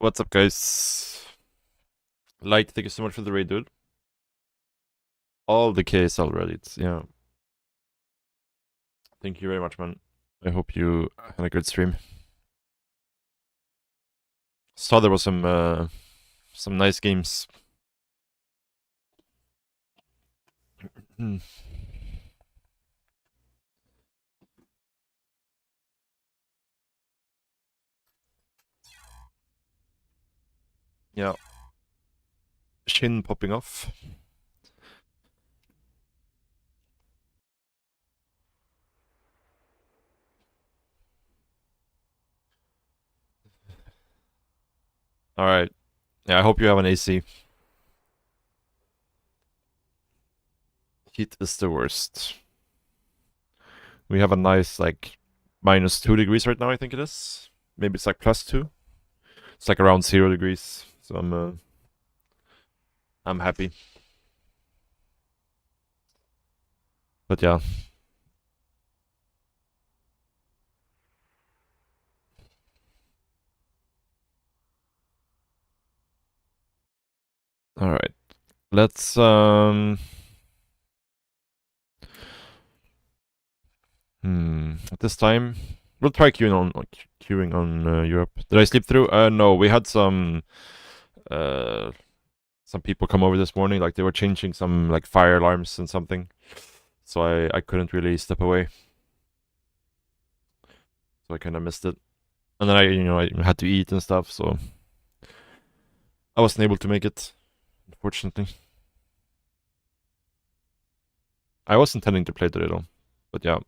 What's up, guys? Light, thank you so much for the raid, dude. All the case already. Yeah. Thank you very much, man. I hope you had a good stream. Saw there was some nice games. Yeah. Shin popping off. Alright. Yeah, I hope you have an AC. Heat is the worst. We have a nice, like, -2 degrees right now, I think it is. Maybe it's like +2. It's like around 0 degrees. So I'm happy. But yeah. Alright. Let's at this time, we'll try queuing on Europe. Did I sleep through? No, we had some people come over this morning. Like they were changing some like fire alarms and something, so I couldn't really step away. So I kind of missed it, and then I had to eat and stuff, so I wasn't able to make it, unfortunately. I was intending to play today though, but yeah.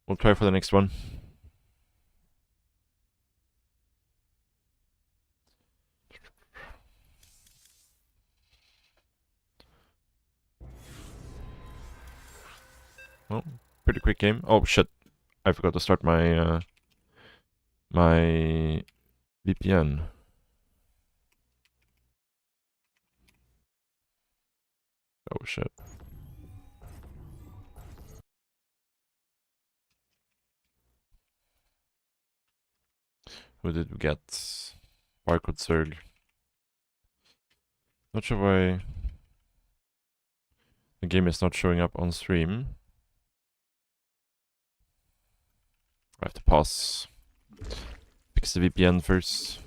We'll try for the next one. Well, pretty quick game. Oh shit, I forgot to start my my VPN. Oh shit. Who did we get? Barcode Surge. Not sure why the game is not showing up on stream. I have to pause. Fix the VPN first.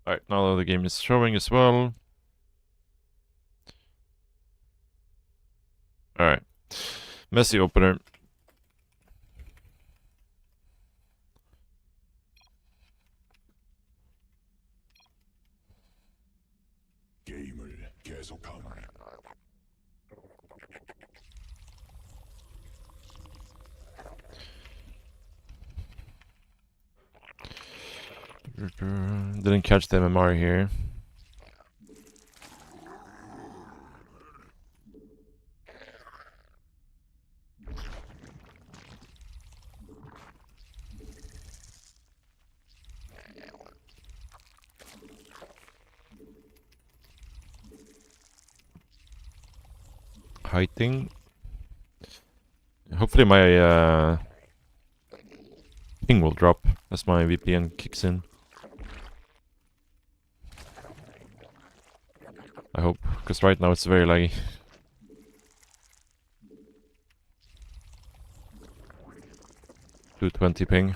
Alright, now the game is showing as well. Alright. Messy opener. Didn't catch the MMR here. Hiding. Hopefully my ping will drop as my VPN kicks in. I hope, because right now it's very laggy. .220 ping.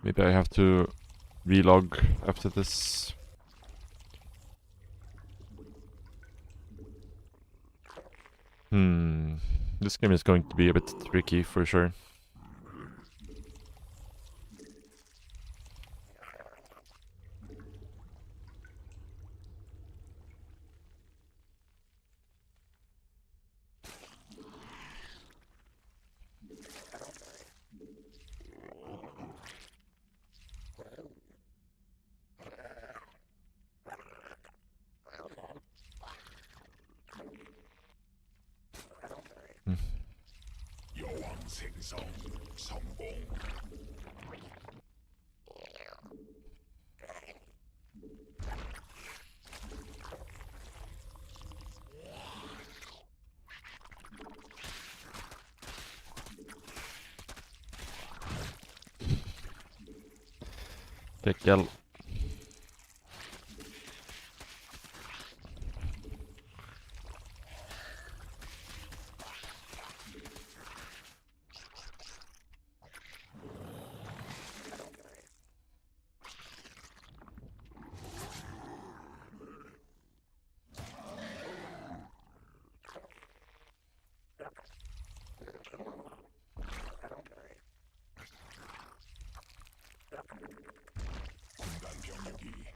Maybe I have to relog after this. This This game is going to be a bit tricky for sure. Tekel.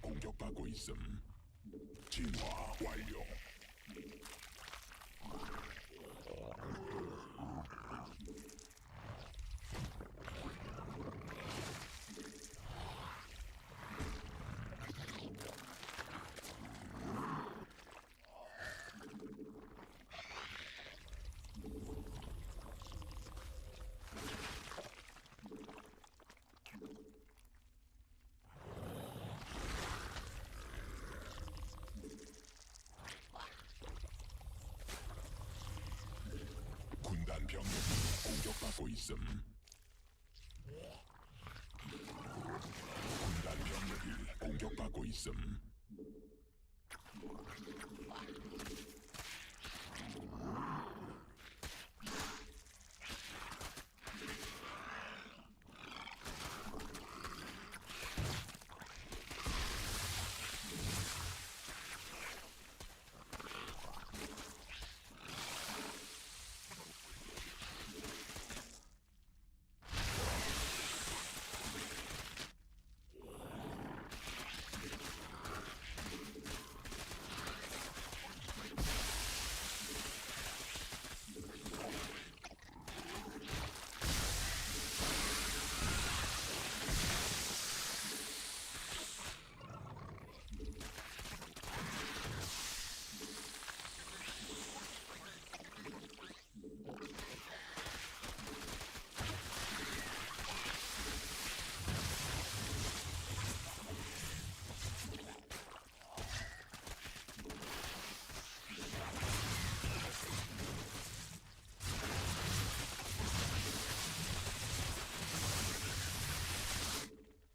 공격받고 있음. 진화 완료. 군단 병력이 공격받고 있음. 군단 병력이 공격받고 있음.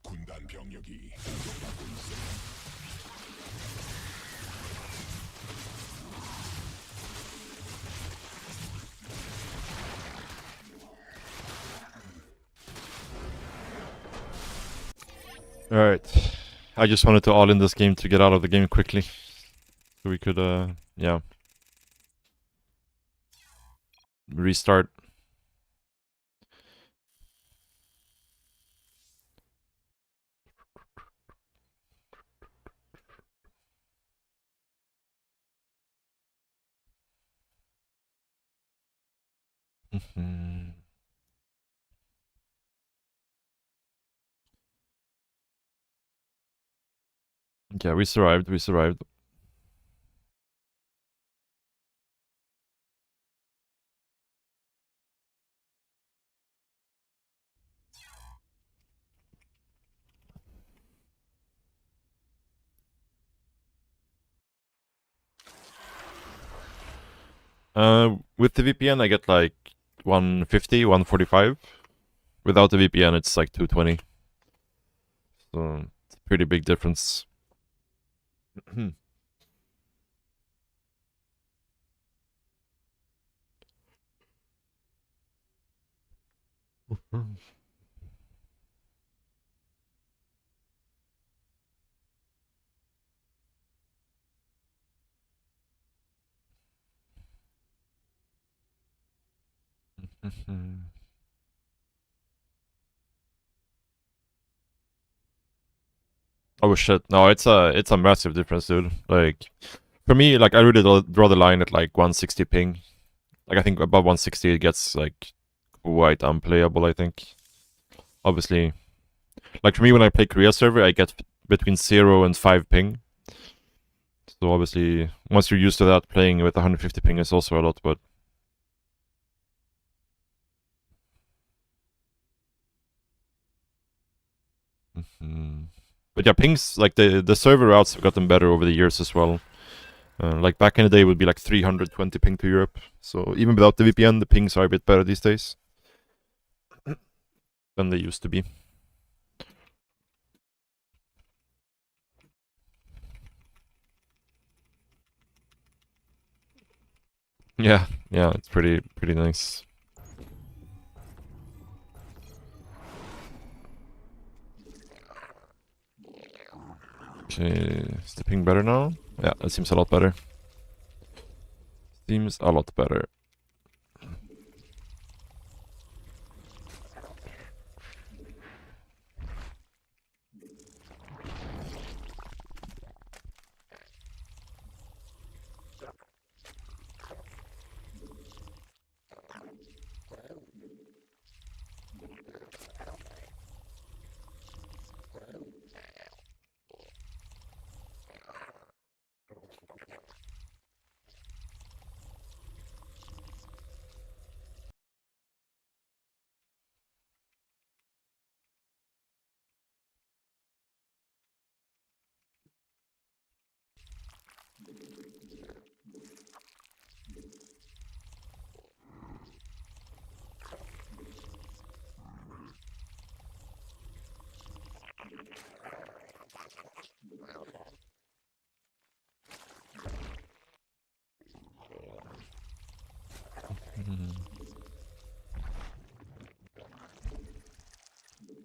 군단 병력이 공격받고 있음. Alright. I just wanted to all in this game to get out of the game quickly. So we could, yeah. Restart. Yeah, we survived, we survived. With the VPN I get like 150, 145. Without the VPN it's like 220. So it's a pretty big difference. Oh shit! No, it's a massive difference, dude. Like, for me, like I really draw the line at like 160 ping. Like I think above 160 it gets like quite unplayable. I think. Obviously, like for me when I play Korea server, I get between 0 and 5 ping. So obviously, once you're used to that, playing with 150 ping is also a lot. But but yeah, pings like the server routes have gotten better over the years as well. Like back in the day, it would be like 320 ping to Europe. So even without the VPN, the pings are a bit better these days than they used to be. Yeah, it's pretty nice. Okay, is the ping better now? Yeah, it seems a lot better. Seems a lot better.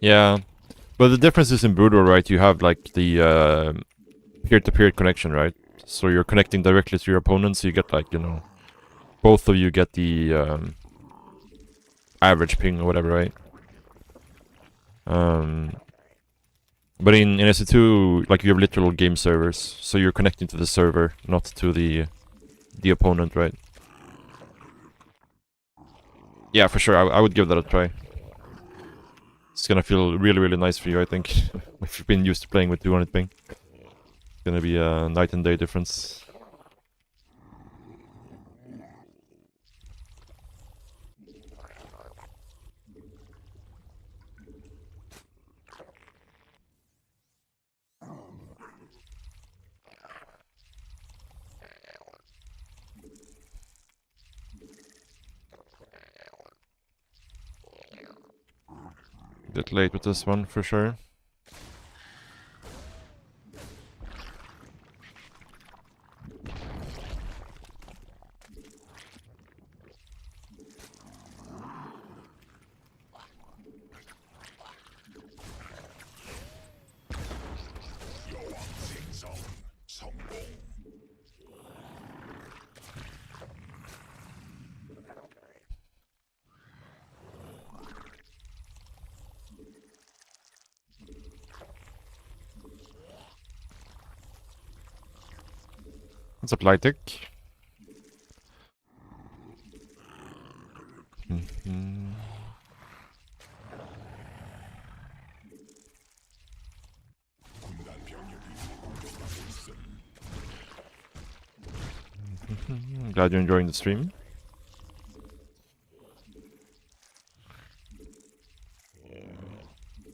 Yeah, but the difference is in Brutal, right? You have like the peer-to-peer connection, right? So you're connecting directly to your opponent, so you get like, both of you get the average ping or whatever, right? But in SC2, like you have literal game servers, so you're connecting to the server, not to the opponent, right? Yeah, for sure. I would give that a try. It's gonna feel really nice for you, I think. If you've been used to playing with 200 ping. It's gonna be a night and day difference. Bit late with this one, for sure. 생성 성공. It's a fly tick. 군단 병력이 공격받고 있음. Glad you're enjoying the stream.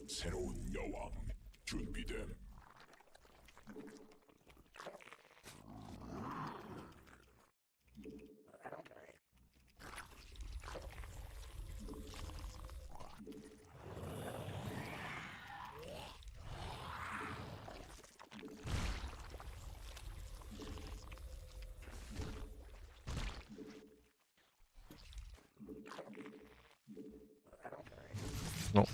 새로운 여왕 준비됨. No.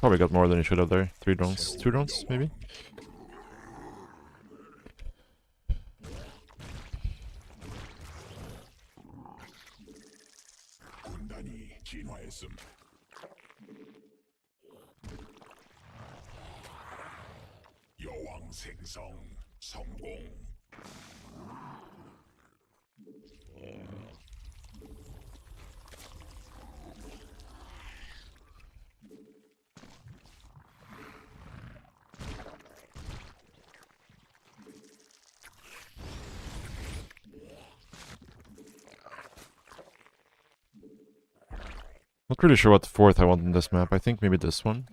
probably got more than he should have there. 3 drones. 2 drones, maybe? 군단이 진화했음. 여왕 생성 성공. Not really sure what the 4th I want in this map. I think maybe this one.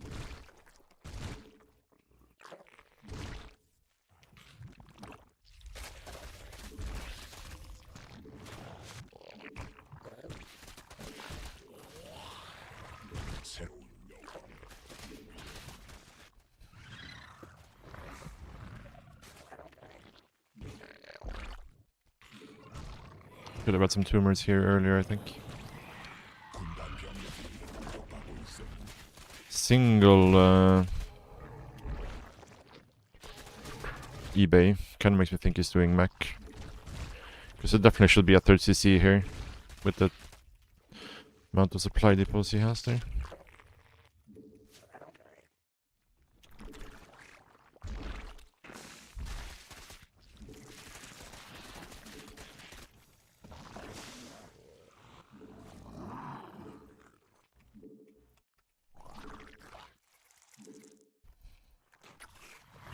새로운 여왕. Could have had some tumors here earlier, I think. 군단 병력이 공격받고 있음. Single eBay kind of makes me think he's doing mech. Because it definitely should be a 3rd CC here with the amount of supply depots he has there.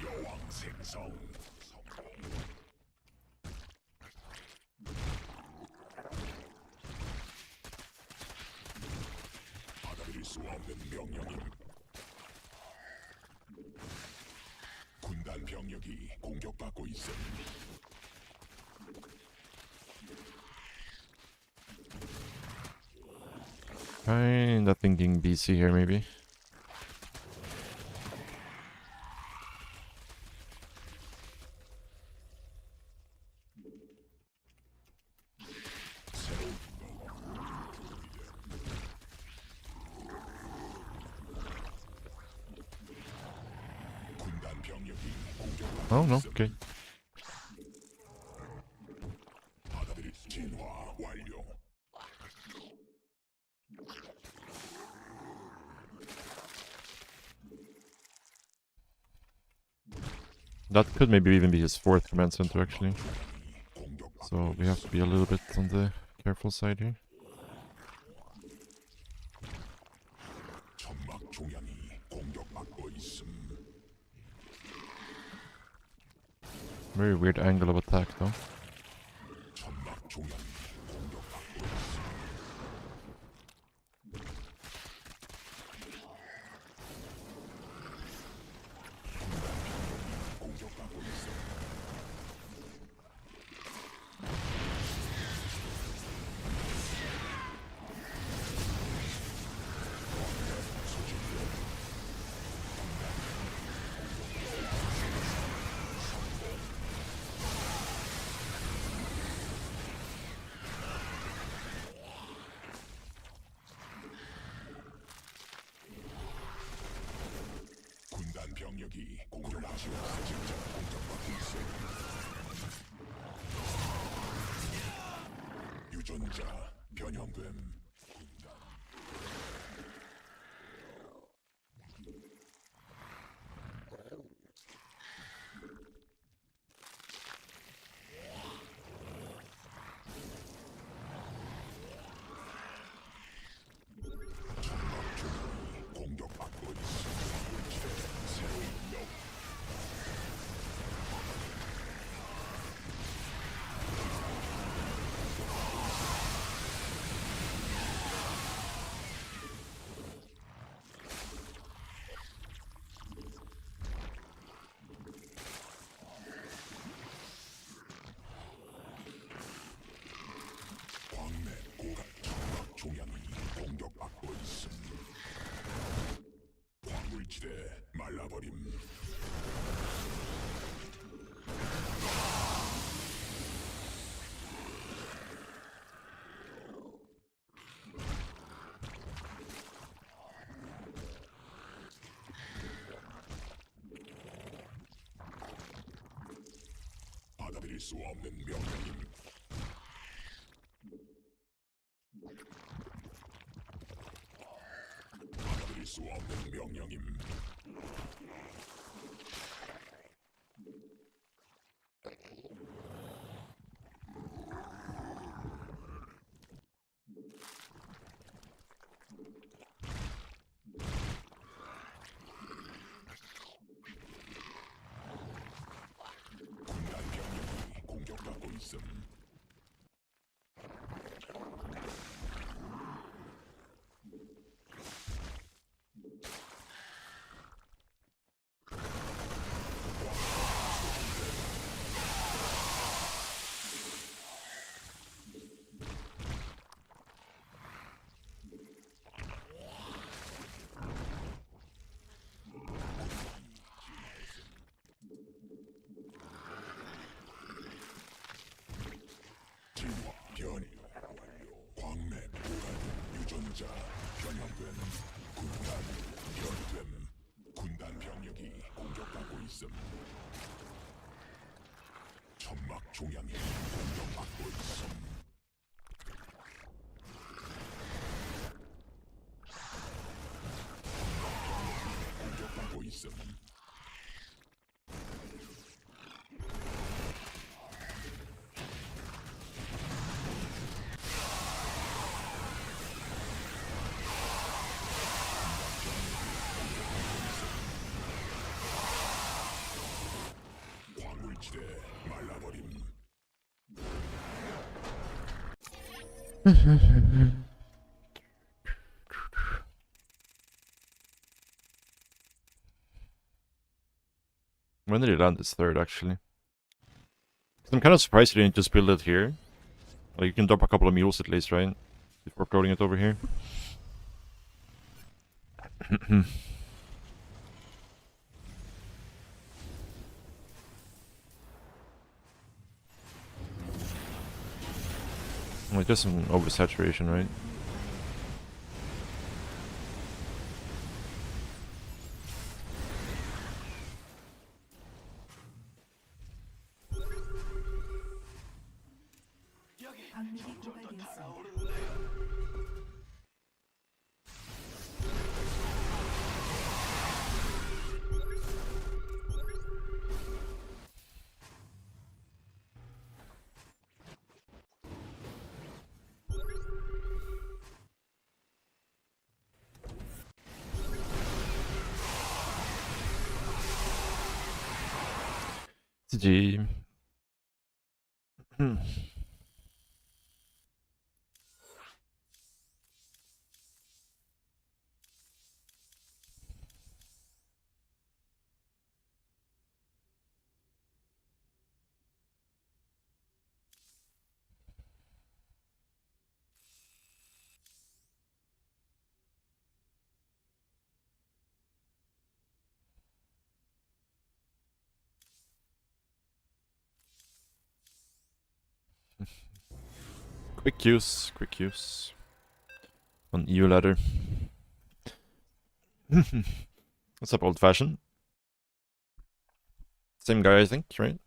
여왕 생성 성공. 받아들일 수 없는 명령임. 군단 병력이 공격받고 있음. Kinda thinking BC here, maybe. 새로운 여왕. 군단 병력이 공격받고 Oh, no, 있음. okay. 받아들일 진화 완료. That could maybe even be his 4th command center, actually. 공격받고 So we have to be a little bit on the careful side here. 천막 종양이 공격받고 있음. Very weird angle of attack, though. 천막 종양이 공격받고 있음. 공격받고 있음. 군단 병력이 공격받고 있음. 직접 공격받고 있음. 유전자 변형됨. 군단 천막 종양이 공격받고 있음. 새로운 여왕. 광내 고각 천막 종양이 공격받고 있음. 광물지대 말라버림. 수 없는 명령임. 받아들일 수 없는 명령임. 군단 병력이 공격받고 있음. 진화 변이 완료. 광맥 보관 유전자 변형됨. 군단 변이됨. 군단 병력이 공격받고 있음. 천막 종양이 공격받고 있음. 공격받고 있음. 광물지대 말라버림. When did he land his third, actually? I'm kind of surprised he didn't just build it here. Like, you can drop a couple of mules at least, right? Before floating it over here. Like, there's some oversaturation, right? 광맥이 고갈되었습니다. GG. Quick use. On EU ladder. What's up, old fashioned? Same guy, I think, right?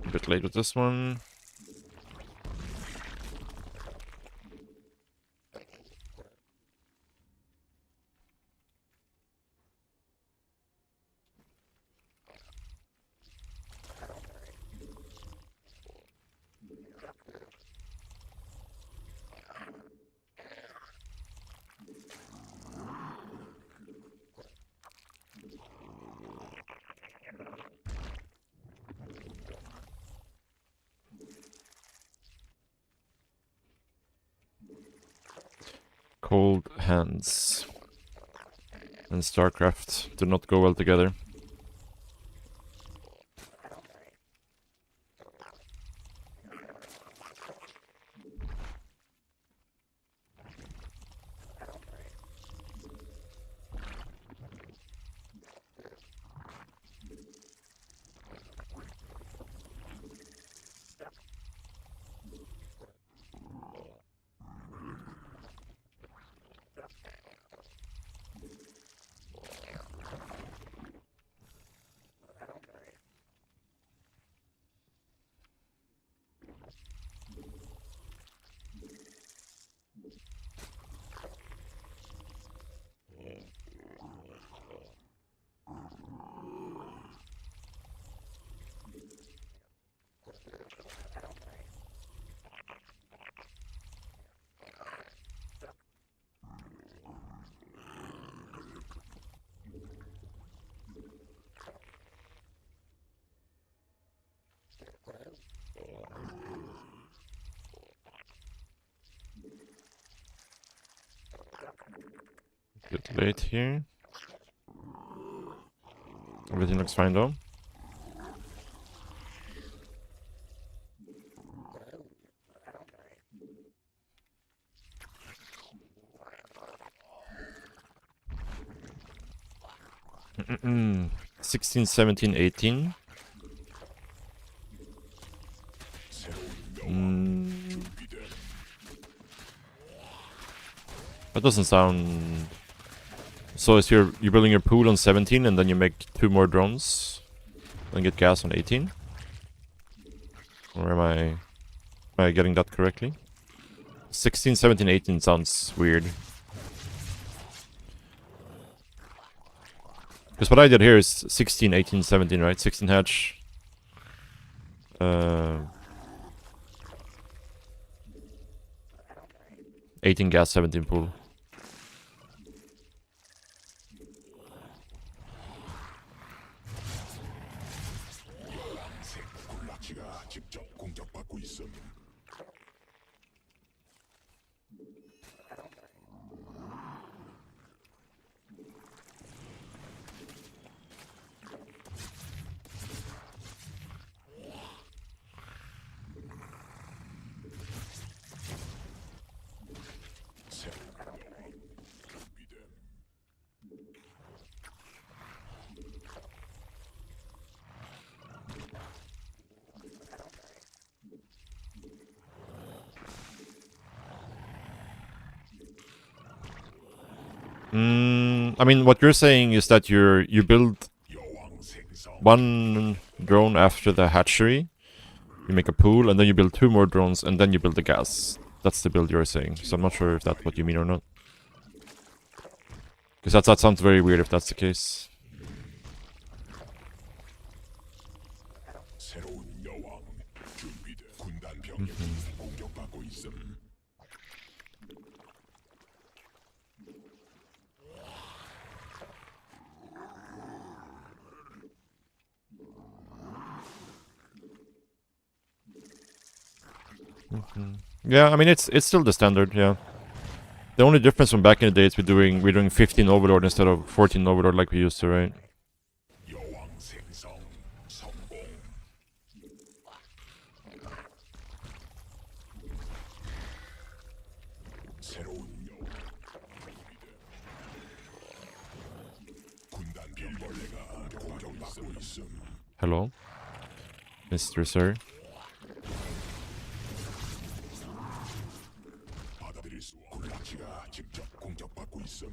A bit late with this one. Cold hands and StarCraft do not go well together. Bit late here. Everything looks fine though. Mm-mm. 16, 17, 18. That doesn't sound... So is you're building your pool on 17 and then you make 2 more drones and get gas on 18? Or am I getting that correctly? 16, 17, 18 sounds weird. Because what I did here is 16, 18, 17, right? 16 hatch. 18 gas, 17 pool. 군락지가 직접 공격받고 있음. I mean, what you're saying is that you build 여왕 생성. one drone after the hatchery, you make a pool, and then you build 2 more drones, and then you build the gas. That's the build you're saying. So I'm not sure if that's what you mean or not. Because that sounds very weird if that's the case. 새로운 여왕 준비돼. 군단 병력이 공격받고 있음. Yeah, I mean it's still the standard. Yeah. The only difference from back in the day is we're doing 15 overlord instead of 14 overlord like we used to, right? 여왕 생성 성공. 새로운 여왕 준비돼. 군단 병벌레가 공격받고 있음. Hello, Mr. Sir. 받아들일 수 없는 군락지가 직접 공격받고 있음.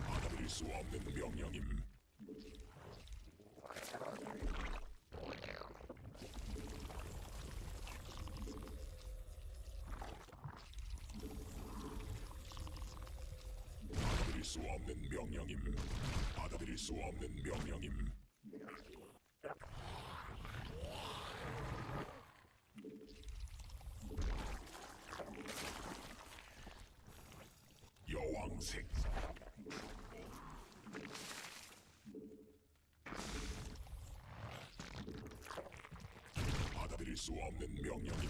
받아들일 수 없는 명령임. 받아들일 수 없는 명령임. 받아들일 수 없는 명령임. 여왕 생성. 받아들일 수 없는 명령임.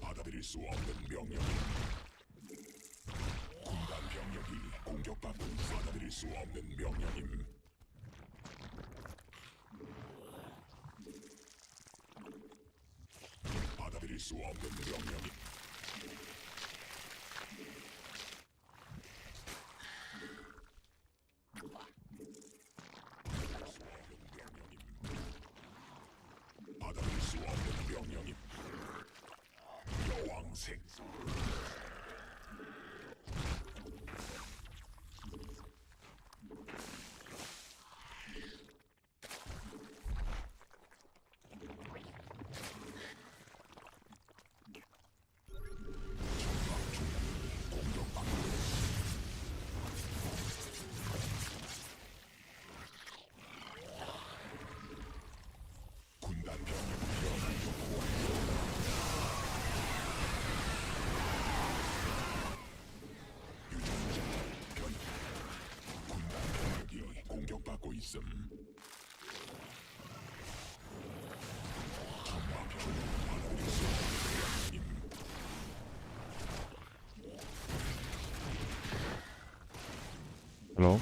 받아들일 수 없는 명령임. 군단 병력이 공격받고 받아들일 수 없는 명령임. 받아들일 수 없는 명령임. 받아들일 수 없는 명령임. 여왕 생성. 있음. 천막 병력이 받아들일 수 없는 명령임. Hello?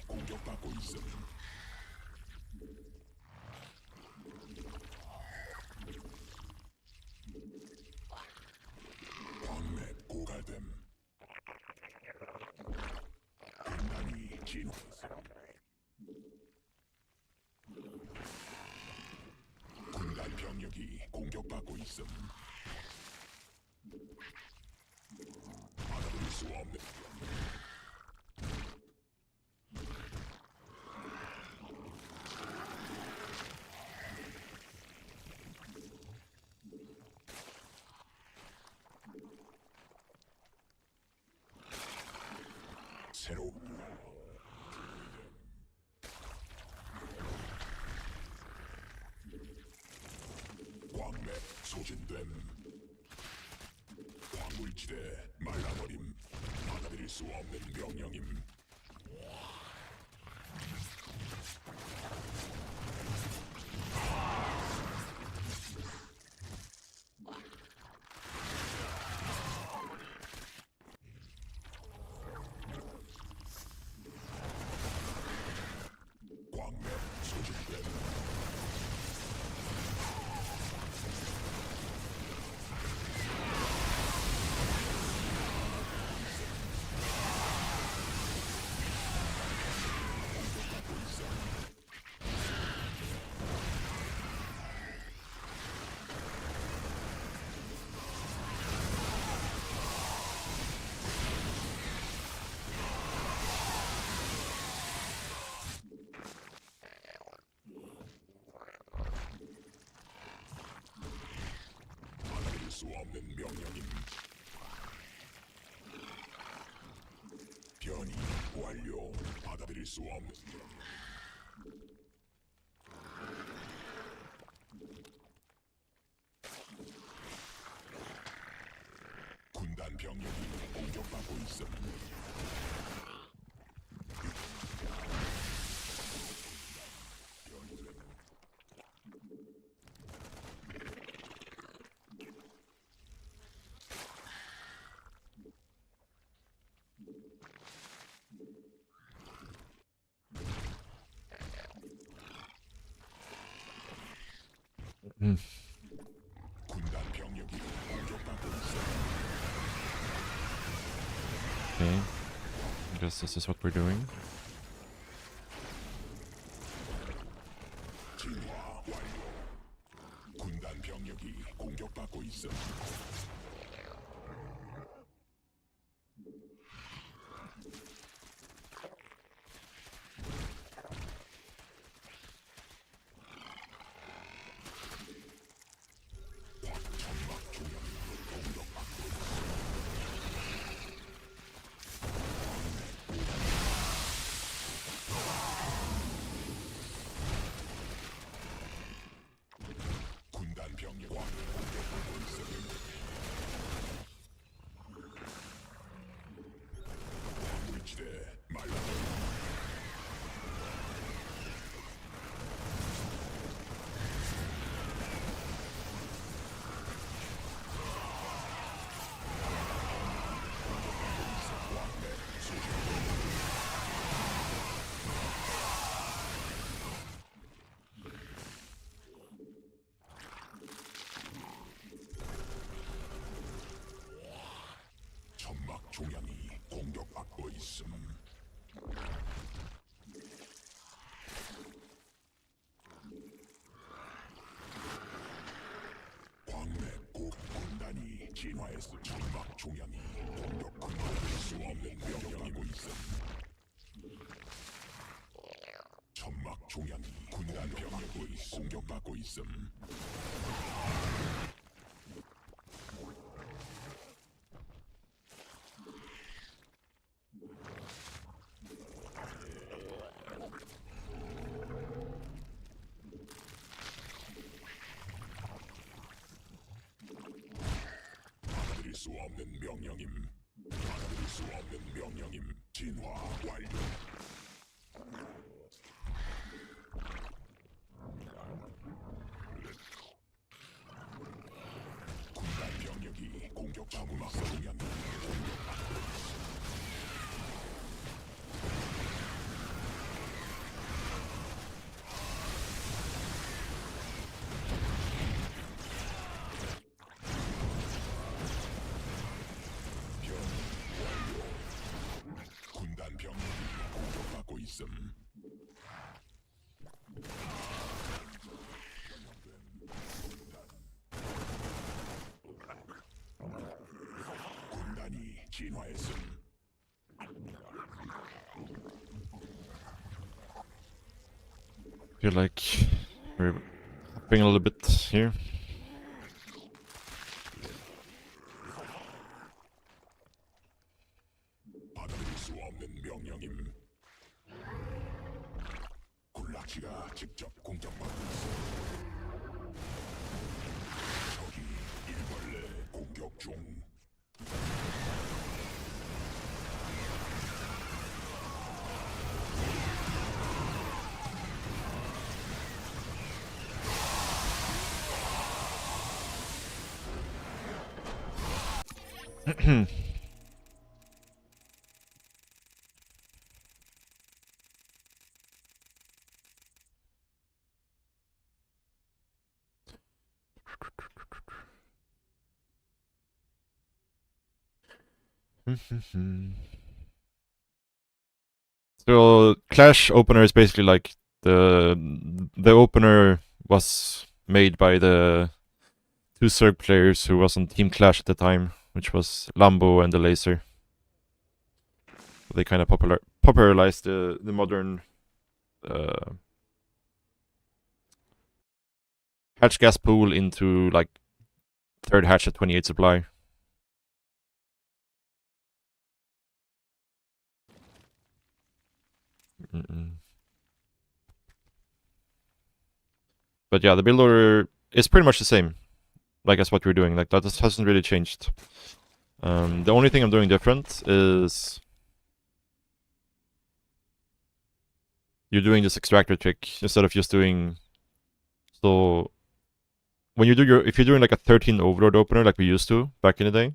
공격받고 있음. 광맥 고갈됨. 군단이 진화했음. 군단 병력이 공격받고 있음. 받아들일 수 없는 새로운 광맥 소진됨. 광물지대 말라버림. 받아들일 수 없는 명령임. 광맥 소진됨. 받아들일 수 없는 명령임. 변이 완료. 받아들일 수 없는 명령. 군단 병력이 공격받고 있음. 군단 병력이 공격받고 있음. Okay. I guess this is what we're doing. 진화 완료. 군단 병력이 공격받고 있음. 천막 조명이 공격받고 군단 병력이 공격받고 있음. 광물지대 말라버림. 천막 종양이 공격받고 있음. 광맥 군단이 진화했음. 천막 종양이 공격받을 수 없는 명령이고 있음. 천막 종양이 군단 병력이 공격받고 있음. 수 없는 명령임. 받아들일 수 없는 명령임. 진화 완료. 군단 병력이 공격 자무막 성향. 군단 병력이 공격받고 있음. 군단이 진화했음. Feel like we're hopping a little bit here. 받아들일 수 없는 명령임. 군락지가 직접 공격받고 있어. 적이 일벌레 공격 중. So Clash opener is basically like the opener was made by the two Zerg players who was on Team Clash at the time, which was Lambo and the Laser. They kind of popularized the modern hatch gas pool into like third hatch at 28 supply. But yeah, the build order is pretty much the same, like as what we're doing. Like that hasn't really changed. The only thing I'm doing different is you're doing this extractor trick instead of just doing. So when you do if you're doing like a 13 overlord opener like we used to back in the day,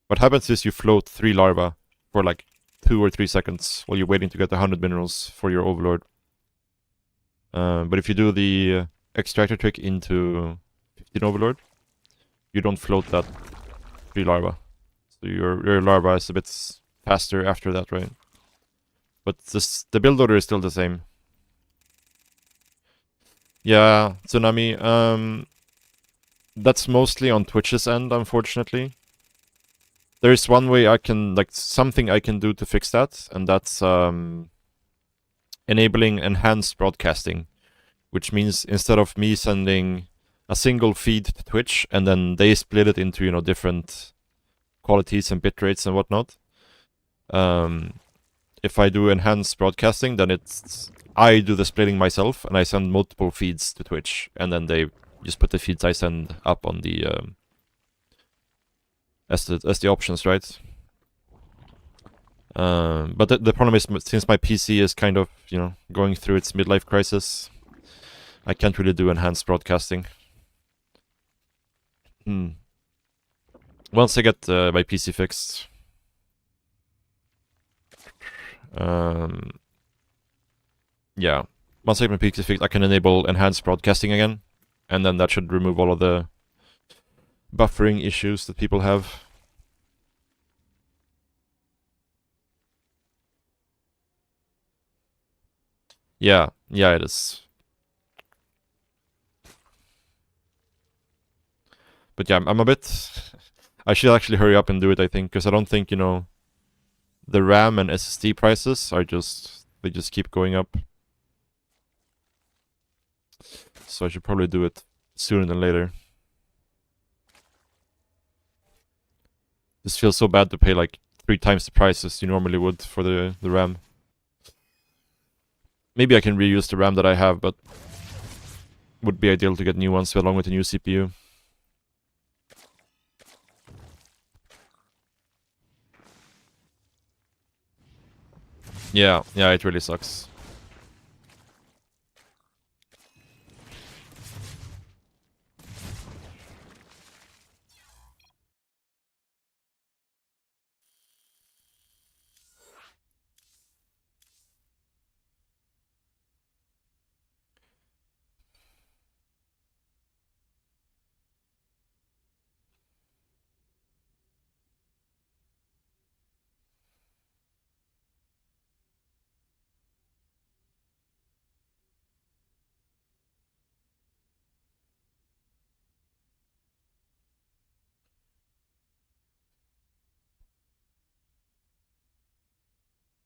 what happens is you float 3 larvae for like 2 or 3 seconds while you're waiting to get the 100 minerals for your overlord. But if you do the extractor trick into 15 overlord, you don't float that 3 larvae. So your larva is a bit faster after that, right? But the build order is still the same. Yeah, Tsunami. That's mostly on Twitch's end, unfortunately. There is one way I can, like, something I can do to fix that, and that's enabling enhanced broadcasting, which means instead of me sending a single feed to Twitch and then they split it into, you know, different qualities and bit rates and whatnot. If I do enhanced broadcasting, then I do the splitting myself and I send multiple feeds to Twitch, and then they just put the feeds I send up on the as the options, right? But the problem is, since my PC is kind of, you know, going through its midlife crisis, I can't really do enhanced broadcasting. Once I get my PC fixed, yeah, once I get my PC fixed, I can enable enhanced broadcasting again, and then that should remove all of the buffering issues that people have. Yeah, it is. But yeah, I'm a bit... I should actually hurry up and do it, I think, because I don't think, you know, the RAM and SSD prices are just... They just keep going up. So I should probably do it sooner than later. This feels so bad to pay like 3 times the prices you normally would for the RAM. Maybe I can reuse the RAM that I have, but would be ideal to get new ones along with the new CPU. Yeah, it really sucks.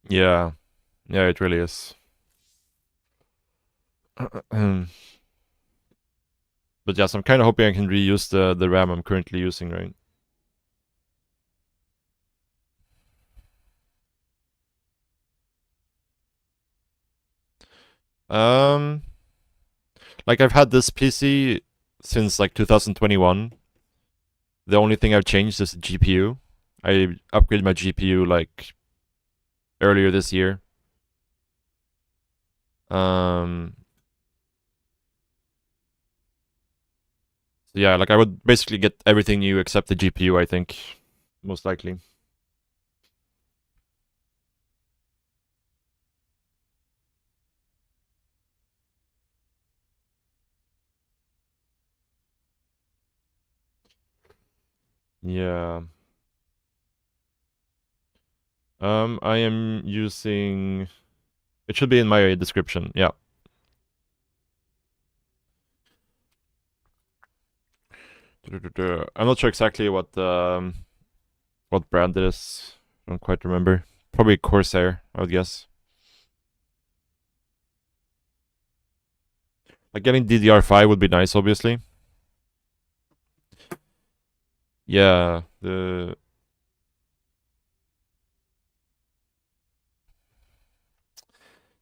Yeah, it really is. But yes, I'm kind of hoping I can reuse the RAM I'm currently using, right? Um, like I've had this PC since like 2021. The only thing I've changed is the GPU. I upgraded my GPU like earlier this year. Um, so yeah, like I would basically get everything new except the GPU, I think, most likely. Yeah. I am using. It should be in my description. Yeah. I'm not sure exactly what brand it is. I don't quite remember. Probably Corsair, I would guess. Like getting DDR5 would be nice, obviously. Yeah, the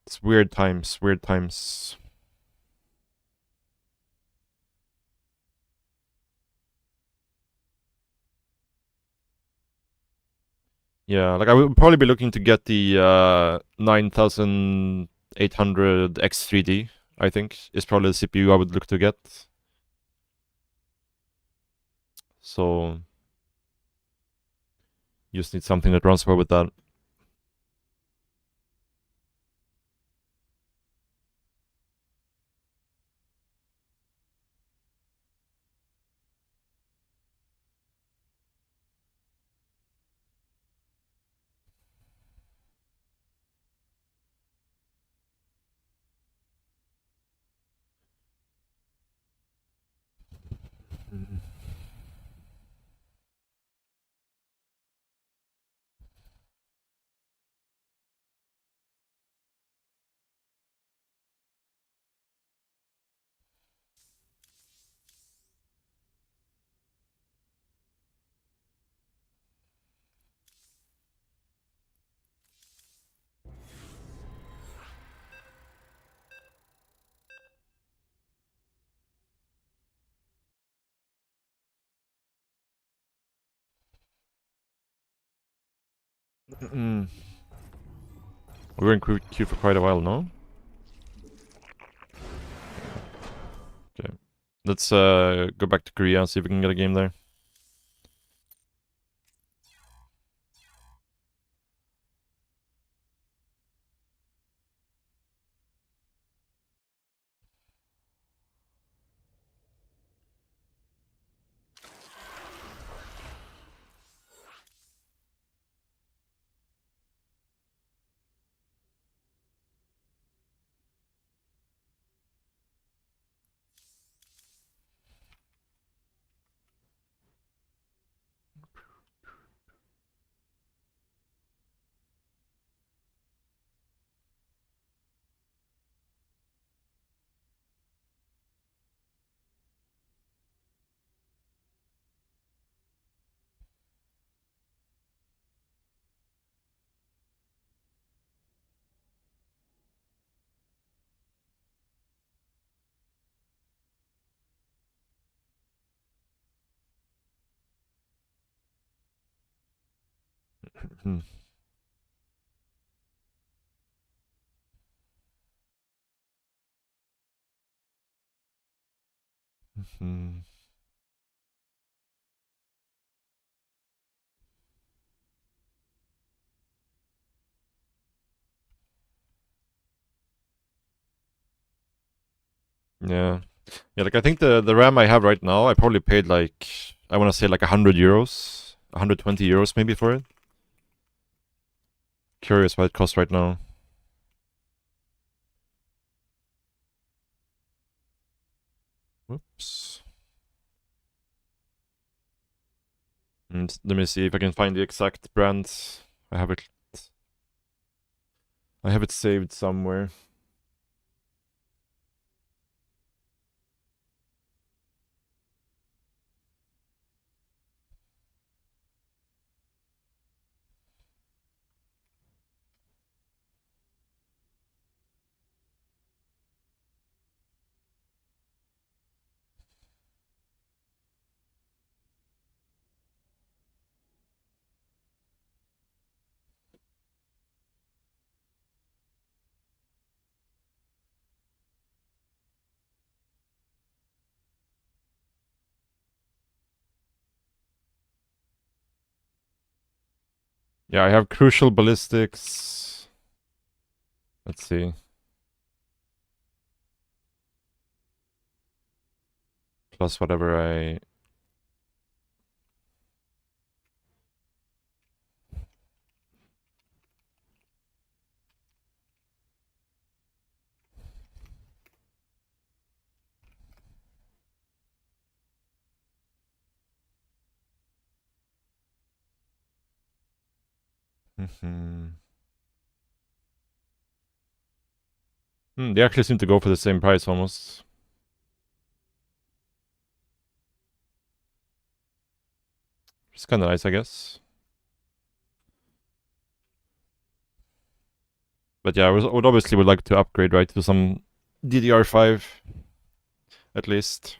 it's weird times, weird times. Yeah, like I would probably be looking to get the 9800 X3D, I think, is probably the CPU I would look to get. So, you just need something that runs well with that. Mm. We were in queue for quite a while, no? Okay. Let's go back to Korea and see if we can get a game there. Hmm. Hmm. Yeah. Yeah, like I think the RAM I have right now, I probably paid like, I want to say like 100 euros, 120 euros maybe for it. Curious what it costs right now. Whoops. And let me see if I can find the exact brand. I have it. I have it saved somewhere. Yeah, I have Crucial Ballistics. Let's see. Plus whatever I... They actually seem to go for the same price almost. It's kind of nice, I guess. But yeah, would obviously would like to upgrade, right, to some DDR5 at least.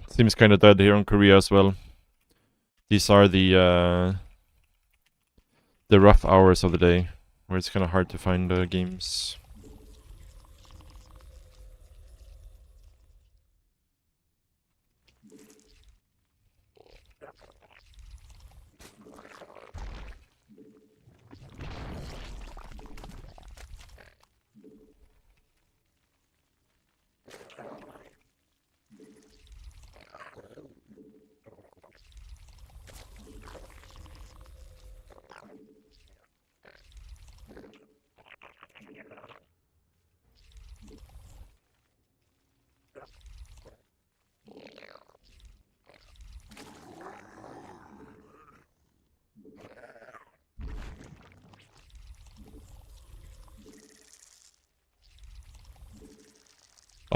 Seems kind of dead here in Korea as well. These are the rough hours of the day where it's kind of hard to find games.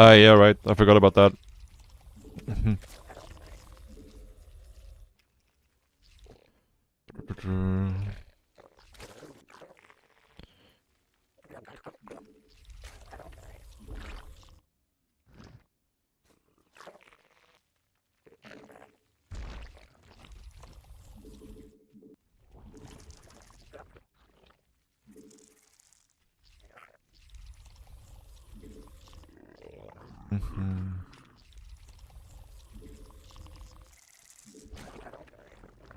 Ah, yeah, right. I forgot about that.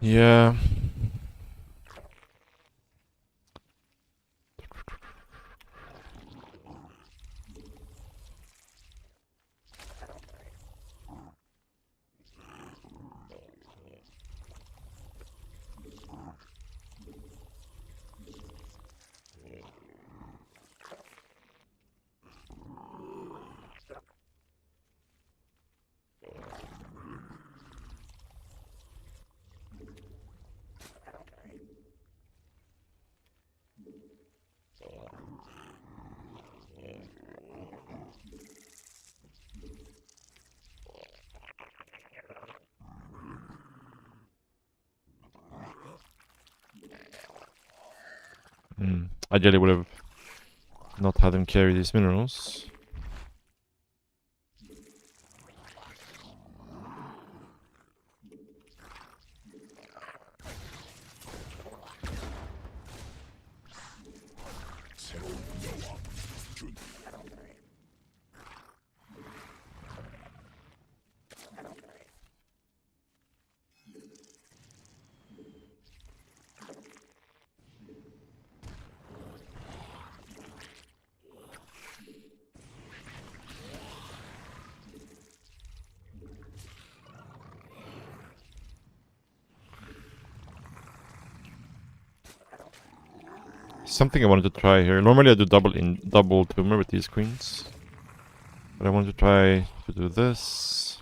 Yeah. Ideally would have not had him carry these minerals. 새로운 여왕 준 Something I wanted to try here. Normally I do double tumor with these queens. But I want to try to do this.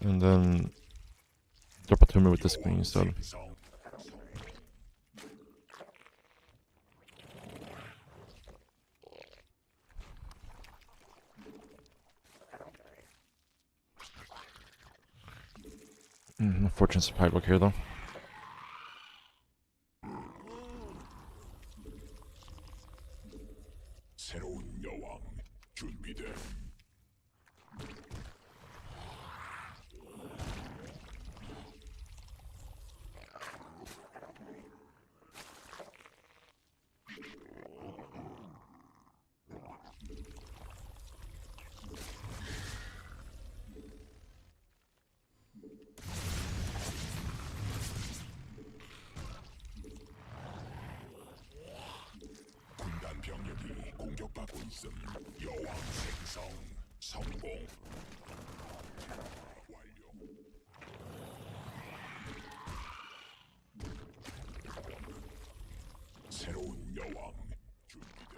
And then drop a tumor with this queen instead. 생성 Fortune supply block here though. 새로운 여왕 준비됨 군단 병력이 공격받고 있음 여왕 생성 성공 완료 새로운 여왕 준비됨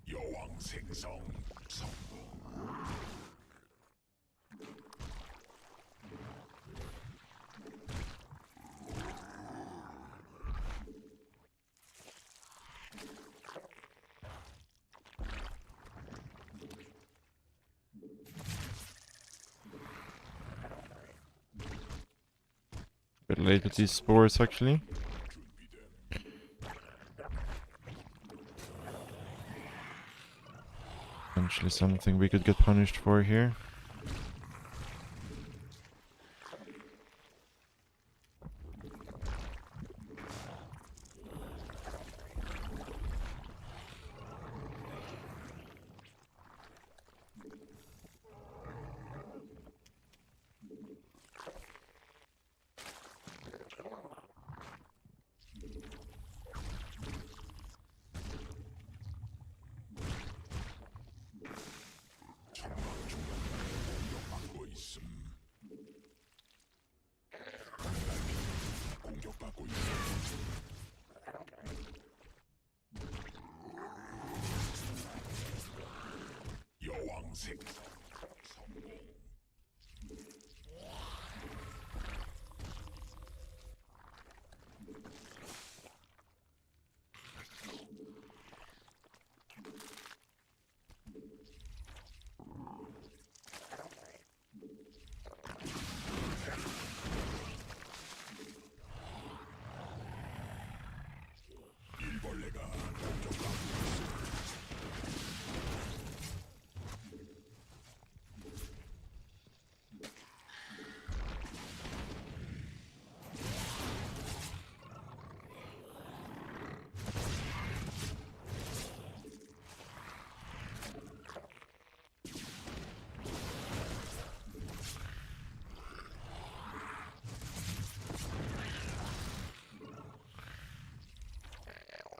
여왕 생성 성공 Bit late with these spores actually. Potentially something we could get punished for here. 공격받고 있음 공격받고 있음 여왕 생성 성공 일벌레가 공격받고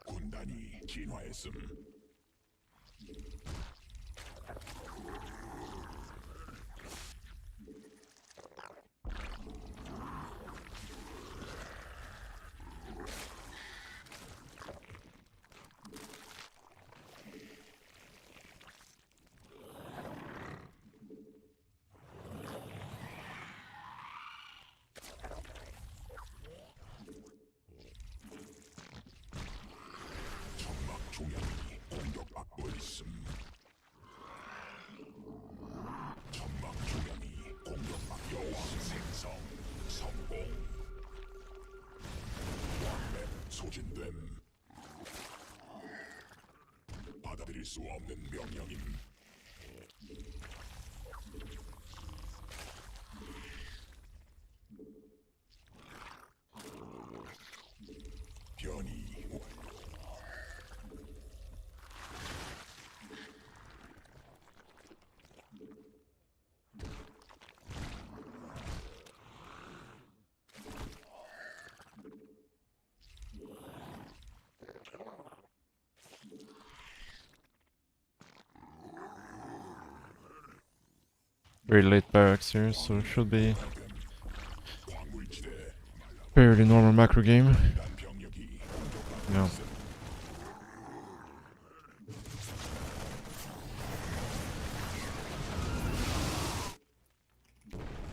군단이 진화했음 정막 종양 없는 명령임. 변이 Very late barracks here, so it should be 광물지대 fairly normal macro game. 난 병력이 Yeah.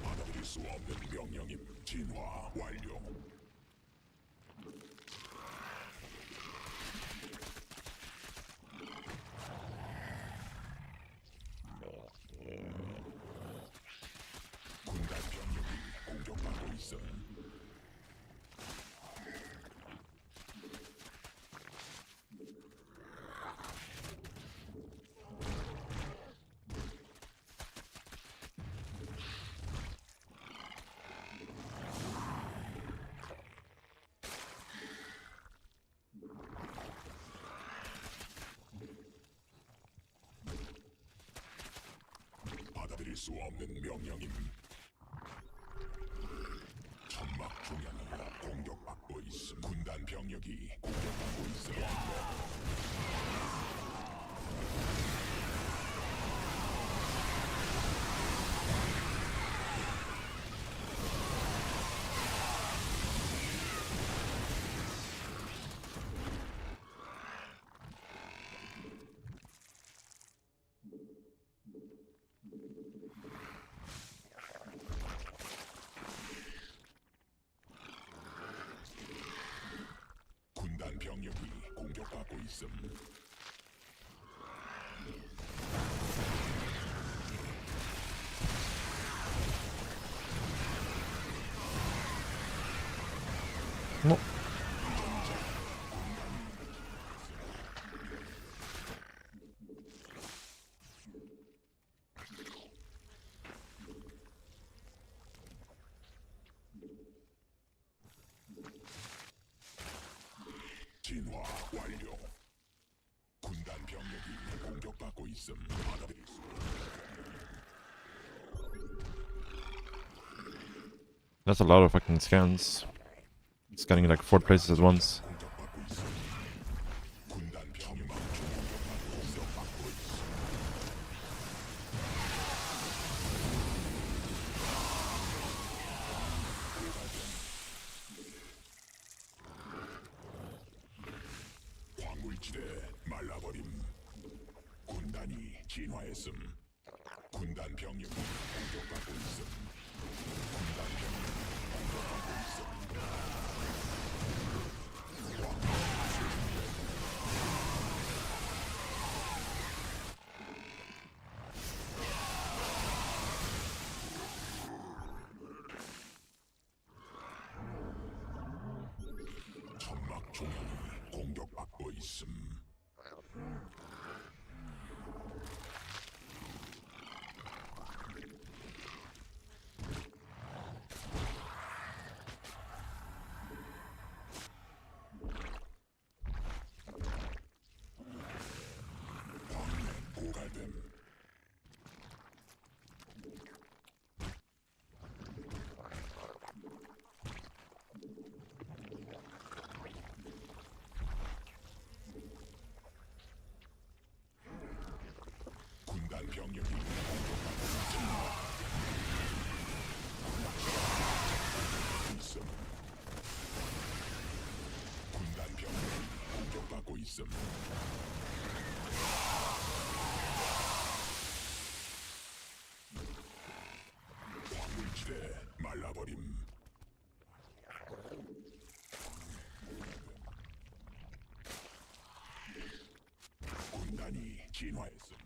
받아들일 수 없는 명령임. 진화 완료. 군단 병력이 공격받고 있어. 받아들일 수 없는 명령임. 천막 중앙이 공격받고 있음. 군단 병력이 공격받고 있어. 군단 병력이 공격받고 있음. 뭐? 진화 완료. 군단 병력이 공격받고 있음. 받아들일 수. That's a lot of fucking scans. Scanning like 4 places at once. 공격받고 있음. 군단 병력 공격받고 있어. 받고 있어. 광물지대 말라버림. 군단이 진화했음. 군단 병력이 공격받고 있음. 군단 병력이 공격받고 있음. 천막 중앙이 공격받고 있음. 고갈됨. 군단 병력이 공격받고 있음. 군단 병력이 공격받고 있음. 광물지대 말라버림. 군단이 진화했음.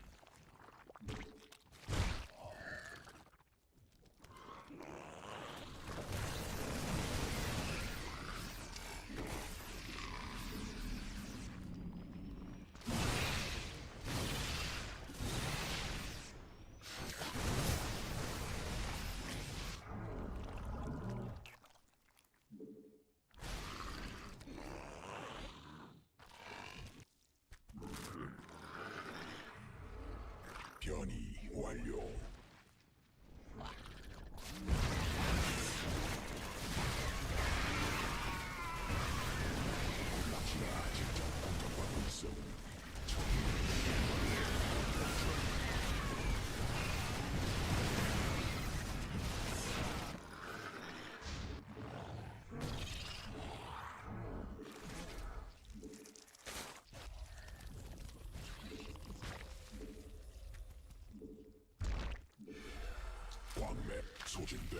소진됨.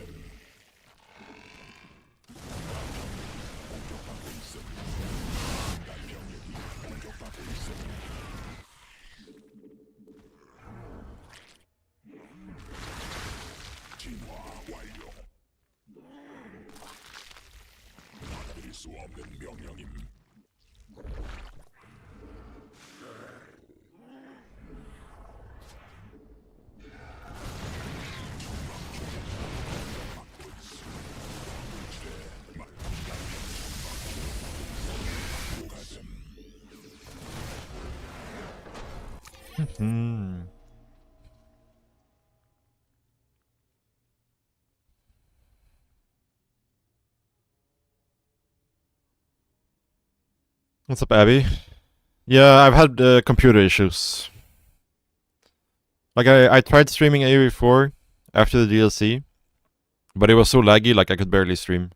진화 완료. 받아들일 수 없는 명령임. Hmm. What's up, Abby? Yeah, I've had computer issues. Like I tried streaming AV4 after the DLC, but it was so laggy, like I could barely stream.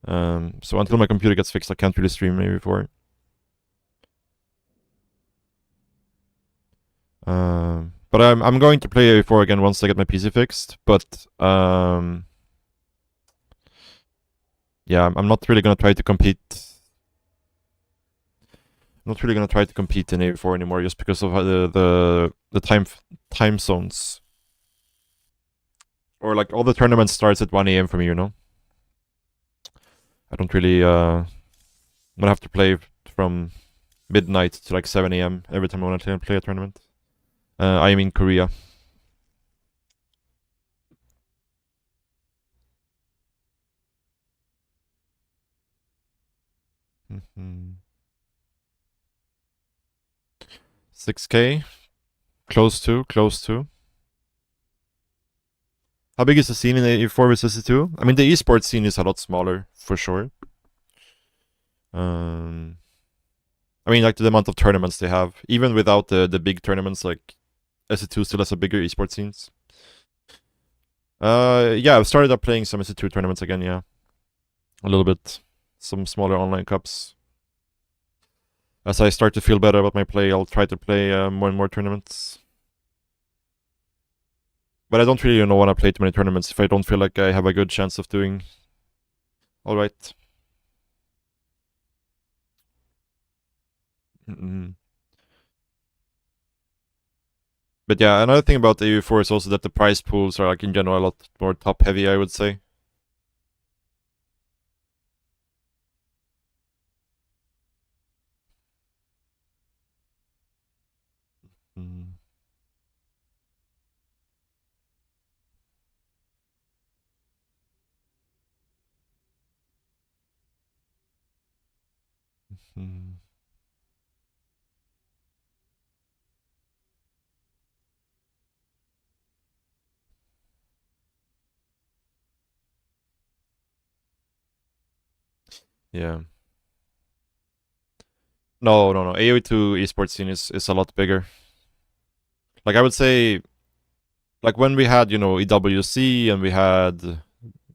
So until my computer gets fixed, I can't really stream AV4. But I'm going to play AV4 again once I get my PC fixed. But yeah, I'm not really gonna try to compete. Not really gonna try to compete in AV4 anymore, just because of the time zones. Or like all the tournaments starts at 1 a.m. for me, you know. I don't really. I'm gonna have to play from midnight to like 7 a.m. every time I want to play a tournament. I am in Korea. Mm-hmm. 6K, close to. How big is the scene in A4 versus SC2? I mean, the esports scene is a lot smaller, for sure. I mean, like the amount of tournaments they have, even without the big tournaments, like SC2 still has a bigger esports scenes. Yeah, I've started up playing some SC2 tournaments again, yeah. A little bit. Some smaller online cups. As I start to feel better about my play, I'll try to play more and more tournaments. But I don't really want to play too many tournaments if I don't feel like I have a good chance of doing alright. But yeah, another thing about AU4 is also that the prize pools are like in general a lot more top heavy, I would say. Yeah. No. AOE2 esports scene is a lot bigger. Like I would say, like when we had, EWC and we had,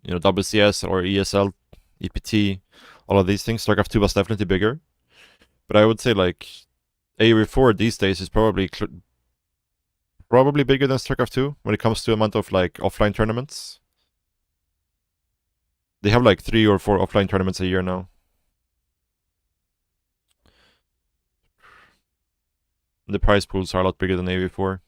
WCS or ESL, EPT, all of these things, StarCraft 2 was definitely bigger. But I would say like AOE4 these days is probably bigger than StarCraft 2 when it comes to amount of like offline tournaments. They have like 3 or 4 offline tournaments a year now. The prize pools are a lot bigger than AV4.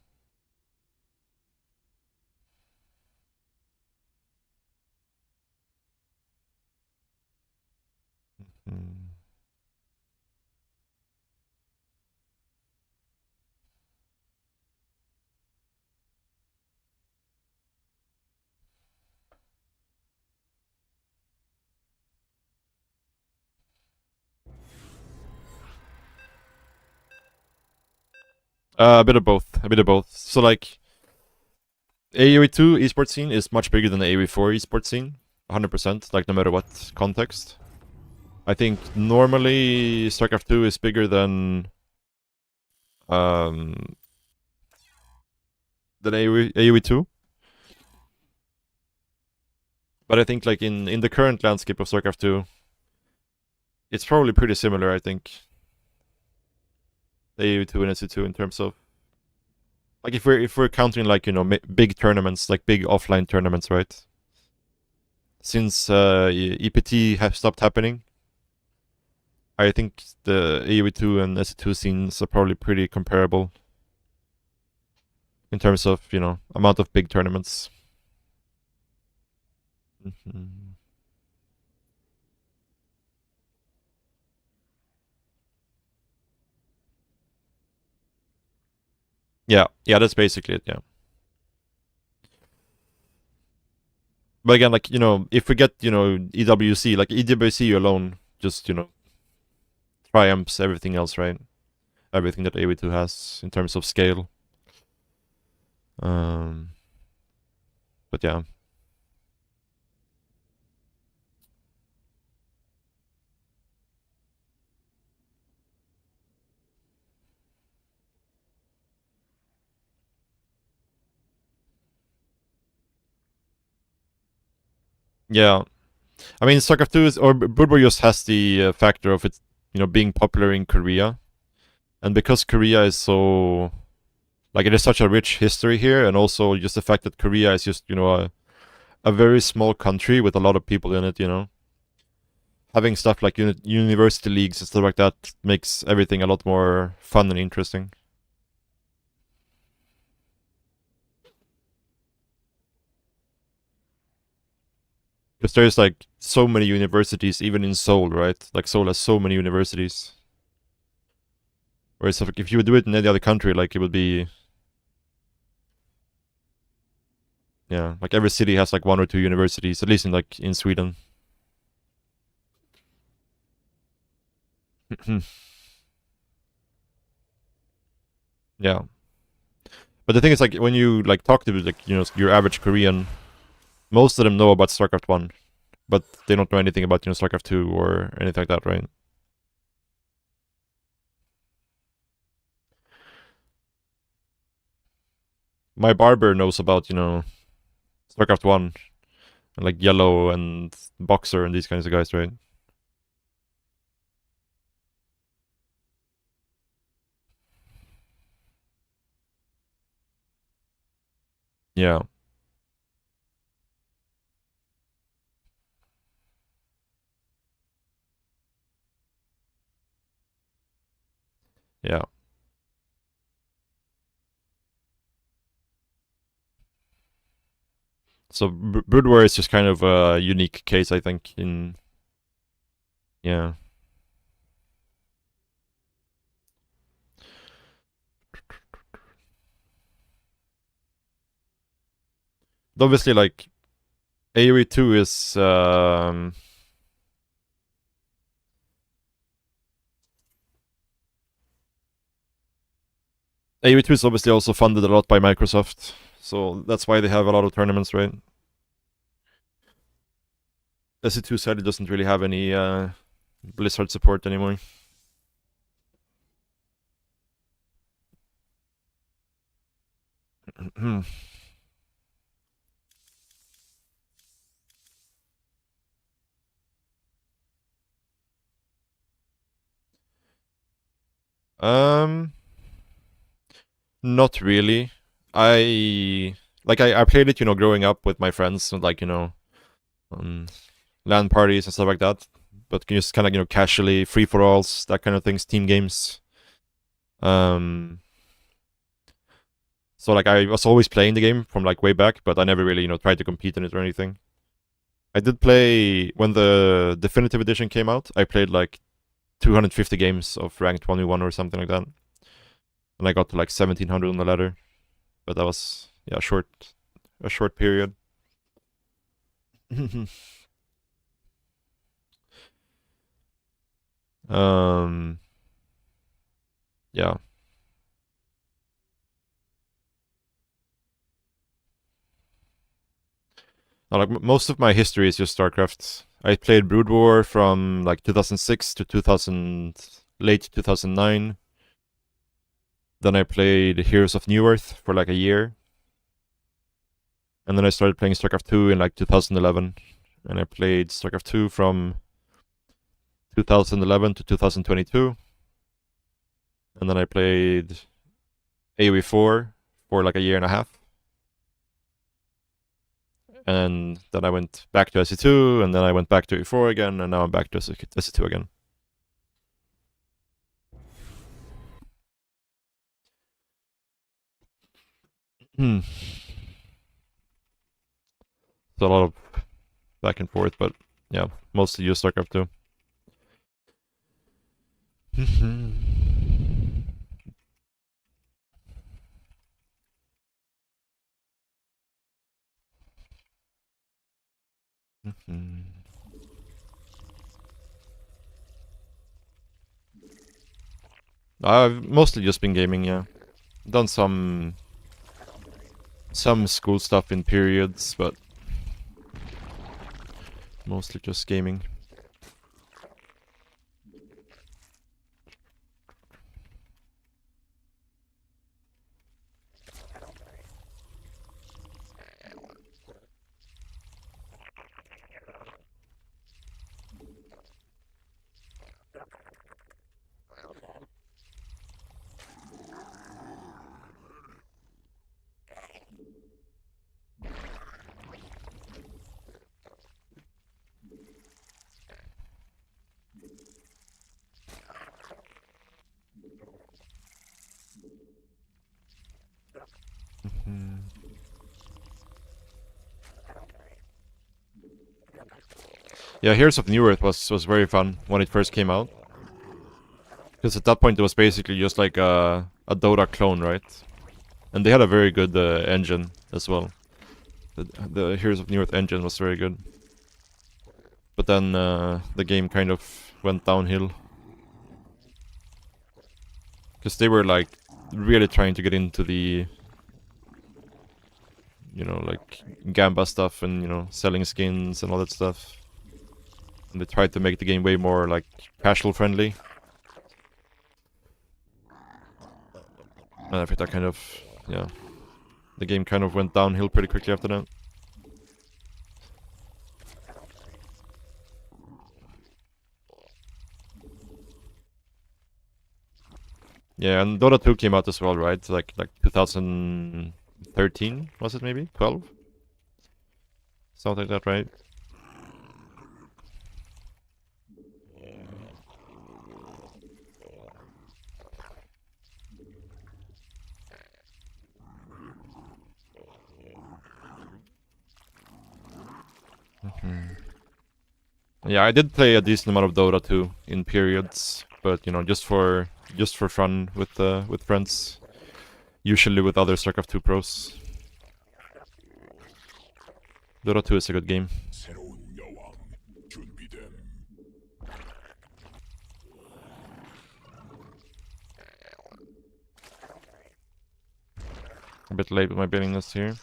A bit of both. So like AoE2 esports scene is much bigger than the AoE4 esports scene. 100%, like no matter what context. I think normally StarCraft 2 is bigger than AoE 2. But I think like in the current landscape of StarCraft 2, it's probably pretty similar, I think. AoE 2 and SC2 in terms of Like if we're counting like big tournaments, like big offline tournaments, right? Since EPT have stopped happening, I think the AoE2 and SC2 scenes are probably pretty comparable in terms of amount of big tournaments. Mhm. Yeah, that's basically it. Yeah. But again, like if we get EWC, like EWC alone, just triumphs everything else, right? Everything that AoE2 has in terms of scale. But yeah. Yeah. I mean, StarCraft 2 is, or Brood War just has the factor of it, being popular in Korea. And because Korea is so, like, it is such a rich history here, and also just the fact that Korea is just, a very small country with a lot of people in it, having stuff like university leagues and stuff like that makes everything a lot more fun and interesting. Because there's like so many universities, even in Seoul, right? Like Seoul has so many universities. Whereas if you would do it in any other country, like it would be, yeah, like every city has like one or two universities, at least in Sweden. Yeah. But the thing is, like, when you like talk to like your average Korean, most of them know about StarCraft 1, but they don't know anything about StarCraft 2 or anything like that, right? My barber knows about StarCraft 1 and like Yellow and Boxer and these kinds of guys, right? Yeah. Yeah. So Brood War is just kind of a unique case, I think. Yeah. Obviously, like AoE 2 is AoE 2 is obviously also funded a lot by Microsoft, so that's why they have a lot of tournaments, right? SC2 sadly doesn't really have any Blizzard support anymore. um, Not really. I played it, growing up with my friends, and like on LAN parties and stuff like that. But just kind of casually free for alls, that kind of things, team games. So like I was always playing the game from like way back, but I never really tried to compete in it or anything. I did play when the definitive edition came out. I played like 250 games of ranked 21 or something like that, and I got to like 1700 on the ladder. But that was a short period. um, yeah. Now, like most of my history is just StarCraft. I played Brood War from like 2006 to 2000, late 2009. Then I played Heroes of New Earth for like a year. And then I started playing StarCraft 2 in like 2011. And I played StarCraft 2 from 2011 to 2022. And then I played AoE 4 for like a year and a half. And then I went back to SC2, and then I went back to E4 again, and now I'm back to SC2 again. It's a lot of back and forth, but yeah, mostly just StarCraft 2. I've mostly just been gaming, yeah. Done some school stuff in periods, but mostly just gaming. Yeah, Heroes of New Earth was very fun when it first came out. Because at that point it was basically just like a Dota clone, right? And they had a very good engine as well. The Heroes of New Earth engine was very good. But then the game kind of went downhill. Because they were like really trying to get into the, you know, like Gamba stuff and, you know, selling skins and all that stuff. And they tried to make the game way more like casual friendly. And I think that kind of, yeah, the game kind of went downhill pretty quickly after that. Yeah, and Dota 2 came out as well, right? Like 2013, was it maybe? 12? Something like that, right? Yeah, I did play a decent amount of Dota 2 in periods, but you know, just for fun with friends, usually with other StarCraft 2 pros. Dota 2 is a good game. 새로운 여왕 준비됨. A bit late with my building this here.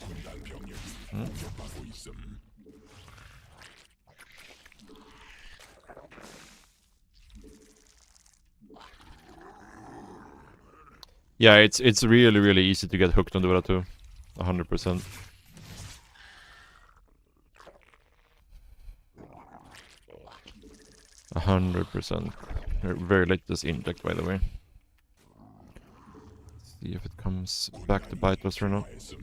군단 병력이 공격받고 있음. Yeah, it's really easy to get hooked on Dota 2. 100%. Very late this inject, by the way. Let's see if it comes back to bite us or not. 말씀.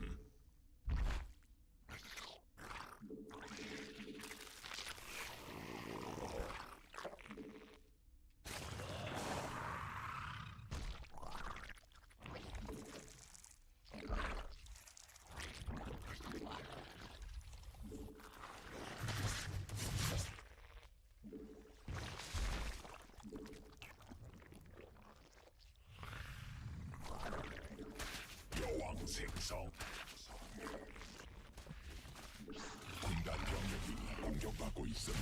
여왕 생성. 군단 병력이 공격받고 있음.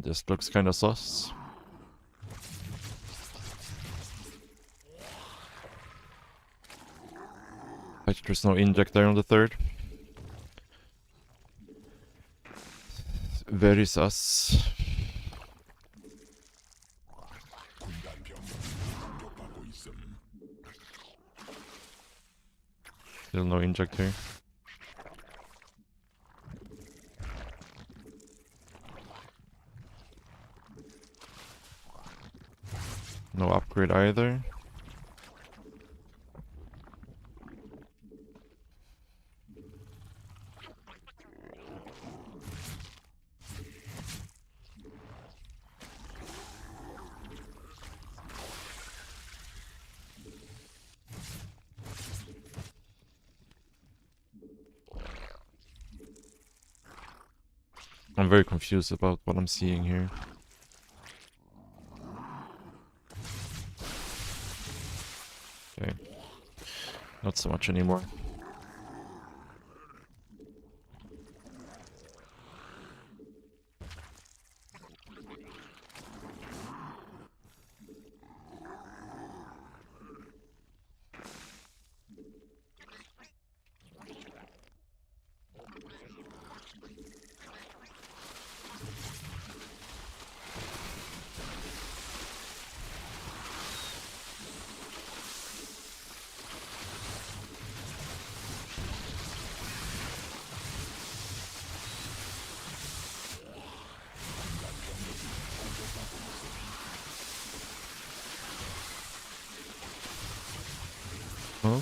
This looks kind of sus. Like there's no inject there on the third. Very sus. 군단 병력이 공격받고 있음. Still no inject here. No upgrade either. I'm very confused about what I'm seeing here. Okay. Not so much anymore. Huh?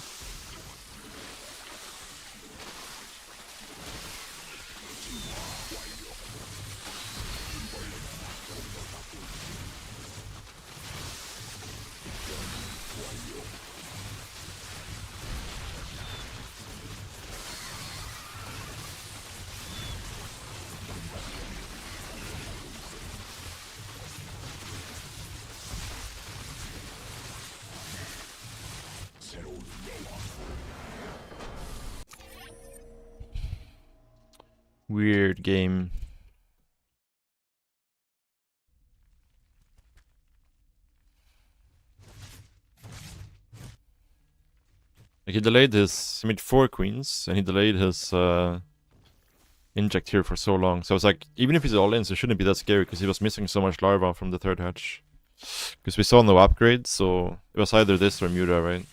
새로운 여왕. Weird game. Like he delayed his, he made 4 queens, and he delayed his inject here for so long. So I was like, even if he's all in, so it shouldn't be that scary, because he was missing so much larva from the third hatch. Because we saw no upgrade, so it was either this or Muta, right?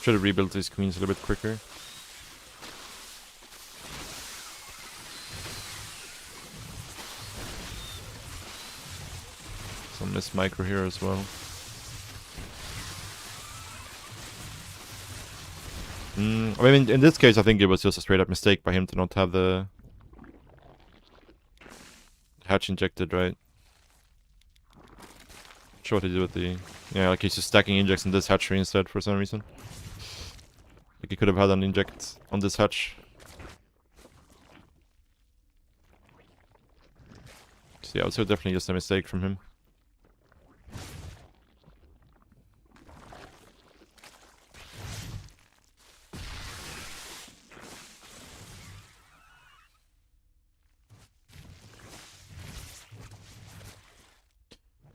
Should have rebuilt these queens a little bit quicker. Some missed micro here as well. I mean, in this case, I think it was just a straight up mistake by him to not have the hatch injected, right? Not sure what he did with the... Yeah, like he's just stacking injects in this hatchery instead for some reason. Like he could have had an inject on this hatch. So yeah, it was definitely just a mistake from him.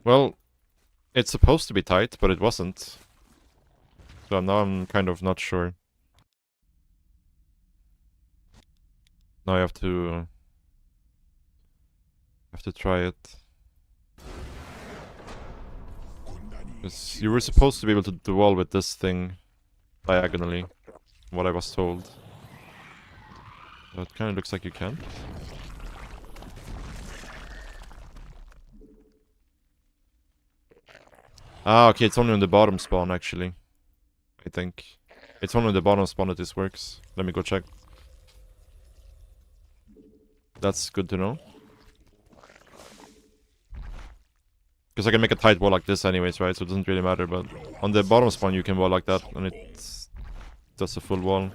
Well, it's supposed to be tight, but it wasn't. So now I'm kind of not sure. Now I have to try it. Because you were supposed to be able to duel with this thing diagonally, what I was told. But it kind of looks like you can't. Ah, okay, it's only on the bottom spawn actually. I think. It's only on the bottom spawn that this works. Let me go check. That's good to know. Because I can make a tight wall like this anyways, right? So it doesn't really matter, but on the bottom spawn you can wall like that, and it does a full wall.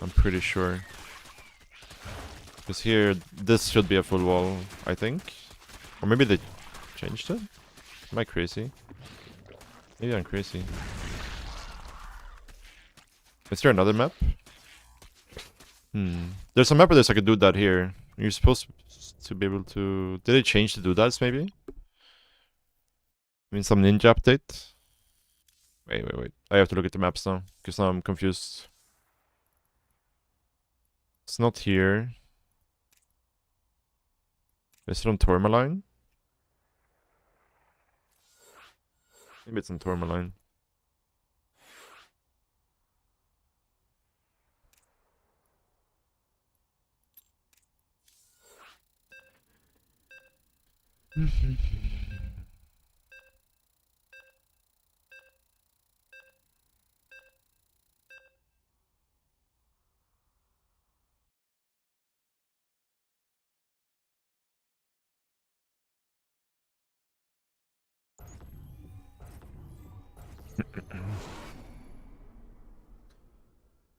I'm pretty sure. Because here, this should be a full wall, I think. Or maybe they changed it? Am I crazy? Maybe I'm crazy. Is there another map? There's a map where there's like a dude that here. You're supposed to be able to... Did they change the doodads maybe? I mean some ninja update? Wait. I have to look at the maps now. Because now I'm confused. It's not here. Is it on Tourmaline? Maybe it's on Tourmaline.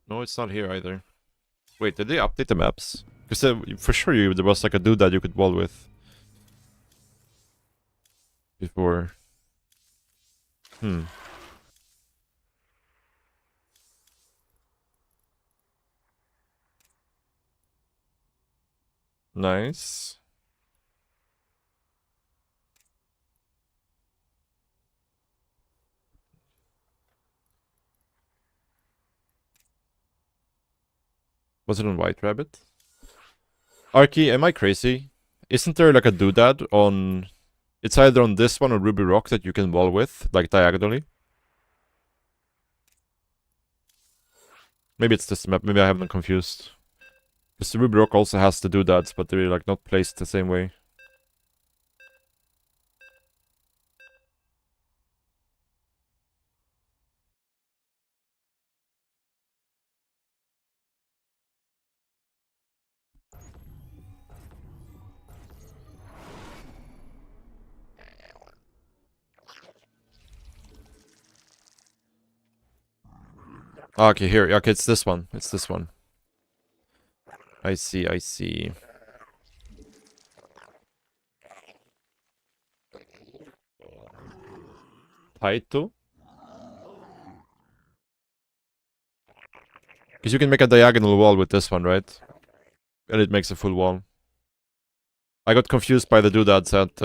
No, it's not here either. Wait, did they update the maps? Because for sure there was like a dude that you could wall with. Before. Nice. Was it on White Rabbit? Arky, am I crazy? Isn't there like a doodad on... It's either on this one or Ruby Rock that you can wall with, like diagonally. Maybe it's this map, maybe I have them confused. Because the Ruby Rock also has the doodads, but they're like not placed the same way. Okay, here. Okay, it's this one. It's this one. I see, I see. Taito? Because you can make a diagonal wall with this one, right? And it makes a full wall. I got confused by the doodads at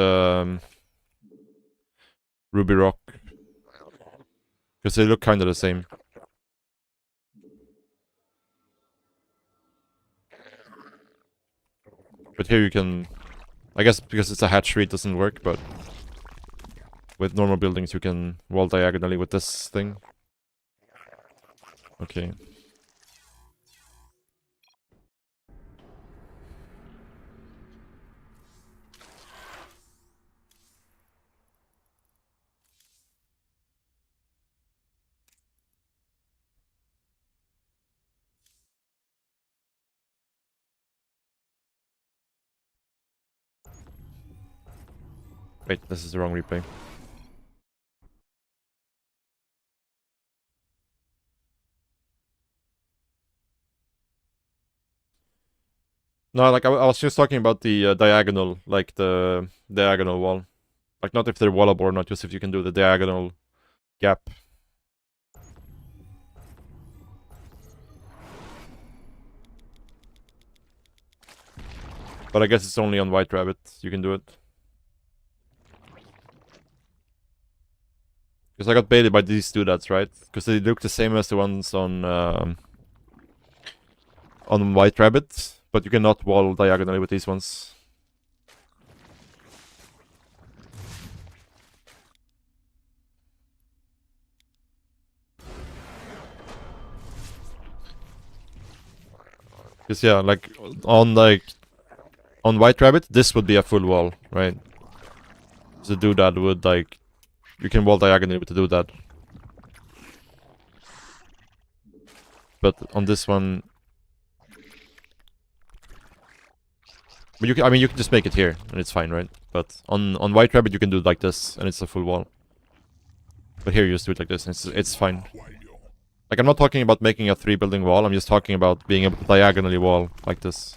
Ruby Rock. Because they look kind of the same. But here you can... I guess because it's a hatchery it doesn't work, but... With normal buildings you can wall diagonally with this thing. Okay. Wait, this is the wrong replay. No, like I was just talking about the diagonal, like the diagonal wall. Like not if they're wallable or not, just if you can do the diagonal gap. But I guess it's only on White Rabbit you can do it. Because I got baited by these doodads, right? Because they look the same as the ones on White Rabbit, but you cannot wall diagonally with these ones. Because yeah, like on White Rabbit, this would be a full wall, right? So the doodad would like you can wall diagonally with the doodad. But on this one, But you can, I mean, you can just make it here, and it's fine, right? But on White Rabbit, you can do it like this, and it's a full wall. But here, you just do it like this, and it's fine. 완료. Like, I'm not talking about making a 3-building wall, I'm just talking about being able to diagonally wall like this.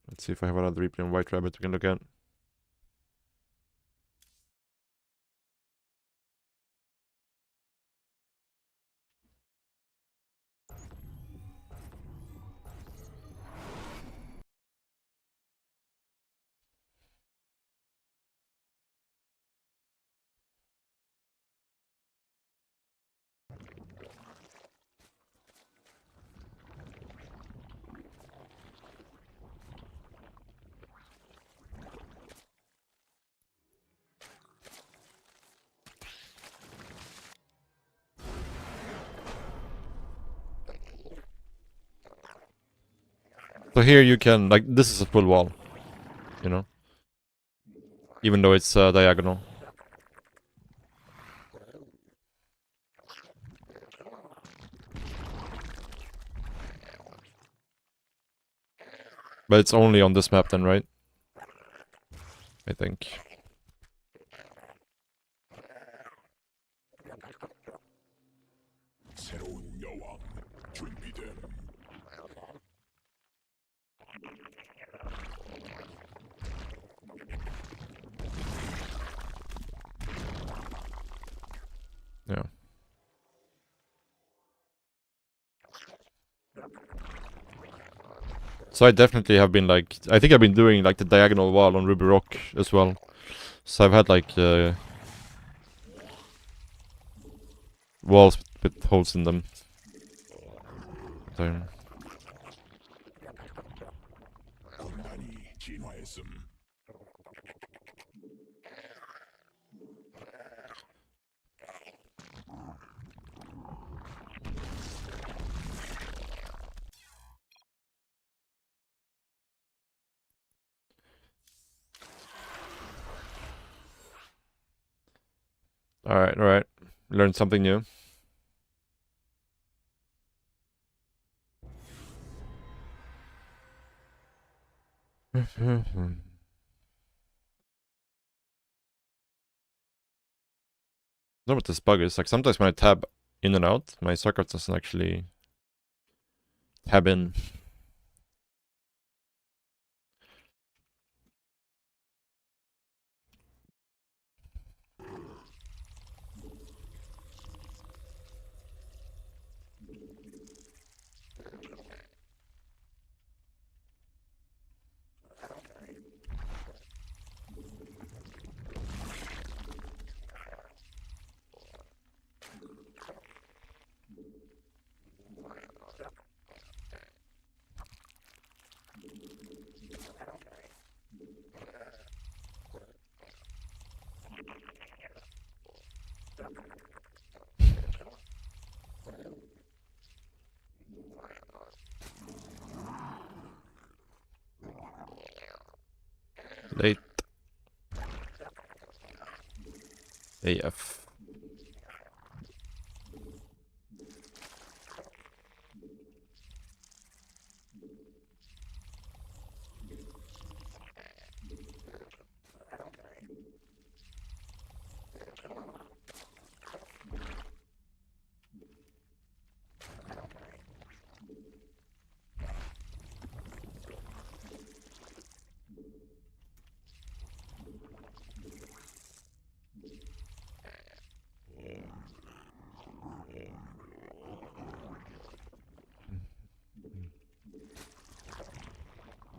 Let's see if I have another replay on White Rabbit we can look at. So here you can, like, this is a full wall, you know? Even though it's diagonal. But it's only on this map then, right? I think. 새로운 여왕 준비됨. Yeah. So I definitely have been like, I think I've been doing like the diagonal wall on Ruby Rock as well. So I've had like walls with holes in them. So, 군단이 진화했음. alright, alright. Learned something new. Know what this bug is. Like sometimes when I tab in and out, my circuit doesn't actually tab in. Late. AF.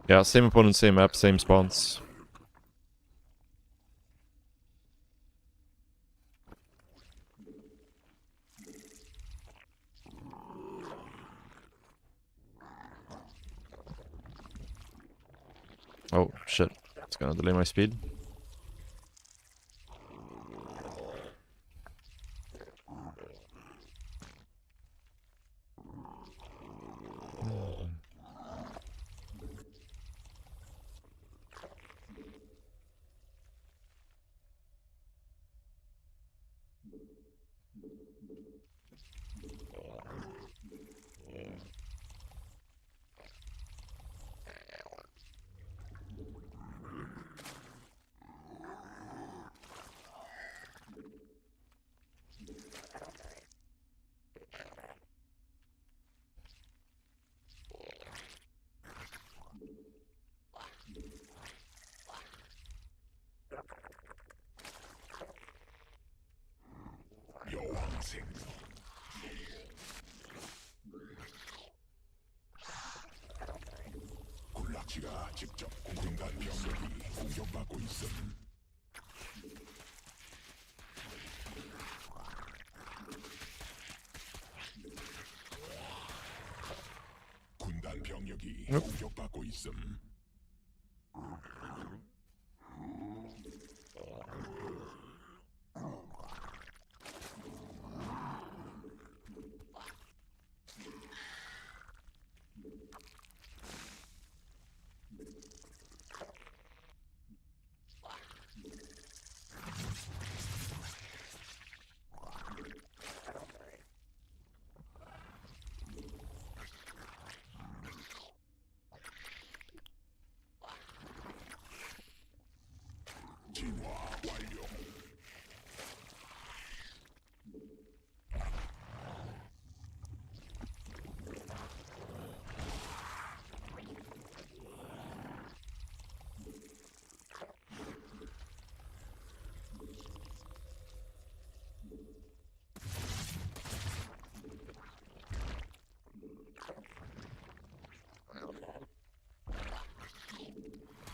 Yeah, same opponent, same map, same spawns. Oh, shit. It's gonna delay my speed. 병력이 응? 공격받고 있음. 진화 완료.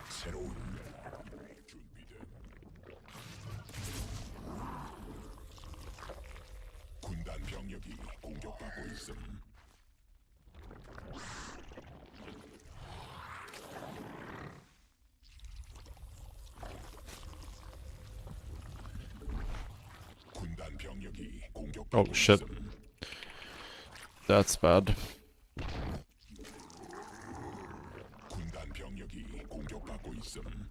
새로운 준비됨. 군단 병력이 공격받고 있음. 군단 병력이 공격받고 Oh shit. 있음. That's bad. 군단 병력이 공격받고 있음.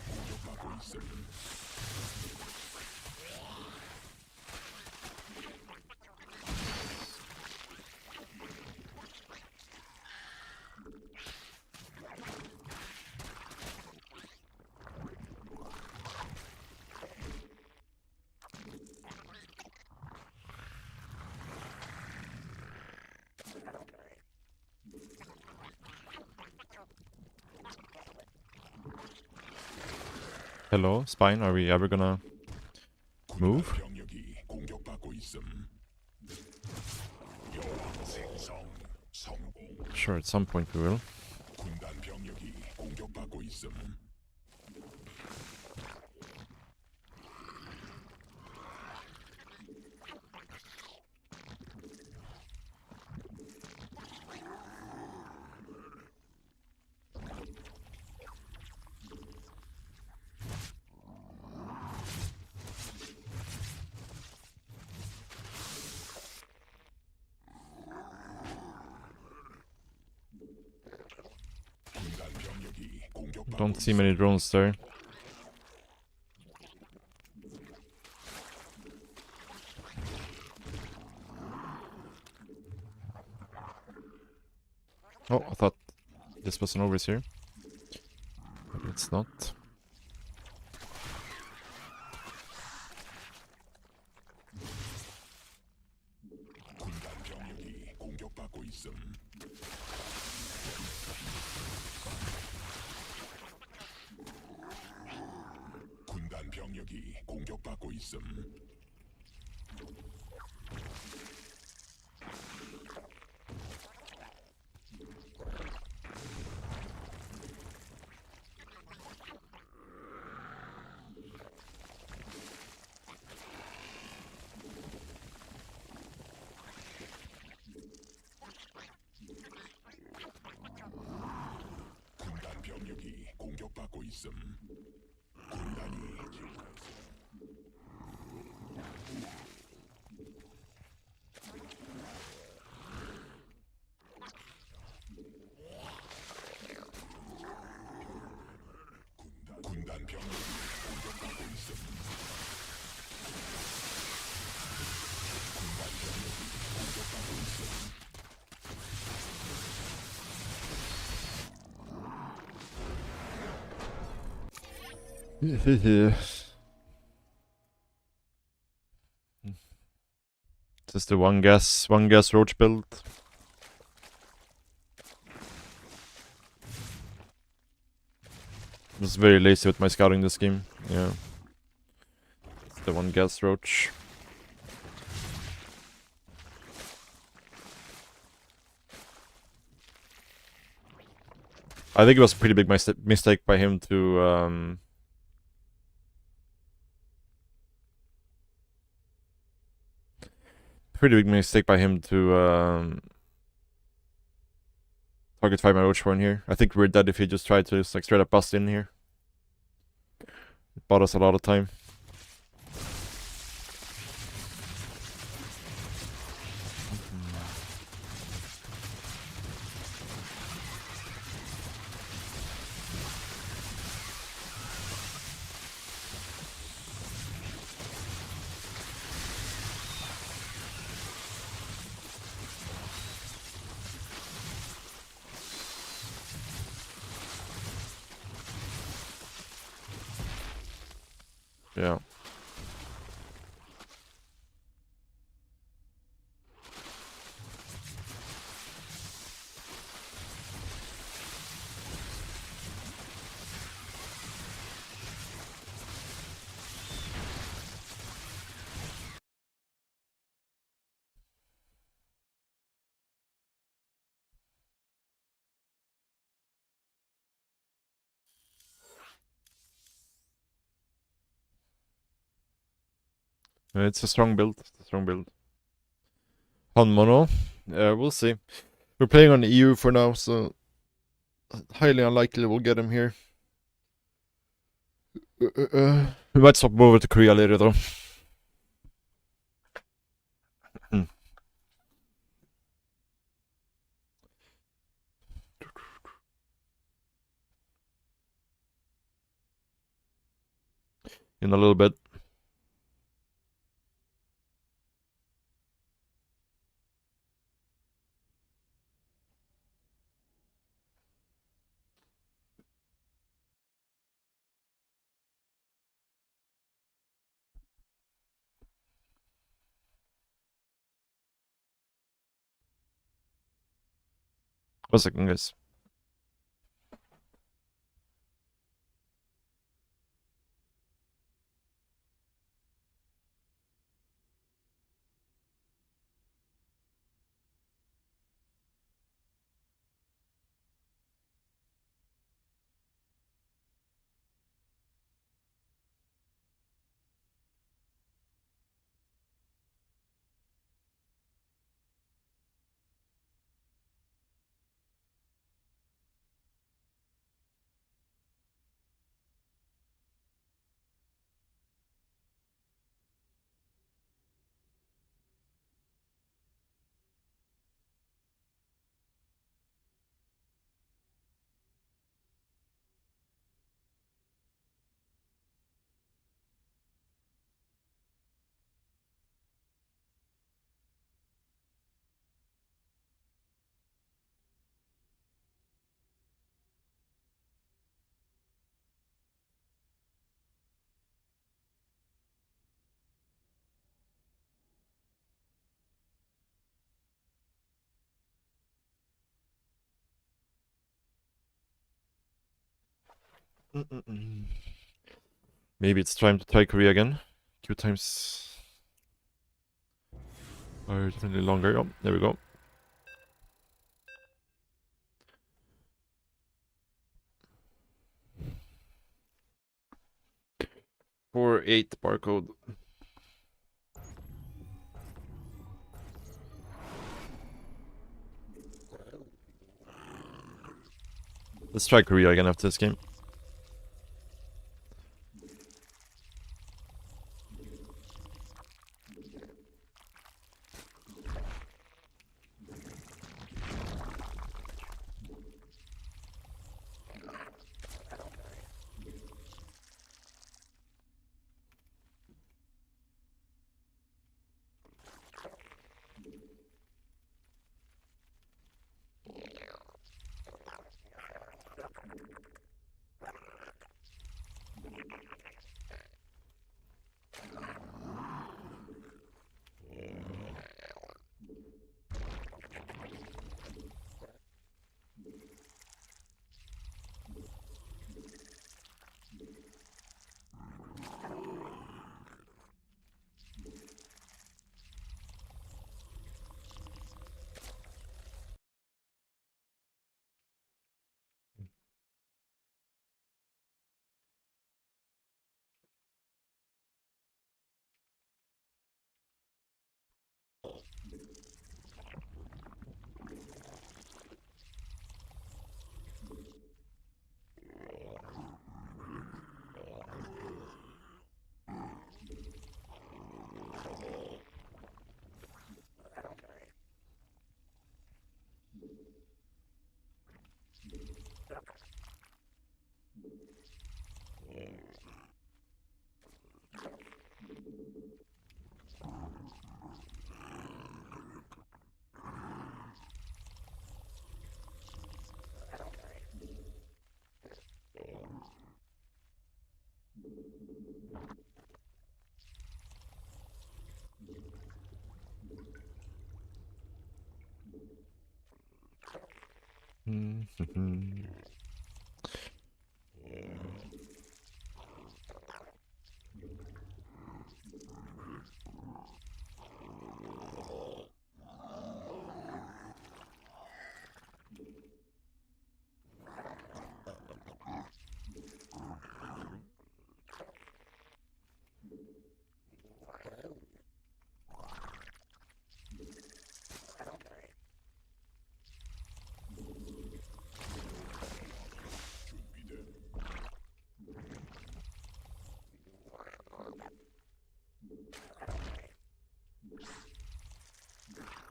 공격받고 있음. Hello, Spine. Are we ever gonna move? 군단 병력이 공격받고 있음. 여왕 생성 성공. Sure, at some point we will. 군단 병력이 공격받고 있음. 군단 병력이 공격받고 Don't see many drones there. Oh, I thought this was an overseer. But it's not. 군단 병력이 공격받고 있음. 군단 병력이 공격받고 있음. 군단 병력이 공격받고 있음. 군단이 군단 병력이 공격받고 있음. 군단 병력이 Is this the one gas roach build? I was very lazy with my scouting this game. Yeah. It's the one gas roach. I think it was a pretty big mistake by him to target 5 my roach for in here. I think we're dead if he just tried to just, like, straight up bust in here. It bought us a lot of time. Yeah. It's a strong build. It's a strong build. On mono. We'll see. We're playing on EU for now, so highly unlikely we'll get him here. We might swap him over to Korea later, though. In a little bit. One second, guys. Maybe it's time to try Korea again. Queue times are definitely longer. Oh, there we go. For 8 barcode. Let's try Korea again after this game.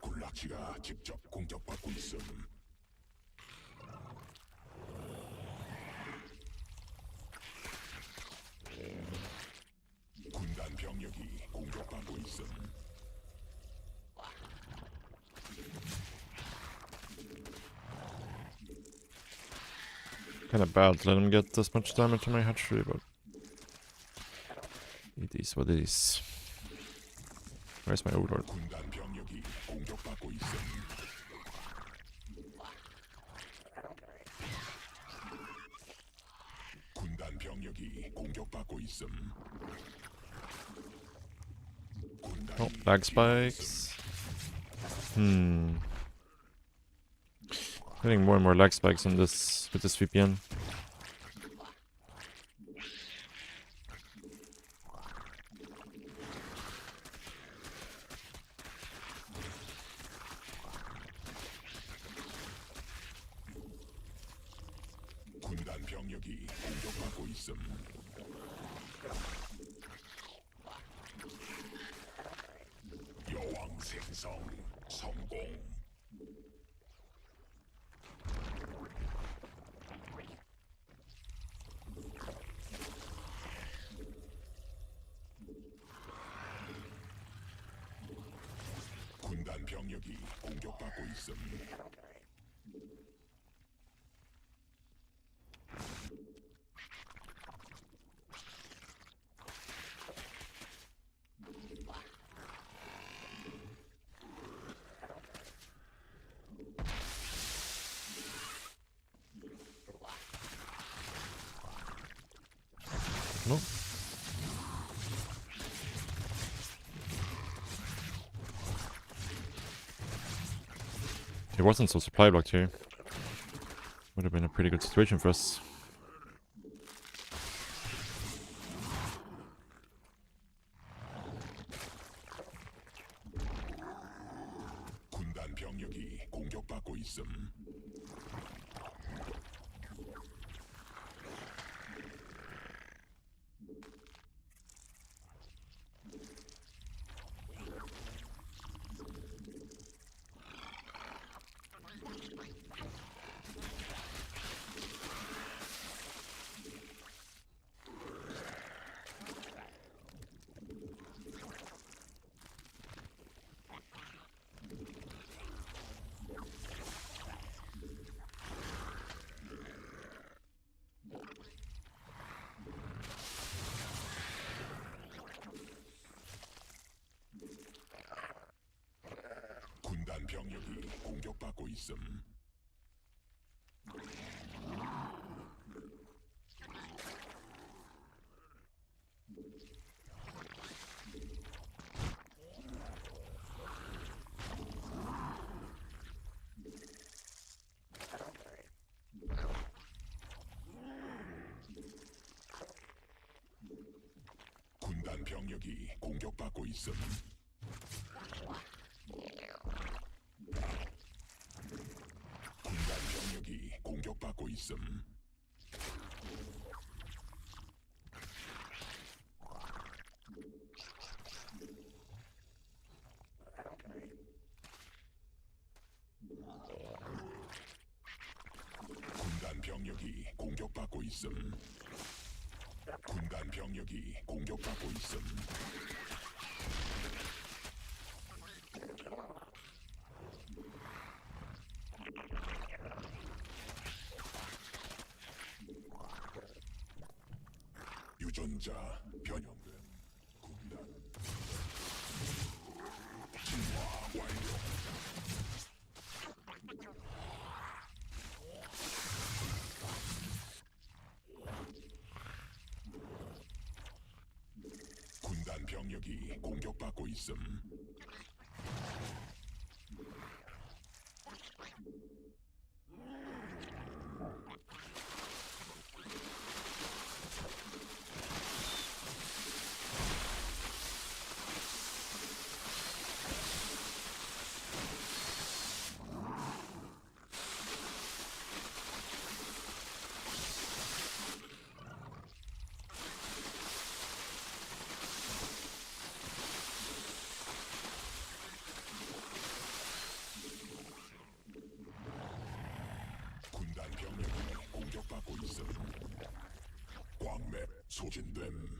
굴락시가 직접 공격받고 있음. 군단 병력이 공격받고 있음. Kind of bad to let him get this much damage to my hatchery, but it is what it is. Where's my overlord? 군단 병력이 공격받고 있음. 군단 병력이 공격받고 있음. Oh, lag spikes. Getting more and more lag spikes on this with this VPN. 군단 병력이 공격받고 있음. 여왕 생성 성공. 군단 병력이 공격받고 있음. No. It wasn't so supply blocked here. Would have been a pretty good situation for us. 군단 병력이 공격받고 있음. 군단 병력이 공격받고 있음. 군단 병력이 공격받고 있음. 군단 병력이 공격받고 있음. 군단 병력이 공격받고 있음. 군단 병력이 공격받고 있음. 유전자 변형된 군단 진화 완료. 병력이 공격받고 있음. 군단 병력이 공격받고 있음. 광맥 소진됨.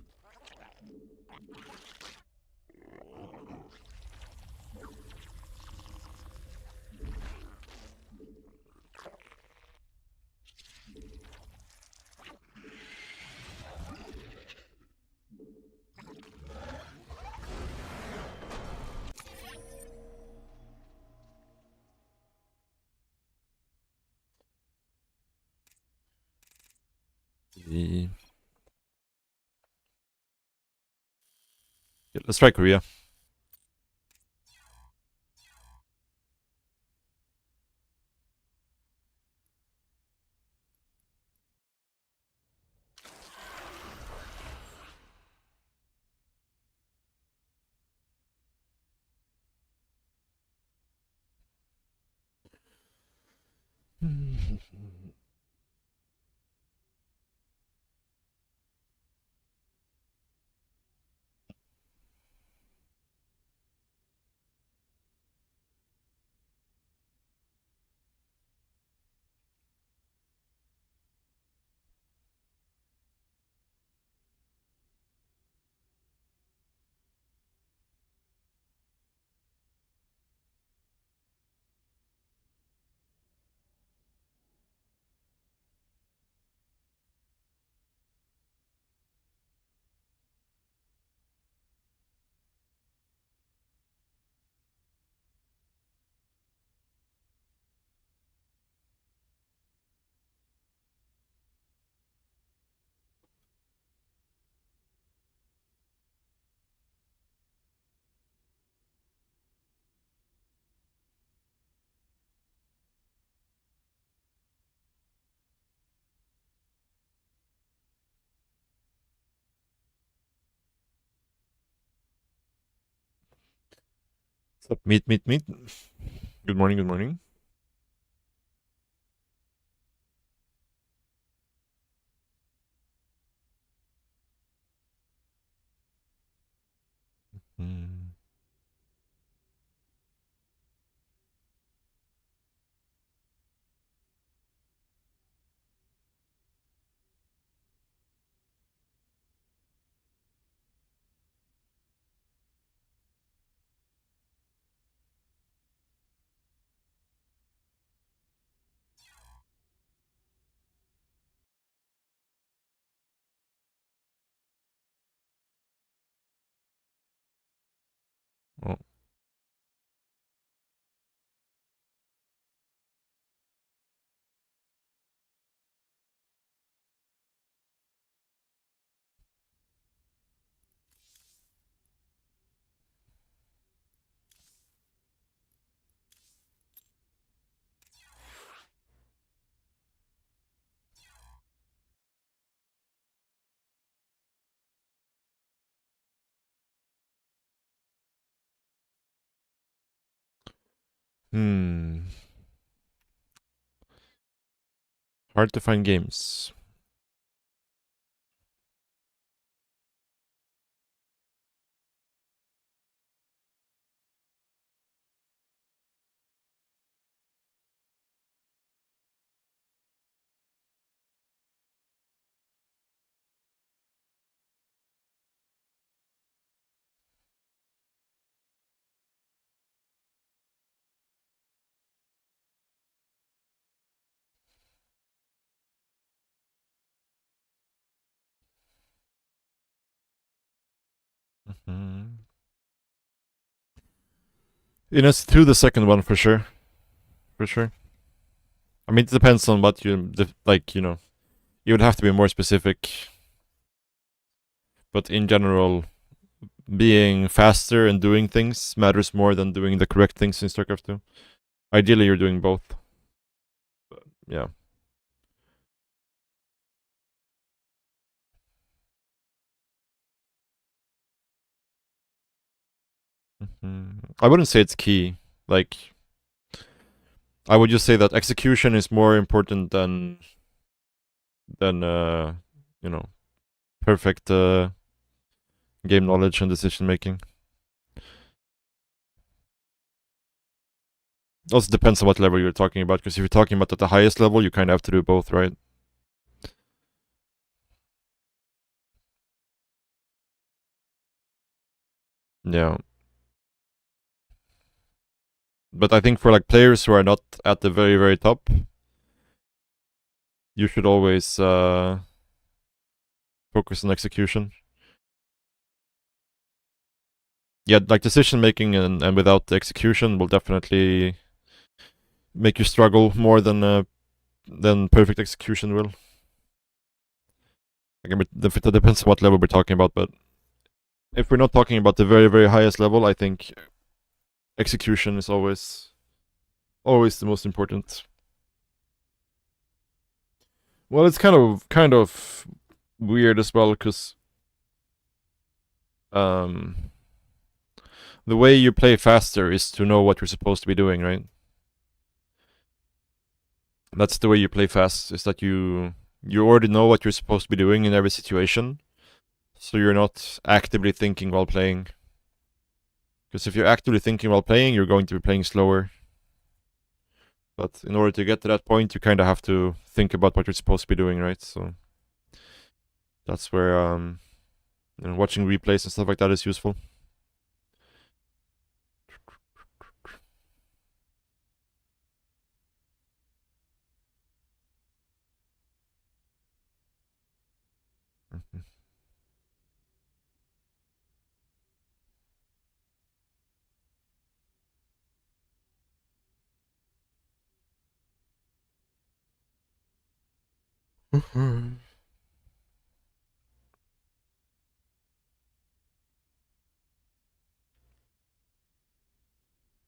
Yeah, let's try Korea. What's up? Meet. Good morning, good morning. Mm. Oh. Hmm. Hard to find games. Mm-hmm. In SC2, the second one for sure. For sure. I mean, it depends on what you like. You would have to be more specific. But in general, being faster and doing things matters more than doing the correct things in StarCraft 2. Ideally, you're doing both. But, yeah. I wouldn't say it's key. Like, I would just say that execution is more important than you know, perfect game knowledge and decision making. Also depends on what level you're talking about, because if you're talking about at the highest level, you kind of have to do both, right? Yeah. But I think for like players who are not at the very, very top, you should always focus on execution. Yeah, like decision making and without the execution will definitely make you struggle more than perfect execution will. Again, it depends on what level we're talking about, but if we're not talking about the very, very highest level, I think execution is always the most important. Well, it's kind of weird as well, because the way you play faster is to know what you're supposed to be doing, right? That's the way you play fast, is that you already know what you're supposed to be doing in every situation, so you're not actively thinking while playing. Because if you're actively thinking while playing, you're going to be playing slower. But in order to get to that point, you kind of have to think about what you're supposed to be doing, right? So that's where watching replays and stuff like that is useful.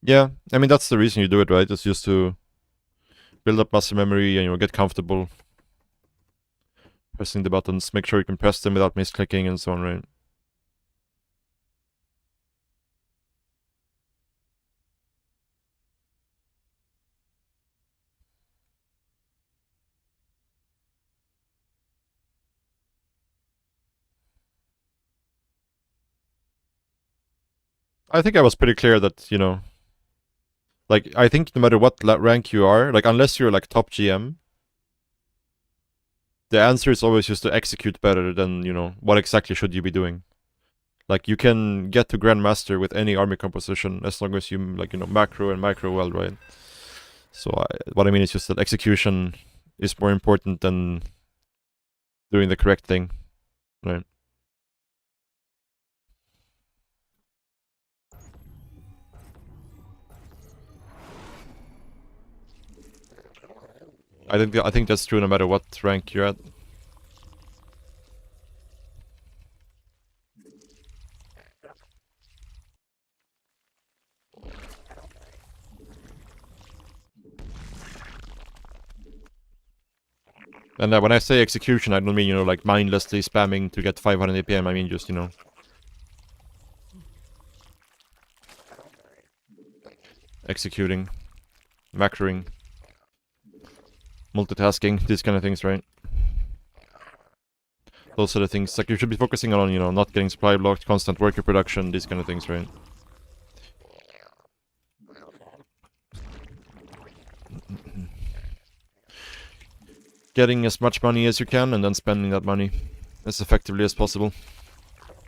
Yeah, I mean that's the reason you do it, right? It's just to build up muscle memory and get comfortable pressing the buttons. Make sure you can press them without misclicking and so on, right? I think I was pretty clear that, like, I think no matter what rank you are, like, unless you're like top GM, the answer is always just to execute better than, what exactly should you be doing. Like, you can get to Grandmaster with any army composition as long as you, like, macro and micro well, right? So, what I mean is just that execution is more important than doing the correct thing, right? I think that's true no matter what rank you're at. And when I say execution, I don't mean, like mindlessly spamming to get 500 APM. I mean just, executing, macroing, multitasking, these kind of things, right? Those are the things, like, you should be focusing on, not getting supply blocked, constant worker production, these kind of things, right? Getting as much money as you can and then spending that money as effectively as possible.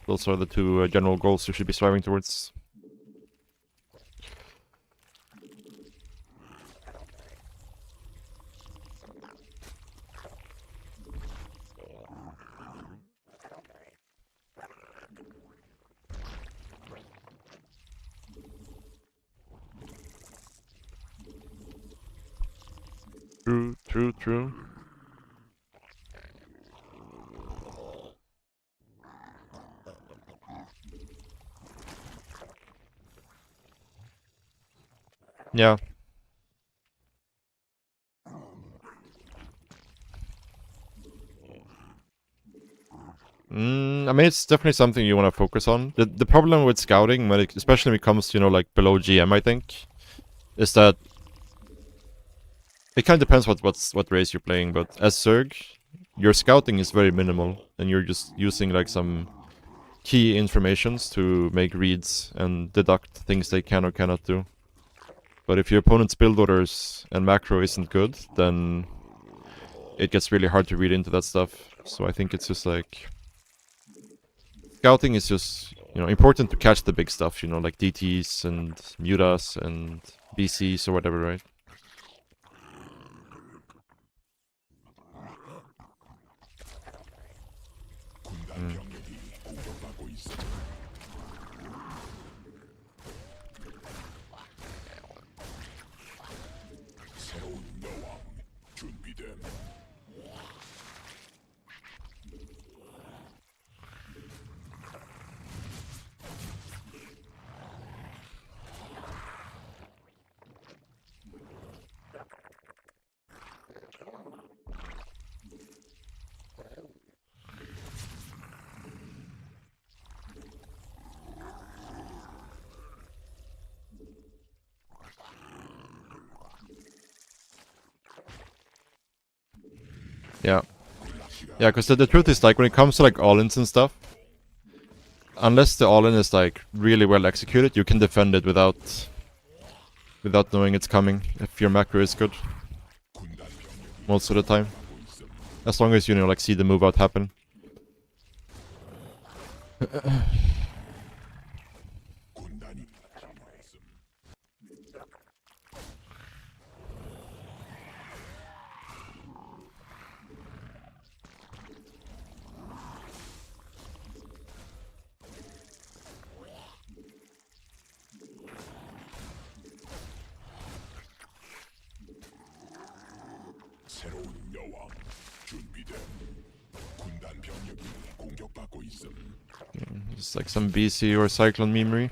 Those are the two general goals you should be striving towards. True. Yeah. I mean, it's definitely something you want to focus on. The problem with scouting, when it, especially when it comes to, you know, like below GM, I think, is that it kind of depends what race you're playing. But as Zerg, your scouting is very minimal, and you're just using like some key informations to make reads and deduct things they can or cannot do. But if your opponent's build orders and macro isn't good, then it gets really hard to read into that stuff. So I think it's just like scouting is just, you know, important to catch the big stuff, you know, like DTs and mutas and BCs or whatever, right? 군단 병력이 공격받고 있어. 새로운 여왕 준비됨. Yeah. Yeah, because the truth is, like, when it comes to, like, all-ins and stuff, unless the all-in is, like, really well executed, you can defend it without knowing it's coming, if your macro is good. Most of the time. As long as you know, like, see the move out happen. 군단이 새로운 여왕 준비됨. 군단 병력이 공격받고 있음. It's like some BC or Cyclone memory.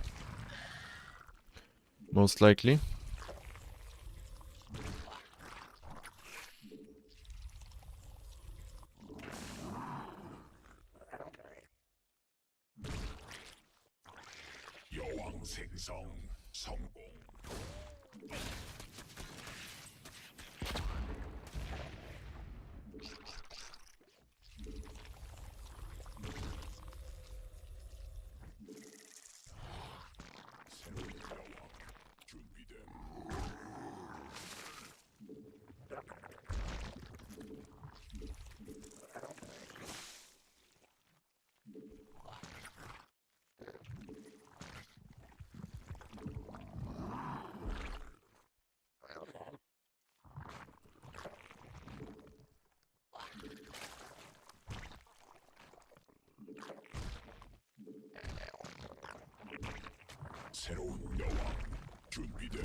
Most likely. 여왕 생성 성공. 새로운 여왕 준비됨. 새로운 여왕 준비됨.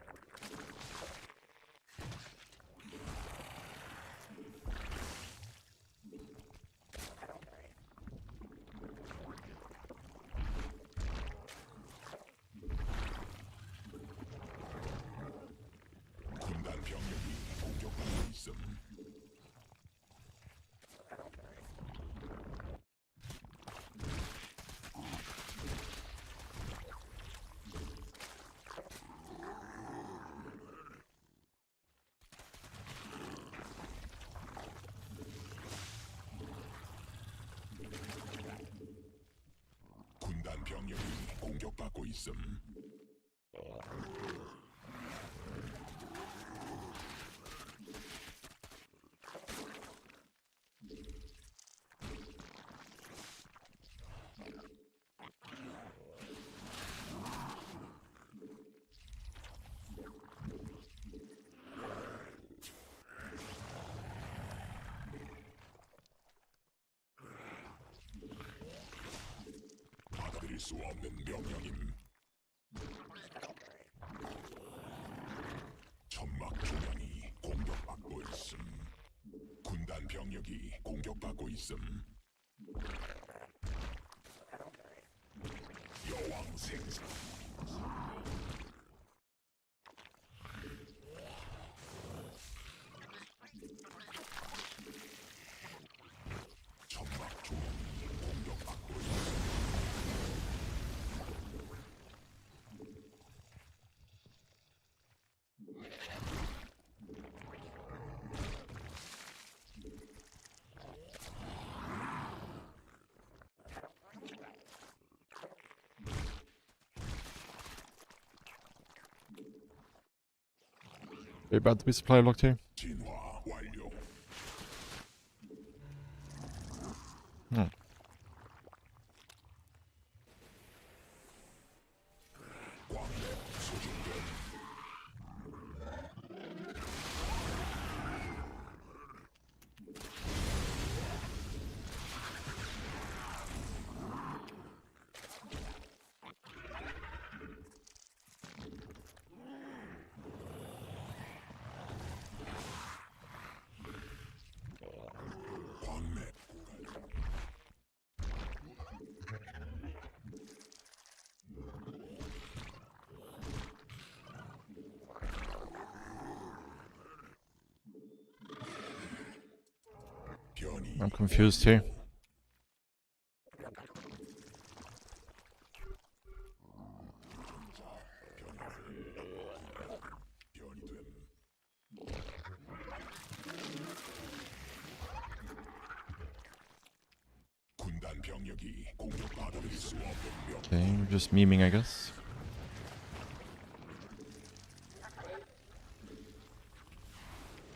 군단 병력이 공격받고 있음. 군단 병력이 공격받고 있음. 받아들일 수 없는 명령임. 천막 중량이 공격받고 있음. 군단 병력이 공격받고 있음. 여왕 생성 Very bad to be supply locked here. 진화 완료. Hmm. 광맥 소진됨. 광맥 변이 I'm confused here. 변이됨. 군단 병력이 공격받을 수 없는 명. Okay, we're just memeing, I guess.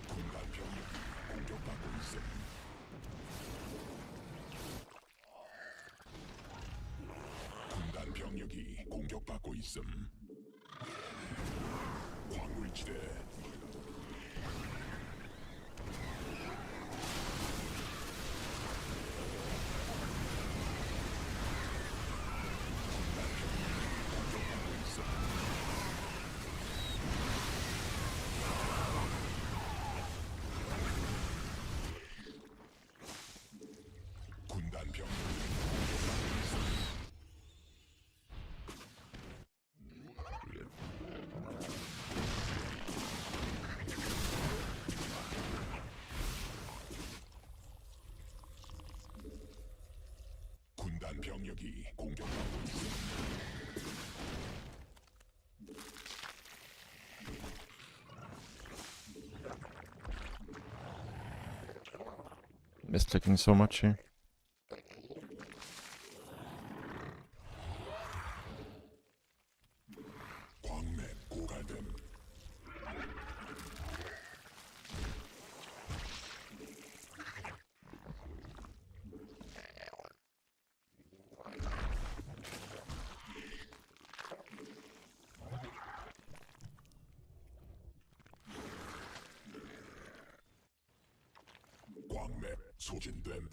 군단 병력이 공격받고 있음. 군단 병력이 공격받고 있음. 광물지대 군단 병력이 군단 병력이 공격받고 있음. Misclicking so much here. 광맥 고갈됨. 광맥 소진됨.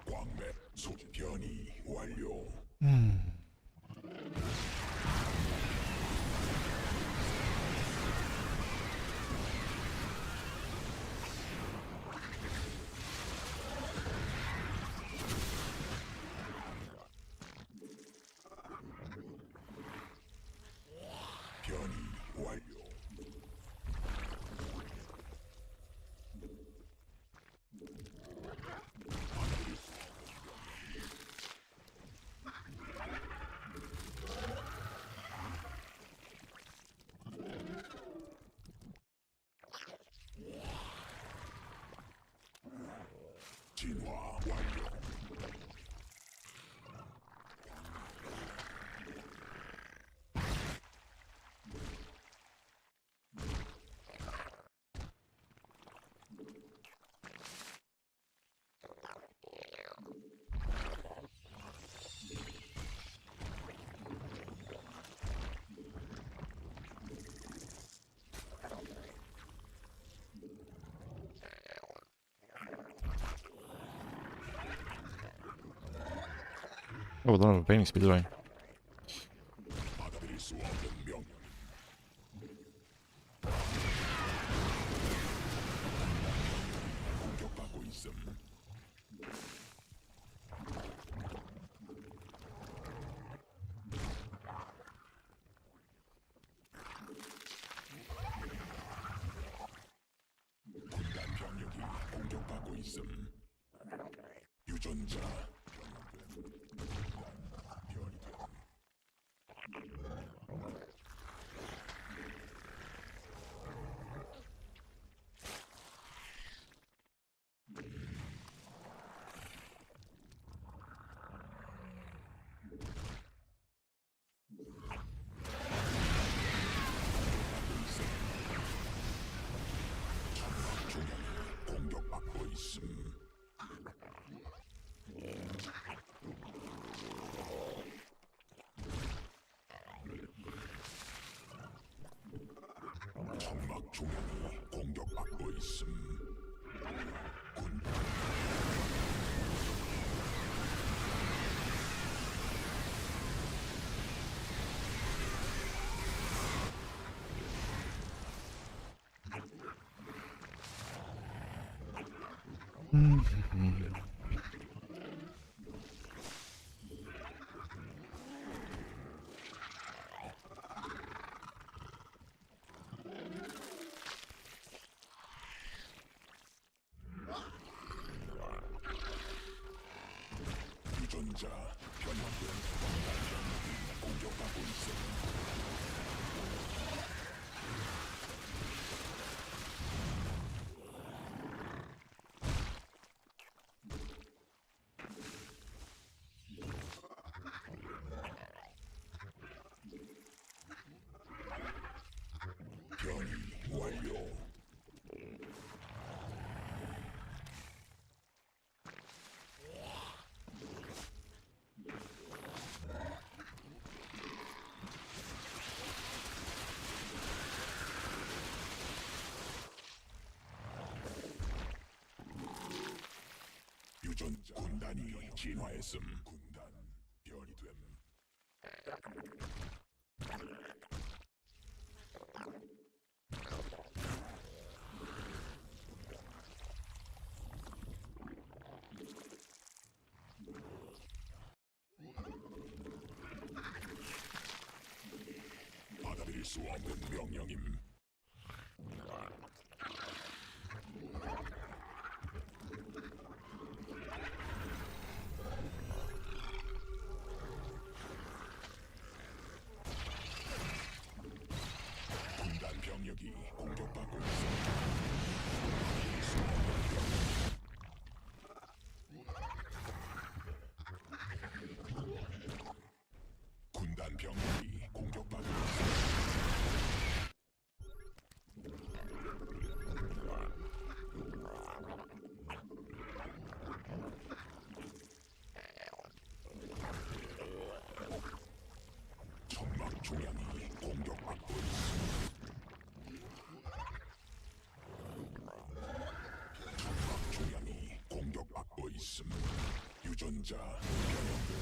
광맥 소진 변이 완료. 변이 완료. Oh, don't have a painting speed, do I? 받아들일 수 없는 명령. 공격받고 있음. 군단 병력이 공격받고 있음. 유전자 변이됨. 공격받고 있음. 점막 중앙이 공격받고 있음. 군 유전자 변형된 공격받고 있음. 변이 완료. 유전자 군단이 진화했음. 군단 변이 됨. 받아들일 수 없는 명령임. 군단 병력이 공격받고 있어. 군단 병력이 공격받고 있어. 점막 중앙이 공격받고 있어. 점막 중앙이 공격받고 있음. 유전자 변형됨.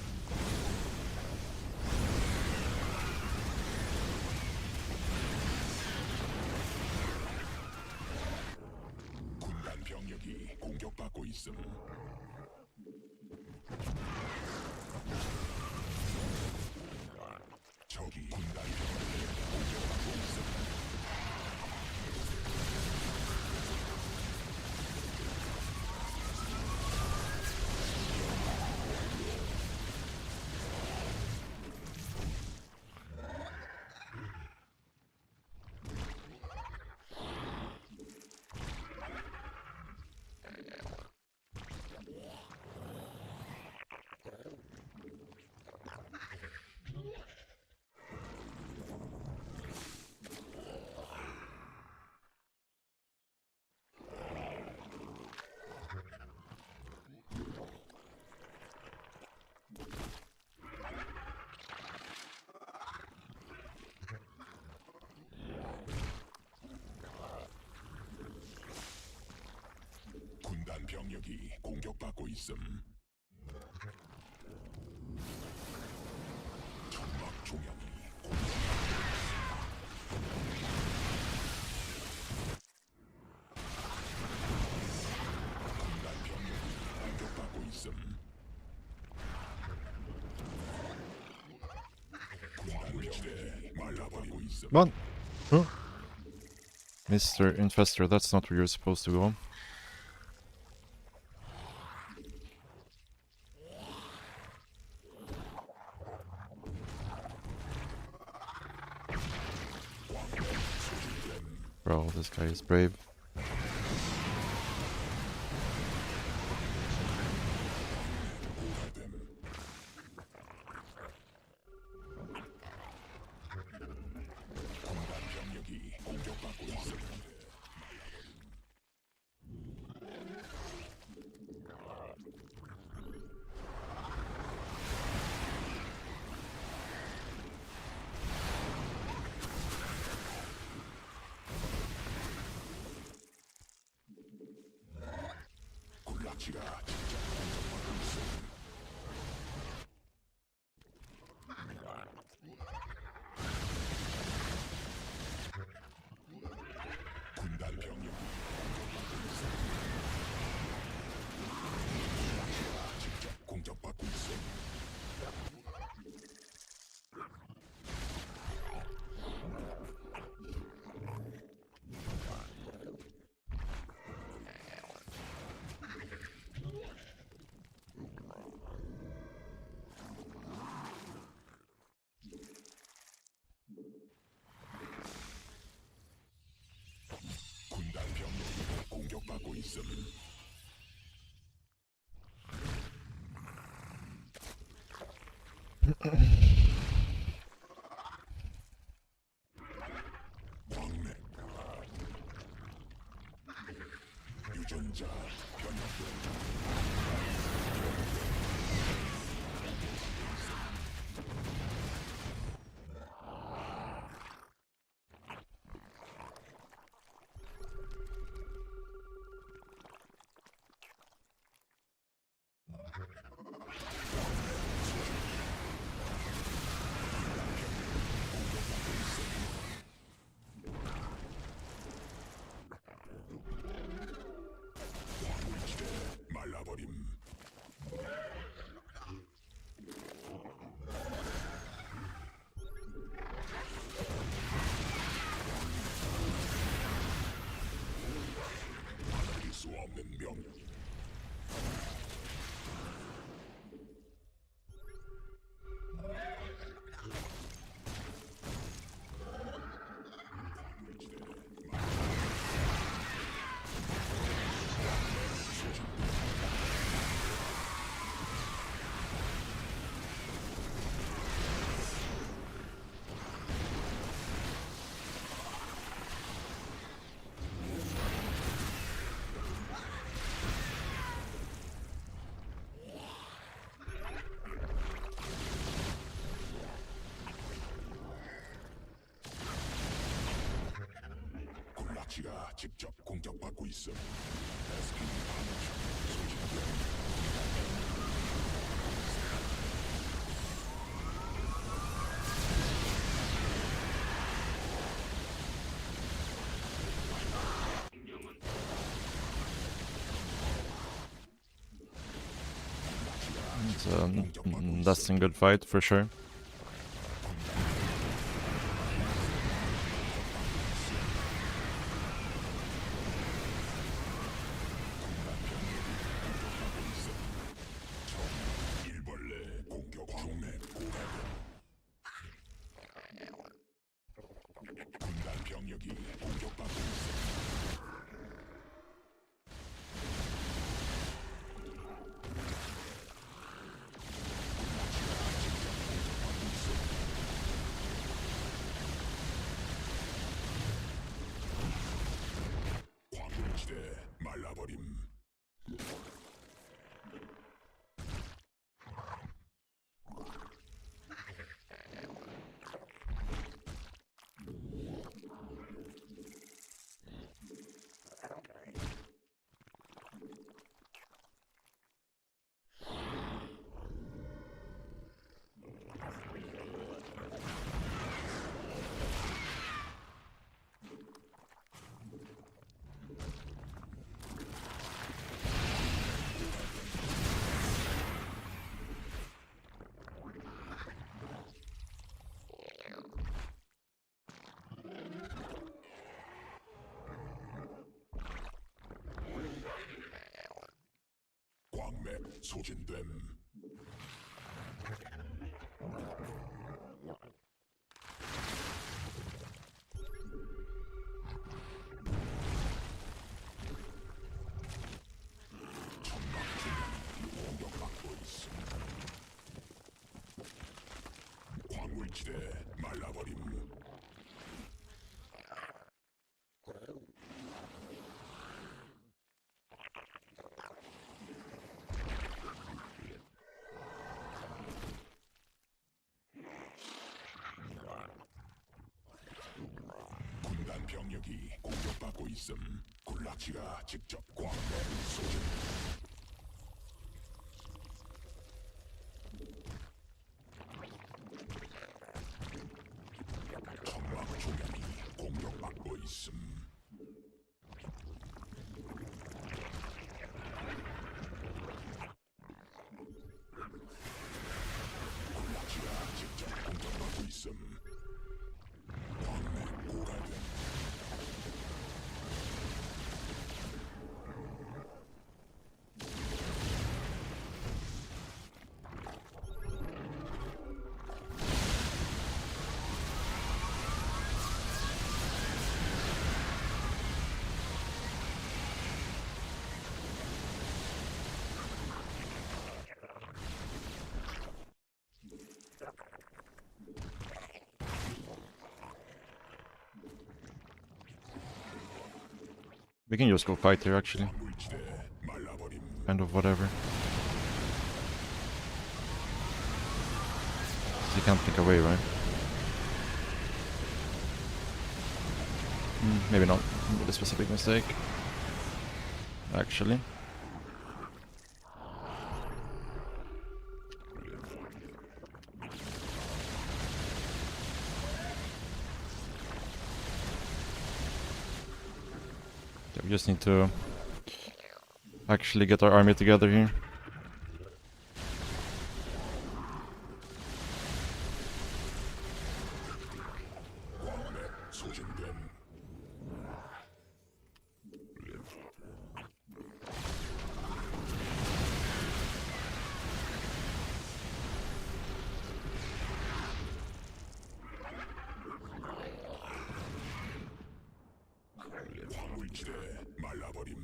군단 병력이 공격받고 있음. 적이 군단 병력을 공격받고 있음. 군단 병력이 공격받고 있음. 있음. Come on. Huh? Mr. Infestor, that's not where you're supposed to go. Bro, this guy is brave. 병력이 공격받고 있음. 군락지가 직접 공격받고 있음. 군단 병력이 공격받고 있음. 군락지가 직접 공격받고 있음. 군단 병력이 공격받고 있음. 광맥 유전자 변형된 말라버림. 막을 수 없는 명. 군락지가 직접 공격받고 있음. SC2 소식된 It's that's a good fight for sure. 일벌레 공격 광맥 고갈. 군단 병력이 공격받고 있음. 광물지대 말라버림. 소진됨. 공격받고 있음. 광물지대 말라버림. 군단 병력이 공격받고 있음. 군락지가 직접 광맥을 쏘진. 천막 조명이 공격받고 있음. 군락지가 직접 공격받고 있음. 광맥 고갈됨. We can just go fight here actually. 광물지대 말라버림. Kind of whatever. You can't think away, right? Maybe not. Made a specific mistake. Actually. Yeah, we just need to actually get our army together here. 광맥 소진됨. 광물지대 말라버림.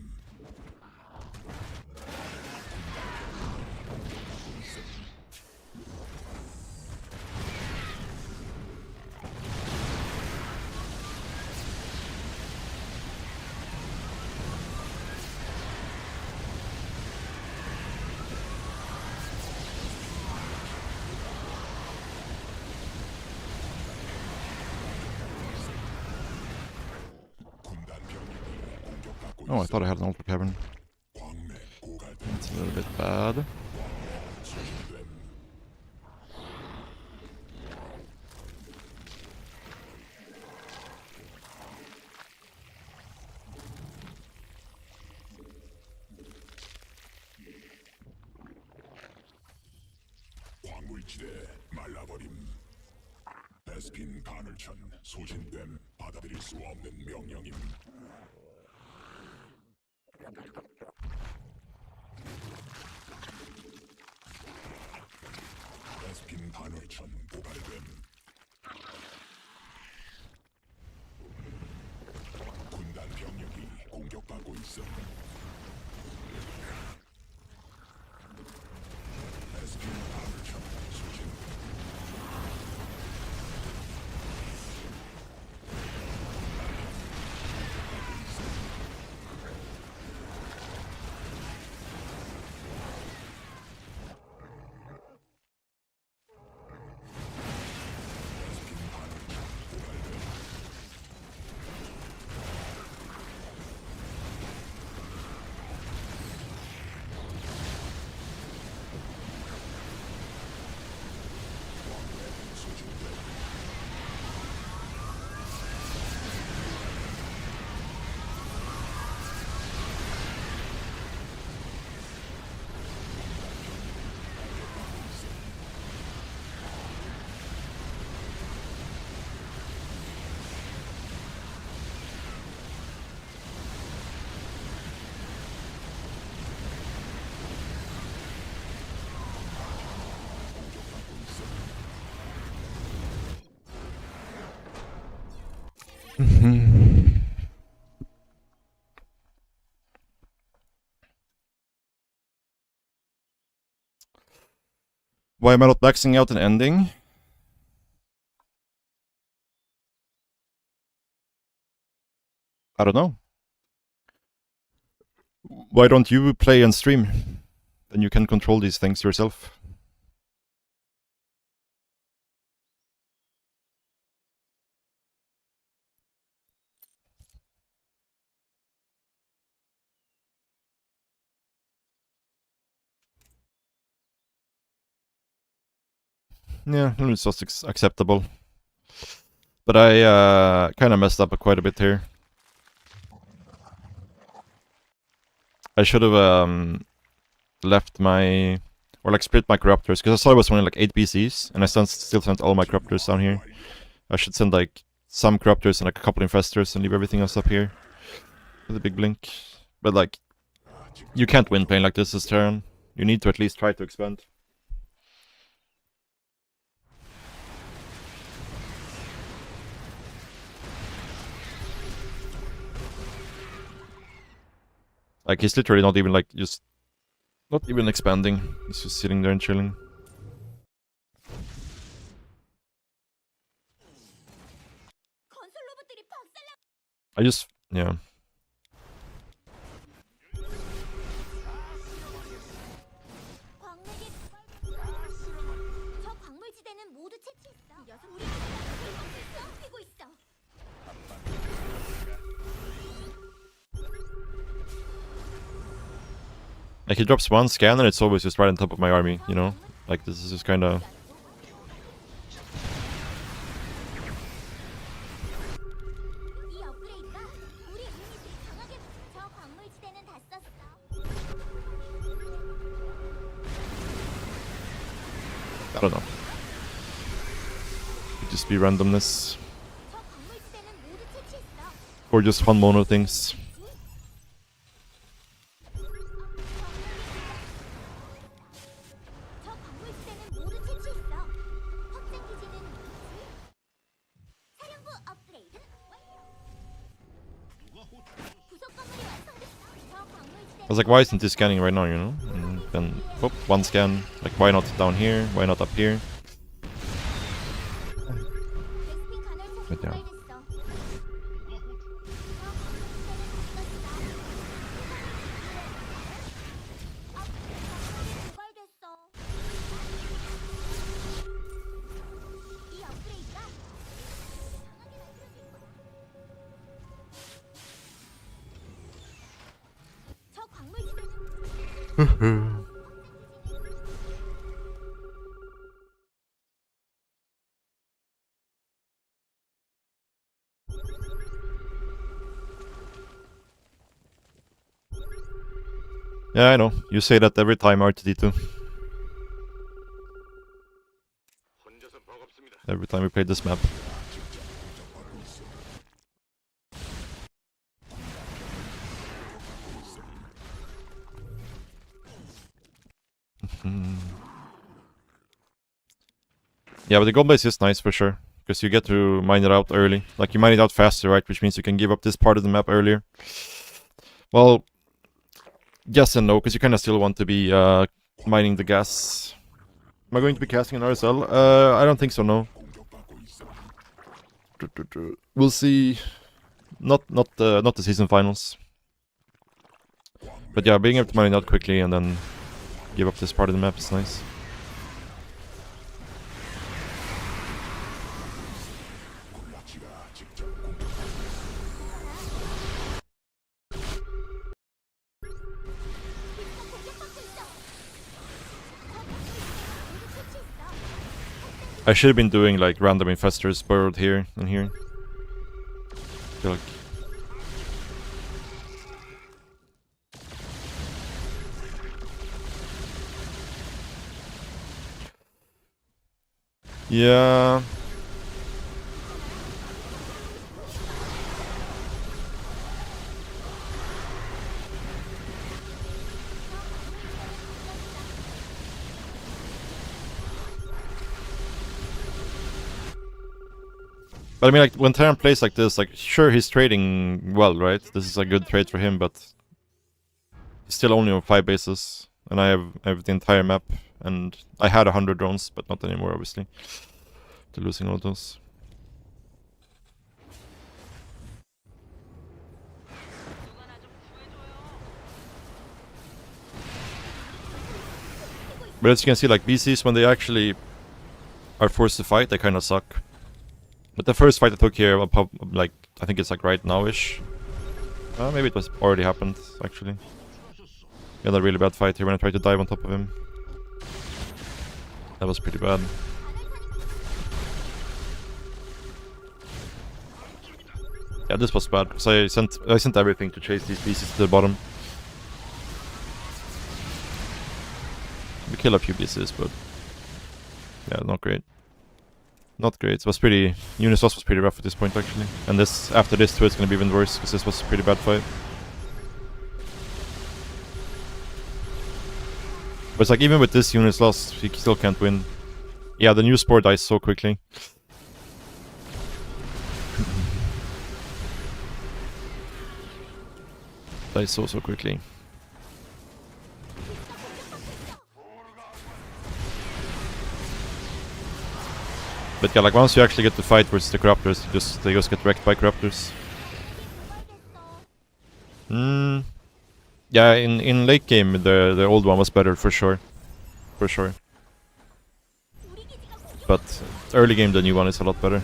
군단 병력이 공격받고 Oh, I 있음. thought I had an ultra cavern. 광맥 고갈됨. That's a little bit bad. 소진됨. 광물지대 말라버림. 베스핀 가늘천 소진됨. 받아들일 수 없는 명령임. 베스핀 가늘천 고갈됨. 군단 병력이 공격받고 있음. 베스핀 가늘천 소진. Why am I not maxing out an ending? I don't know. Why don't you play and stream? Then you can control these things yourself. Yeah, it's just acceptable. But I kind of messed up quite a bit here. I should have left my... or like split my corruptors, because I saw it was only like 8 BCs, and I still sent all my corruptors down here. I should send like some corruptors and like a couple infestors and leave everything else up here. With a big blink. But like, you can't win playing like this turn. You need to at least try to expand. Like, he's literally not even like, just... not even expanding. He's just sitting there and chilling. I just... yeah. Like, he drops one scan and it's always just right on top of my army, you know? Like, this is just kinda... I don't know. Could just be randomness. Or just fun mono things. I was like, why isn't he scanning right now, you know? And then, whoop, one scan. Like, why not down here? Why not up here? But yeah. Yeah, I know. You say that every time, RTD2. Every time we play this map. Yeah, but the gold base is nice for sure. Because you get to mine it out early. Like, you mine it out faster, right? Which means you can give up this part of the map earlier. Well, yes and no, because you kind of still want to be mining the gas. Am I going to be casting an RSL? I don't think so, no. We'll see. Not the season finals. But yeah, being able to mine it out quickly and then give up this part of the map is nice. I should have been doing like random infestors burrowed here and here. I feel like... yeah. But I mean, like, when Terran plays like this, like, sure, he's trading well, right? This is a good trade for him, but he's still only on 5 bases, and I have the entire map, and I had 100 drones, but not anymore, obviously. To losing all of those. But as you can see, like, BCs, when they actually are forced to fight, they kind of suck. But the first fight I took here, like, I think it's like right now-ish. Maybe it was already happened, actually. We had a really bad fight here when I tried to dive on top of him. That was pretty bad. Yeah, this was bad, because I sent everything to chase these BCs to the bottom. We kill a few BCs, but yeah, not great. Not great. It was pretty... Unisauce was pretty rough at this point, actually. And this, after this too, it's gonna be even worse, because this was a pretty bad fight. But it's like, even with this Unisauce, he still can't win. Yeah, the new spore dies so quickly. Dies so quickly. But yeah, like, once you actually get to fight versus the Corruptors, they just get wrecked by Corruptors. Yeah, in late game, the old one was better, for sure. For sure. But early game, the new one is a lot better.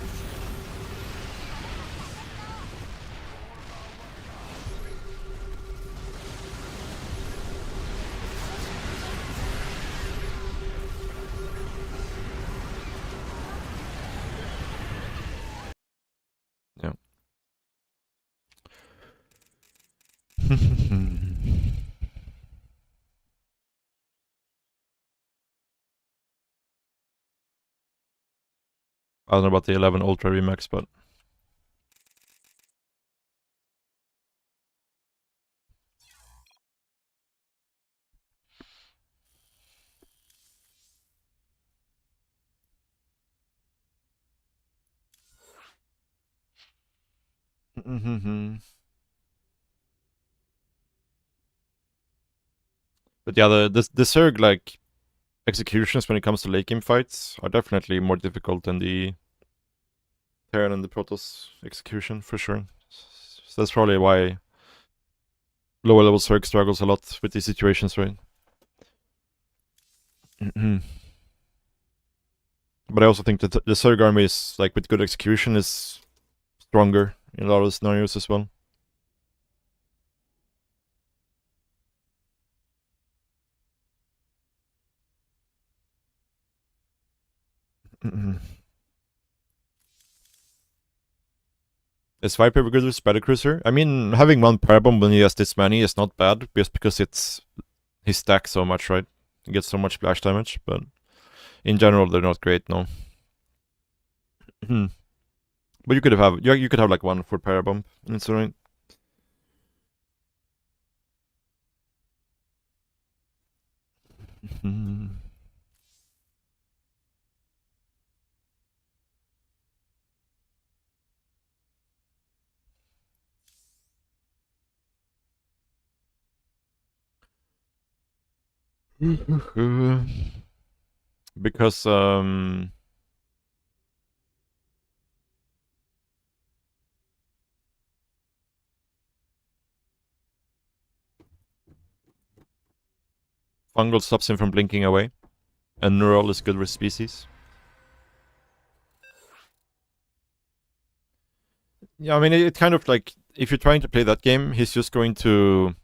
Yeah. I don't know about the 11 Ultra Remax, but... But yeah, the Zerg, like, executions when it comes to late game fights are definitely more difficult than the Terran and the Protoss execution, for sure. So that's probably why lower level Zerg struggles a lot with these situations, right? But I also think that the Zerg army is, like, with good execution, is stronger in a lot of scenarios as well. Is Viper good with Battlecruiser? I mean, having one Parabomb when he has this many is not bad, just because he stacks so much, right? He gets so much splash damage, but in general they're not great, no. But you could have like one for Parabomb, and it's alright. Because Fungal stops him from blinking away, and Neural is good with species. Yeah, I mean, it kind of like, if you're trying to play that game, he's just going to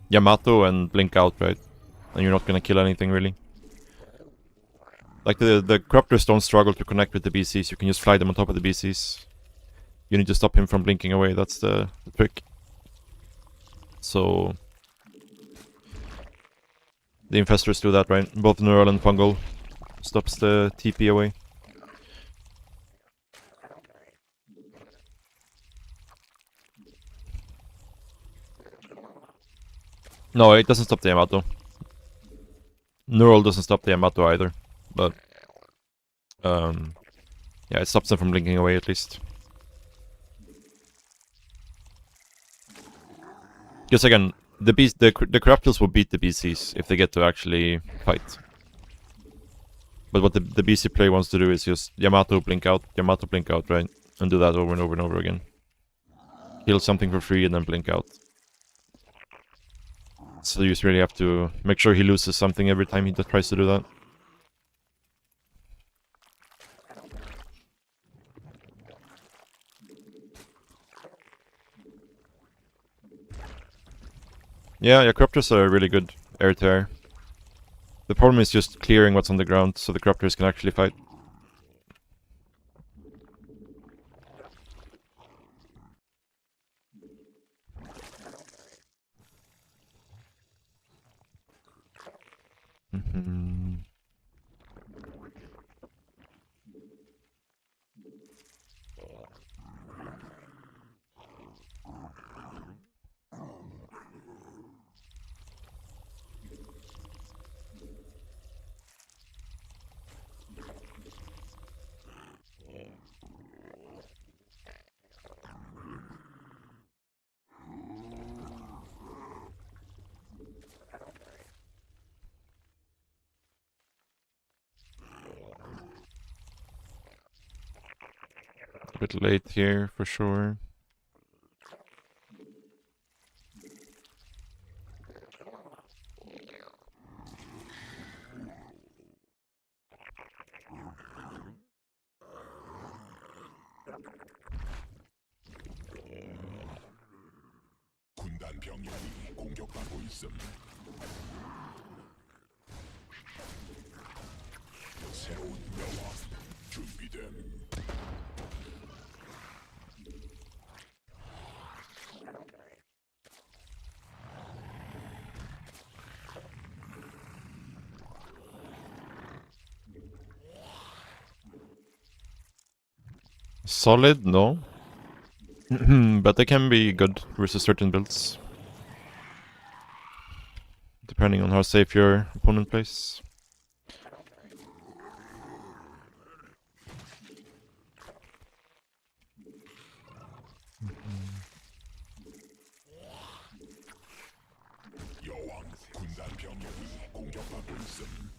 Yamato and blink out, right? And you're not gonna kill anything, really. Like, the Corruptors don't struggle to connect with the BCs, you can just fly them on top of the BCs. You need to stop him from blinking away, that's the trick. So... the Infestors do that, right? Both Neural and Fungal stops the TP away. No, it doesn't stop the Yamato. Neural doesn't stop the Yamato either, but Yeah, it stops them from blinking away at least. Because again, the Corruptors will beat the BCs if they get to actually fight. But what the BC player wants to do is just Yamato blink out, right? And do that over and over and over again. Kill something for free and then blink out. So you just really have to make sure he loses something every time he tries to do that. Yeah, Corruptors are really good air to air. The problem is just clearing what's on the ground so the Corruptors can actually fight. A bit late here for sure. 군단 병력이 공격받고 있음. 새로운 여왕 준비됨. Solid, no. But they can be good versus certain builds. Depending on how safe your opponent plays. 여왕 군단 병력이 공격받고 있음.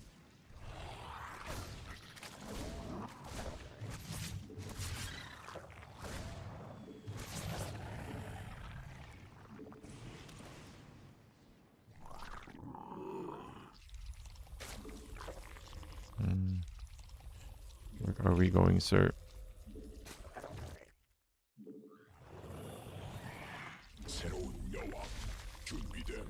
Where are we going, sir? 새로운 여왕 준비됨.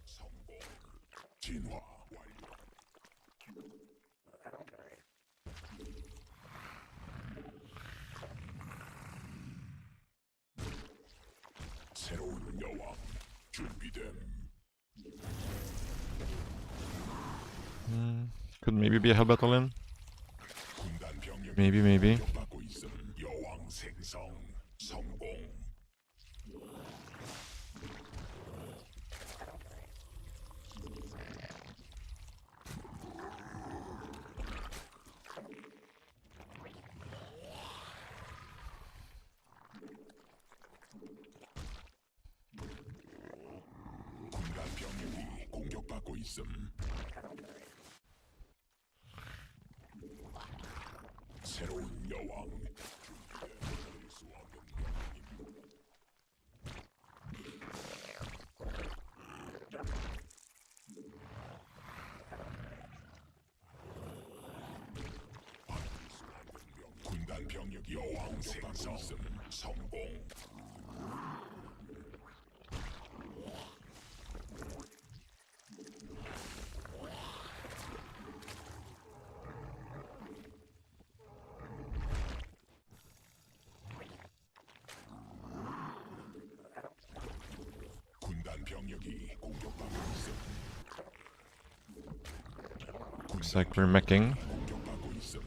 성공. 진화 완료. 새로운 여왕 준비됨. Could maybe be a Hell Battle in. 군단 병력이 Maybe. 공격받고 있음. 여왕 생성 성공. 군단 병력이 공격받고 있음. 새로운 여왕 준비될 수 없는 영웅임. 군단 병력이 여왕 생성 성공. 군단 병력이 공격받고 있음. Looks like we're meching. 공격받고 있음.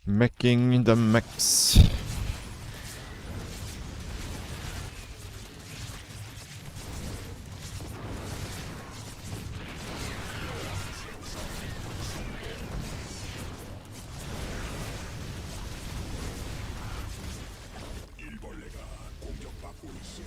Meching the mechs. 일벌레가 공격받고 있음.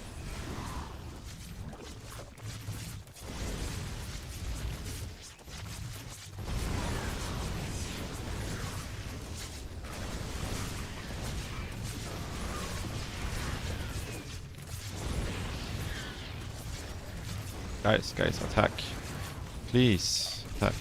Guys, attack. Please, attack.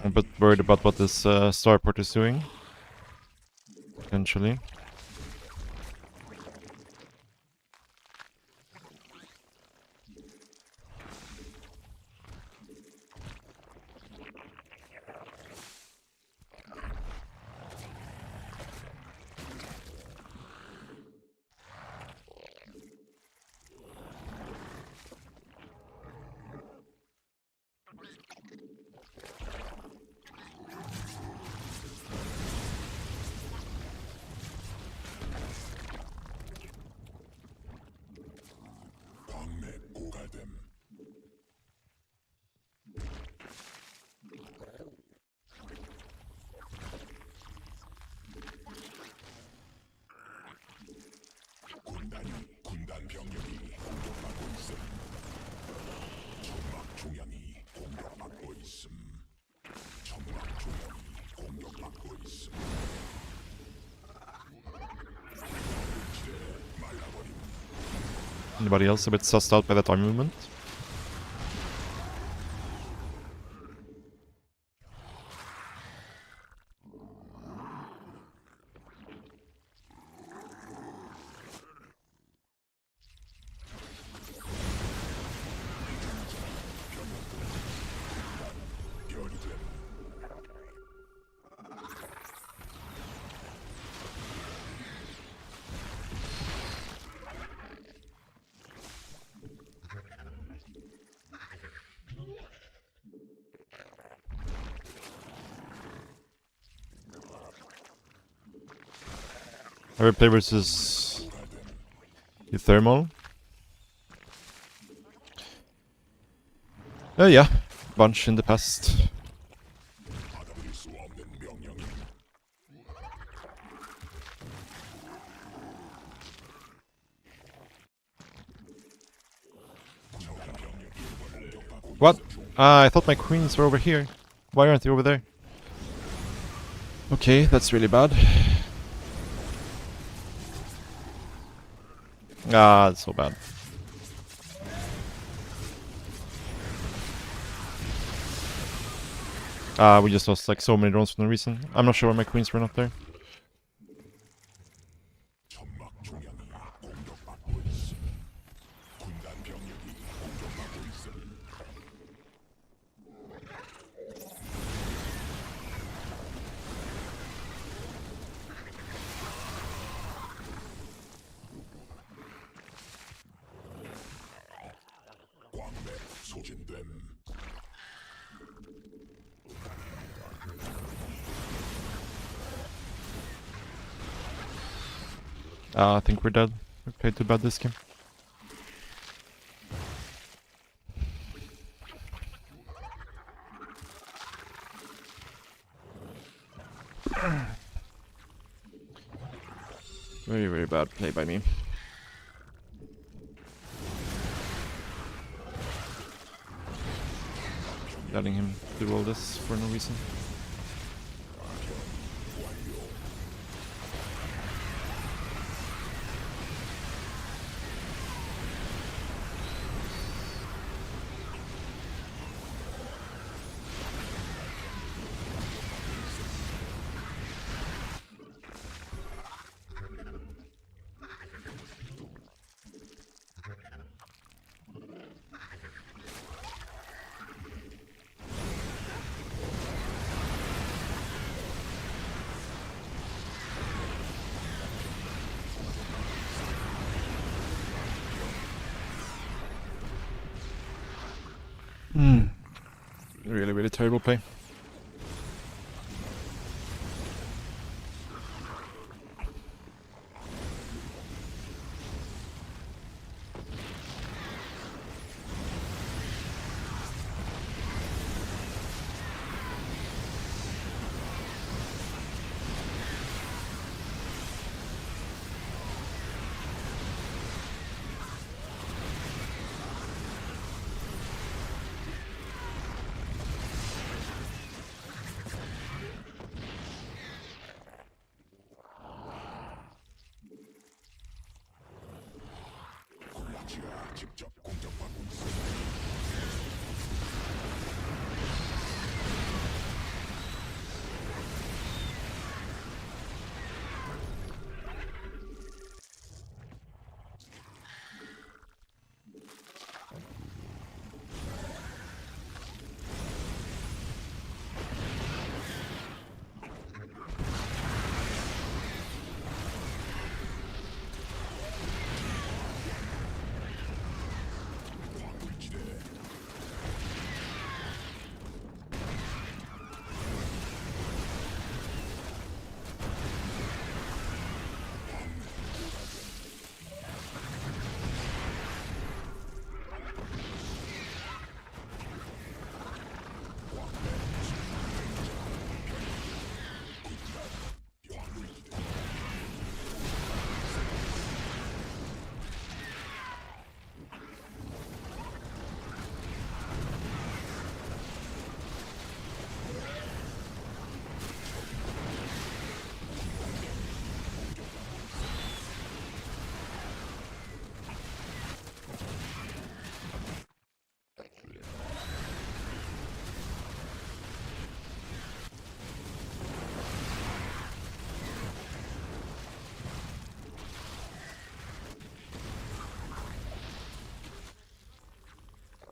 I'm a bit worried about what this starport is doing. Potentially. 광맥 고갈됨. 군단 병력이 공격받고 있음. 천막 중량이 공격받고 있음. 천막 중량이 공격받고 있음. 말라버림. Anybody else a bit sussed out by that arm movement? 별이 됨. Ever play versus the thermal? Yeah, bunch in the past. 받아들일 수 없는 명령이. What? I thought my queens were over here. Why aren't they over there? Okay, that's really bad. Ah, that's so bad. We just lost like so many drones for no reason. I'm not sure why my queens were not there. 천막 중량이 공격받고 있음. 군단 병력이 공격받고 있음. 광맥 소진됨. I think we're dead. We played too bad this game. Very, very bad play by me. Letting him do all this for no reason. Really, really terrible play. 지하 직접 공격받고 있어. 광물지대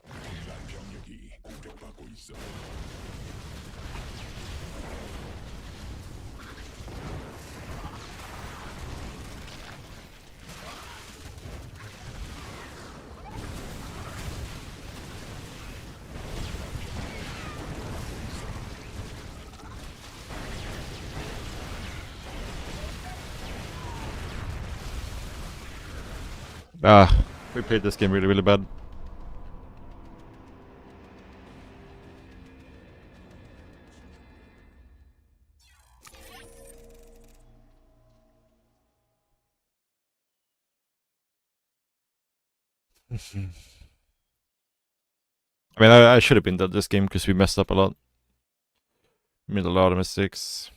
군단 병력이 공격받고 있어. We played this game really, really bad. I mean, I should have been dead this game because we messed up a lot. Made a lot of mistakes.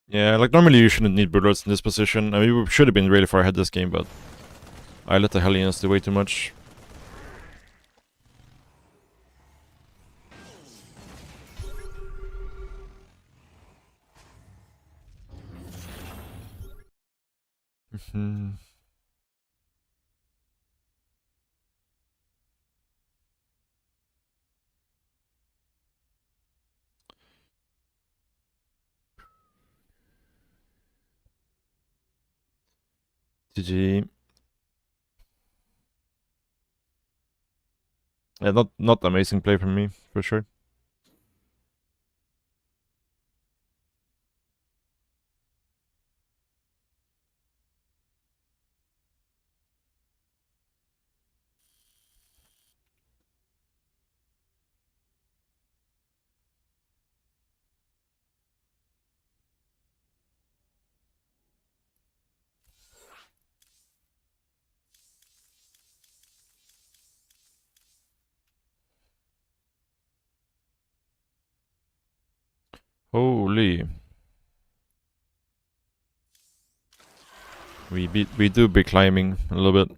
Yeah, like normally you shouldn't need bullets in this position. I mean, we should have been really far ahead this game, but I let the Hellions do way too much. GG. Yeah, not amazing play from me, for sure. Holy. We do be climbing a little bit. Do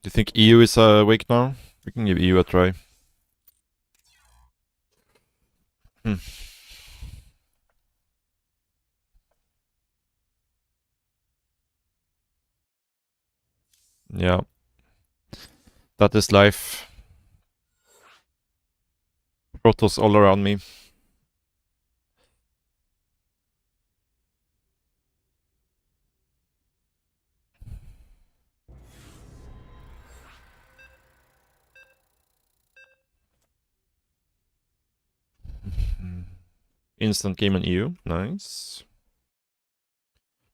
you think EU is awake now? We can give EU a try. Yeah. That is life. Protoss all around me. Instant game on EU. Nice.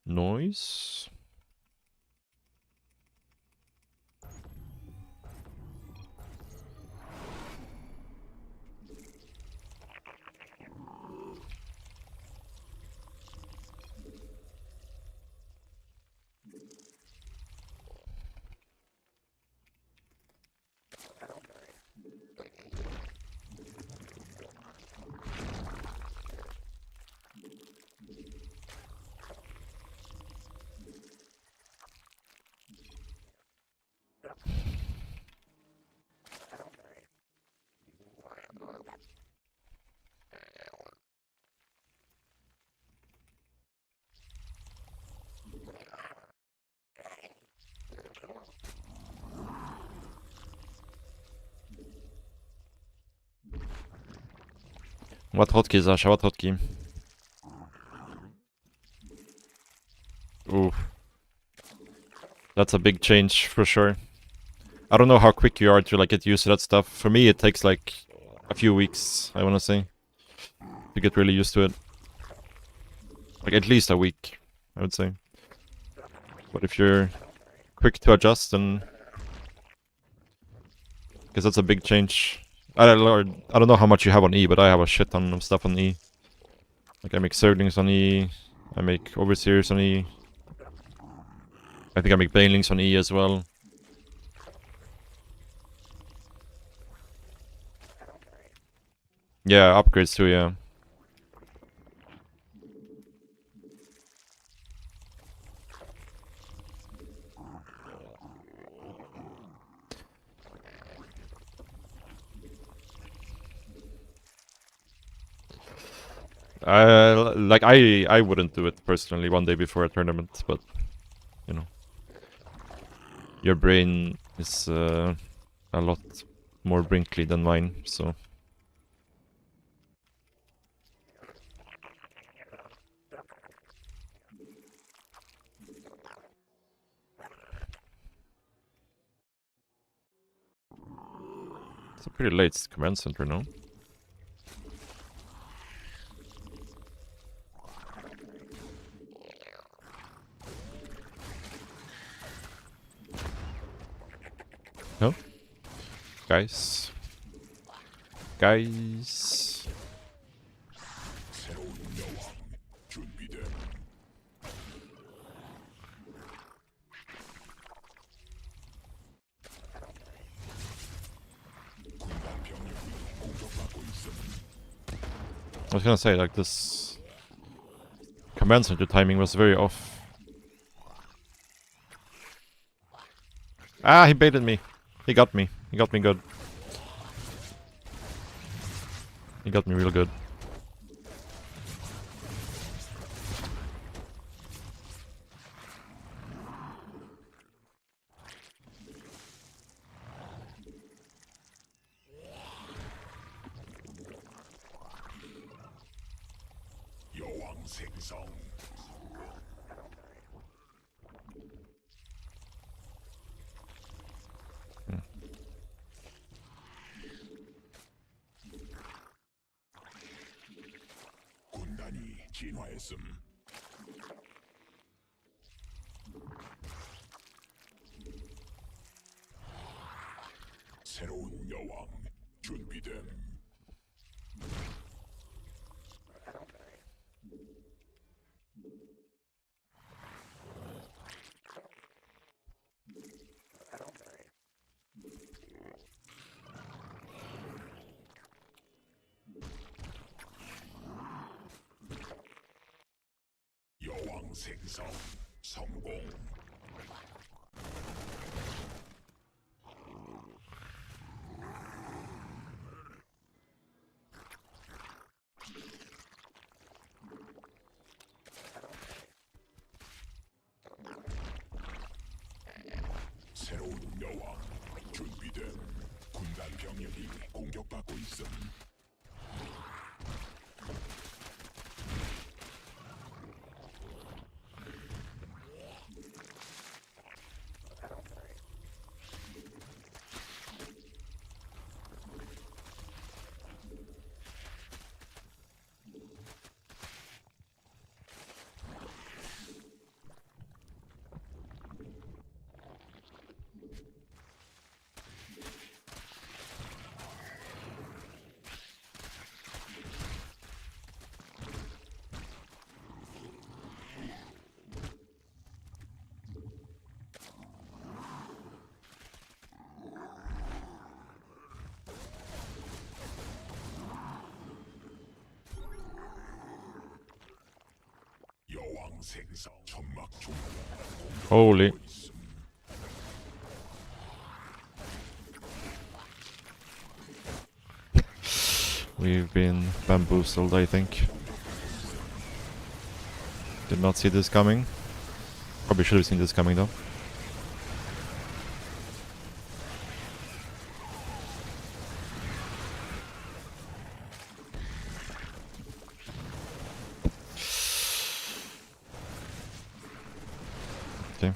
Noise. What hotkey, Sasha? What hotkey? Ooh. That's a big change for sure. I don't know how quick you are to like get used to that stuff. For me, it takes like a few weeks, I wanna say, to get really used to it. Like at least a week, I would say. But if you're quick to adjust, then because that's a big change. I don't know how much you have on E, but I have a shit ton of stuff on E. Like I make Zerglings on E, I make Overseers on E. I think I make Banelings on E as well. Yeah, upgrades too, yeah. Like I wouldn't do it personally one day before a tournament, but you know, your brain is a lot more Brinkley than mine, so. It's a pretty late command center, no? No? Guys. Guys. 새로운 여왕 준비됨. 군단 병력이 공격받고 있음. I was gonna say, like, this command center timing was very off. Ah, he baited me. He got me. He got me good. He got me real good. 여왕 생성. 군단이 진화했음. 새로운 여왕 준비됨. 여왕 생성 성공. 있음. 여왕 생성 천막 중앙 Holy. 있음. We've been bamboozled, I think. Did not see this coming. Probably should have seen this coming though. Okay.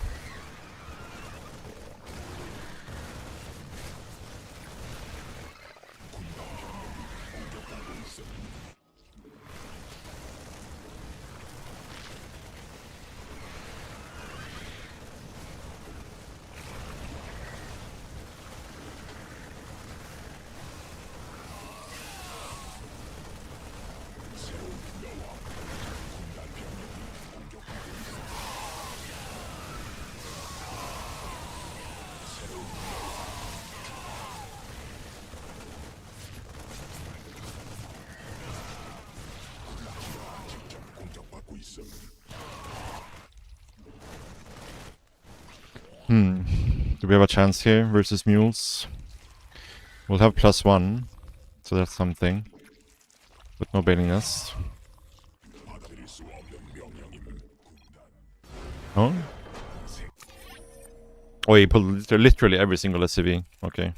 공격받고 있음. Do we have a chance here versus mules? We'll have +1, so that's something. But no bailing us. 받아들일 수 없는 명령임. 군단 Oh? Oh, he pulled literally every single SCV. Okay.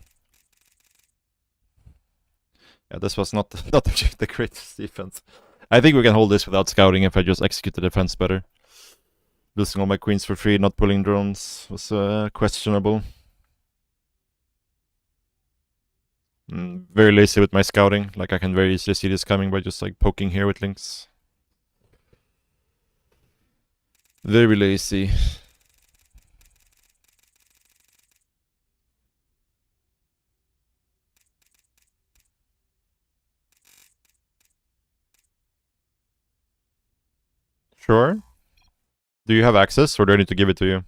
Yeah, this was not the greatest defense. I think we can hold this without scouting if I just execute the defense better. Losing all my queens for free, not pulling drones was questionable. Very lazy with my scouting. Like I can very easily see this coming by just like poking here with links. Very lazy. Sure. Do you have access or do I need to give it to you?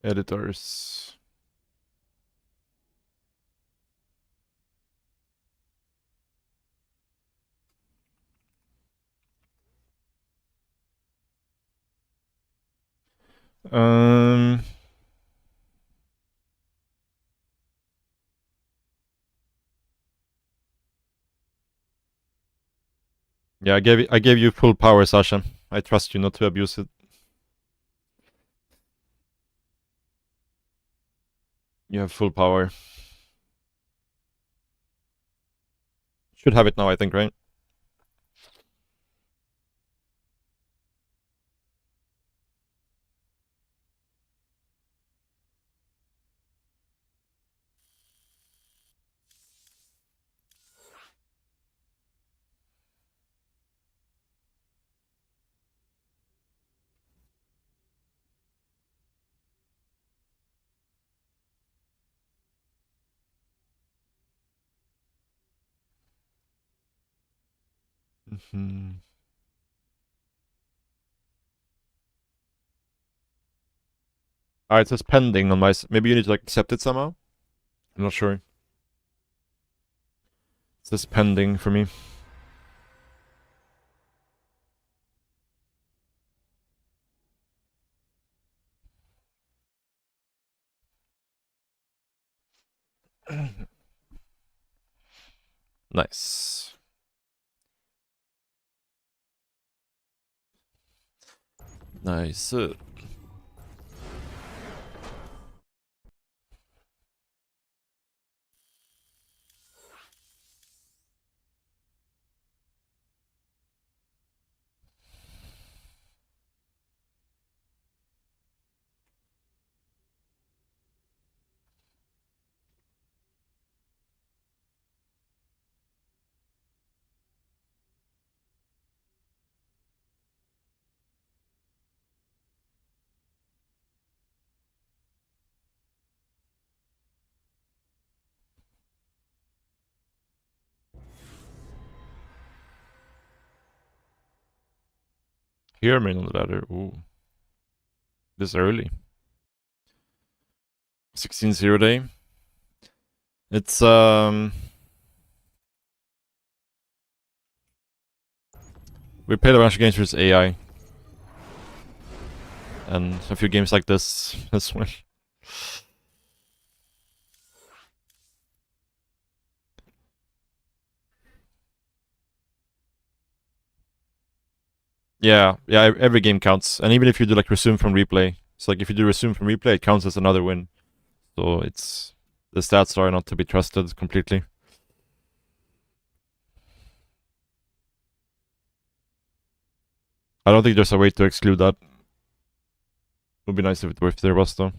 Editors. Um. Yeah, I gave you full power, Sasha. I trust you not to abuse it. You have full power. Should have it now, I think, right? Alright, it says pending on my... Maybe you need to like accept it somehow? I'm not sure. It says pending for me. Nice. Nice. Here, main on the ladder. Ooh. This early. 16-0 day. It's we played a bunch of games with AI. And a few games like this as well. Yeah, every game counts. And even if you do like resume from replay. It's like if you do resume from replay, it counts as another win. So it's... The stats are not to be trusted completely. I don't think there's a way to exclude that. Would be nice if there was though.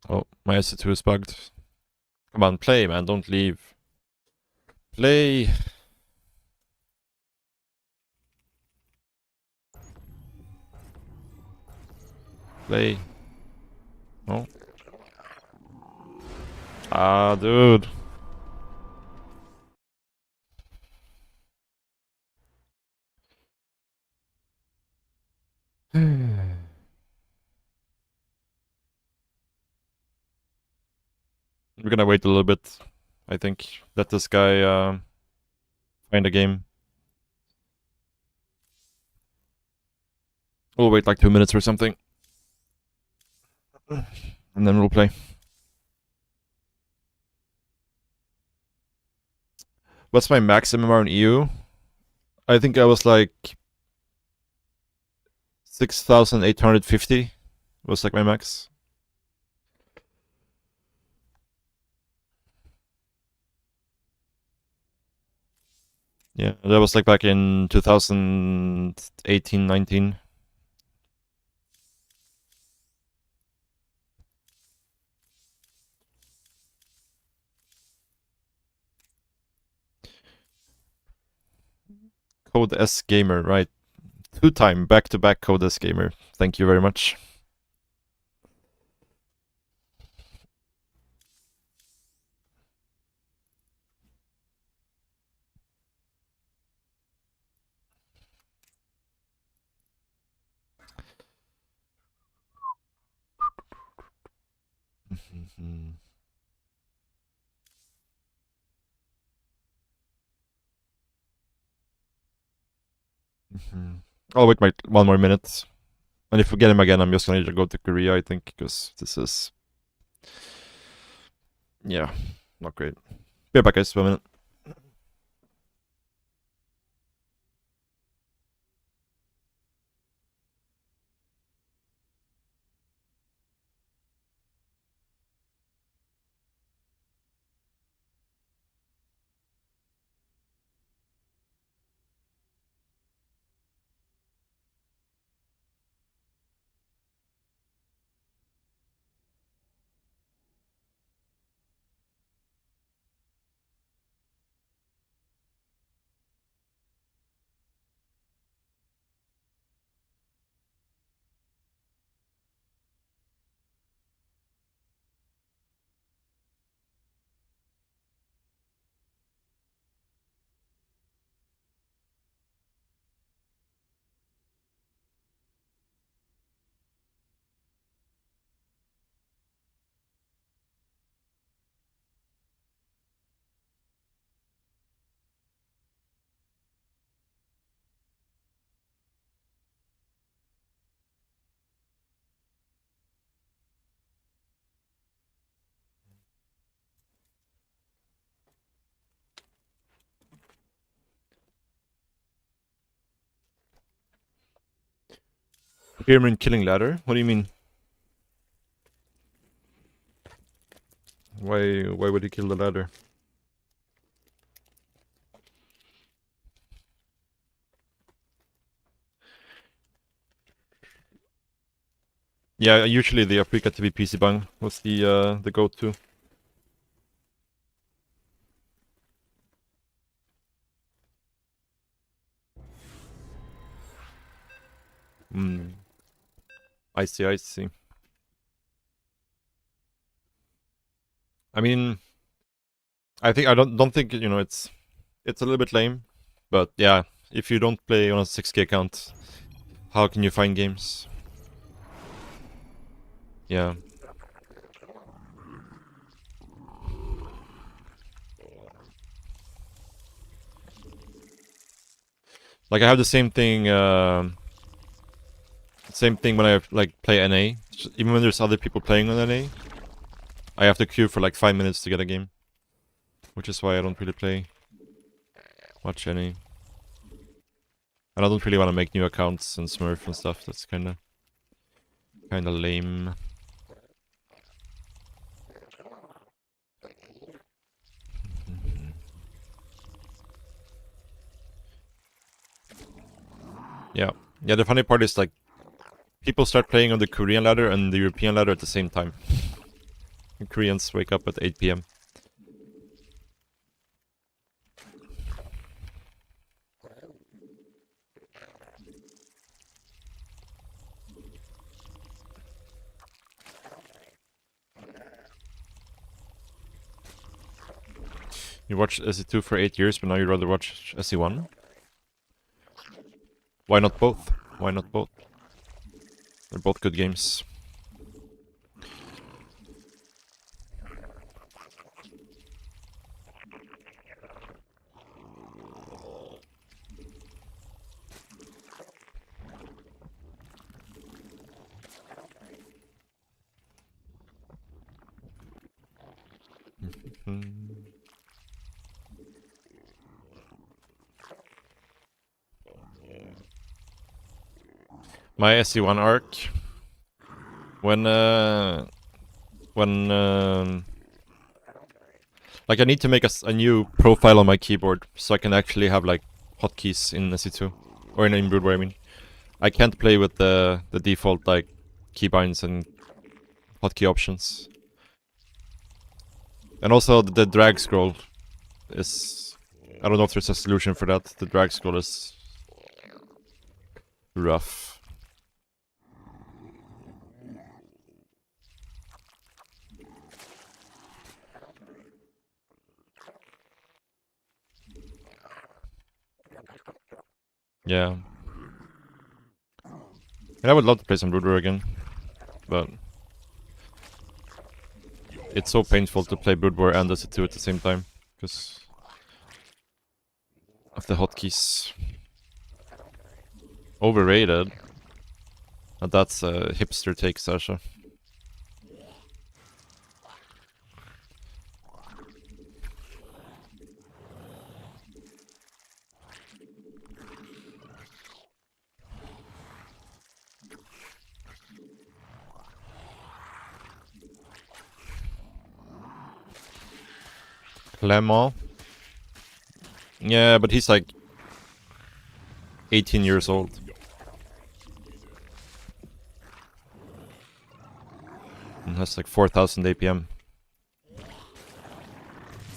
Oh, my SC2 is bugged. Come on, play, man. Don't leave. Play. Play. No. Ah, dude. We're gonna wait a little bit. I think. Let this guy find a game. We'll wait like 2 minutes or something. And then we'll play. What's my maximum on EU? I think I was like 6,850 was like my max. Yeah, that was like back in 2018, 19. Code S Gamer, right. 2-time back-to-back Code S Gamer. Thank you very much. I'll wait 1 more minute. And if we get him again, I'm just gonna go to Korea, I think, because this is... Yeah, not great. Be back, guys, for a minute. Spearman killing ladder? What do you mean? Why would he kill the ladder? Yeah, usually the Afrika TV PC bang was the go-to. I see, I see. I mean, I don't think, you know, it's a little bit lame, but yeah, if you don't play on a 6K account, how can you find games? Yeah. Like I have the same thing when I like play NA. Even when there's other people playing on NA, I have to queue for like 5 minutes to get a game. Which is why I don't really play much NA. And I don't really want to make new accounts and smurf and stuff. That's kinda lame. Yeah. Yeah, the funny part is like people start playing on the Korean ladder and the European ladder at the same time. And Koreans wake up at 8 PM. You watched SC2 for 8 years, but now you'd rather watch SC1? Why not both? Why not both? They're both good games. My SC1 arc, when like I need to make a new profile on my keyboard so I can actually have like hotkeys in SC2 or in Brood War. I mean, I can't play with the default like keybinds and hotkey options. And also the drag scroll is, I don't know if there's a solution for that. The drag scroll is rough. Yeah. And I would love to play some Brood War again, but it's so painful to play Brood War and SC2 at the same time, because of the hotkeys. Overrated. And that's a hipster take, Sasha. Clement. Yeah, but he's like 18 years old. And has like 4,000 APM.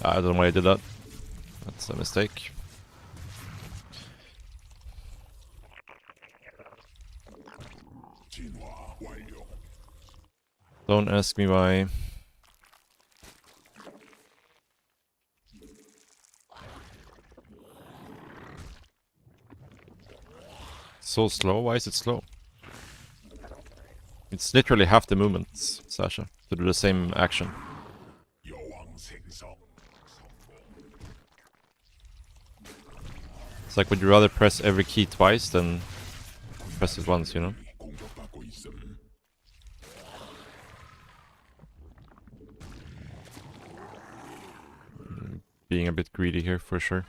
I don't know why I did that. That's a mistake. Don't ask me why. So slow? Why is it slow? It's literally half the movements, Sasha, to do the same action. It's like, would you rather press every key twice than press it once, you know? Being a bit greedy here, for sure.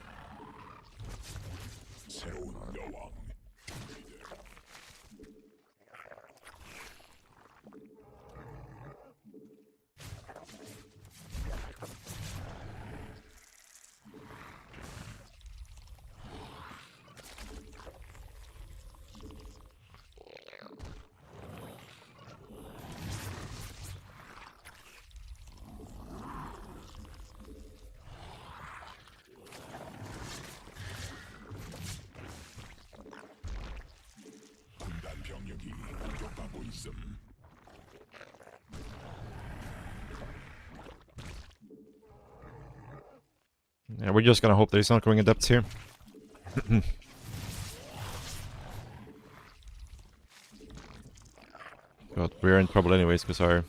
Yeah, we're just gonna hope that he's not going in depth here. But we're in trouble anyways because our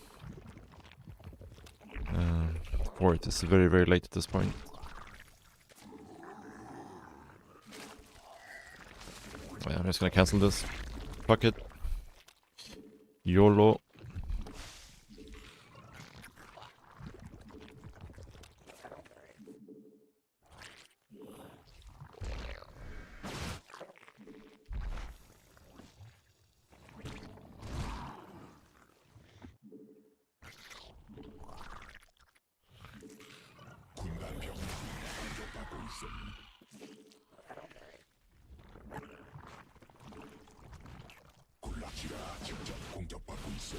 fort is very, very late at this point. Yeah, I'm just gonna cancel this. Fuck it. YOLO. 군단 병력이 공격받고 있음. 군락지가 직접 공격받고 있음.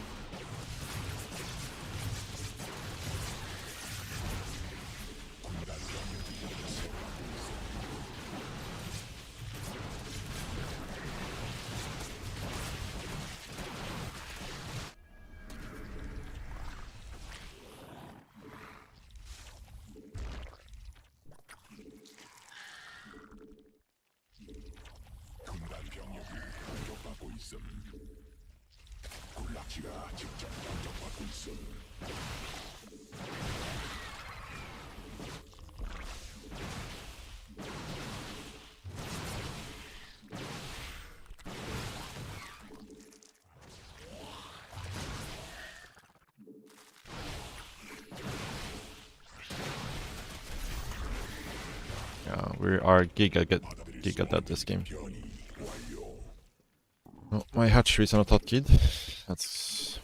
군단 병력이 공격받고 있음. 군단 병력이 공격받고 있음. 군락지가 직접 공격받고 있음. Yeah, we are giga dead this game. 변이 완료. Oh, my hatcheries are not hotkeyed. That's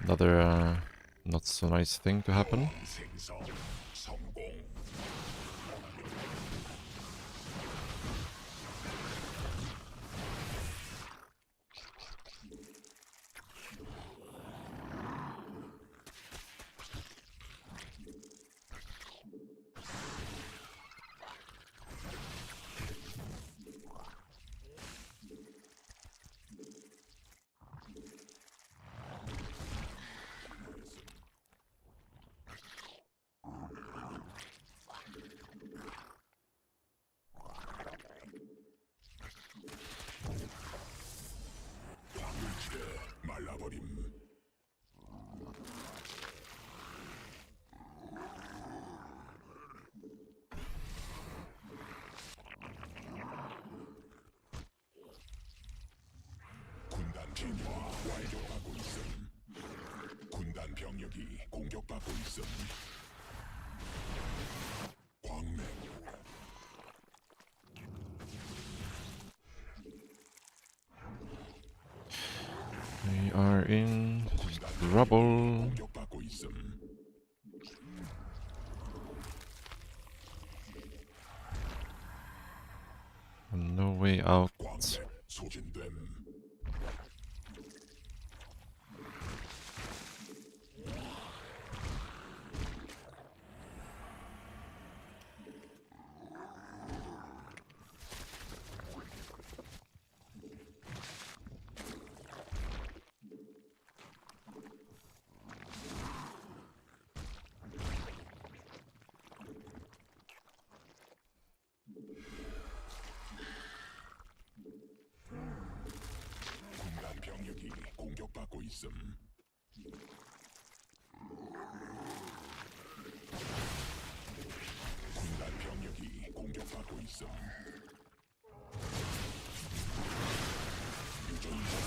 another not so nice thing to happen. 생성 성공. 광물지대 말라버림. 군단 진화 완료하고 있음. 군단 병력이 공격받고 있음. 광맥. We are in trouble. 공격받고 있음. No way out. 광맥 소진됨. 군단 병력이 공격받고 있음. 군단 병력이 공격받고 있음. 유전자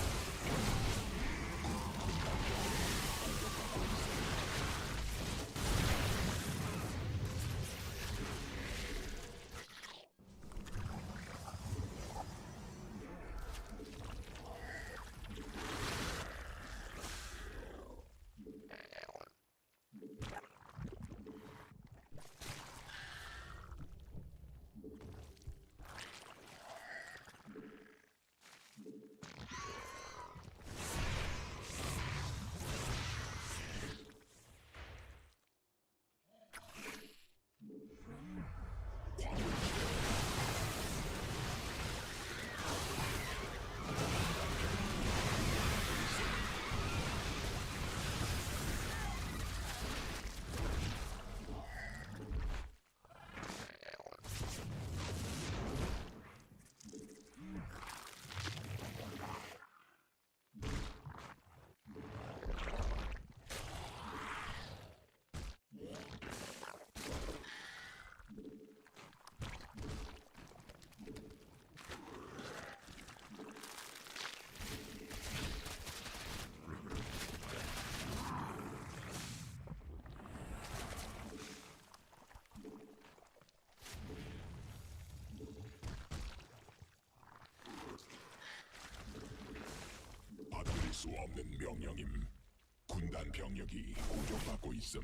수 없는 명령임. 군단 병력이 공격받고 있음.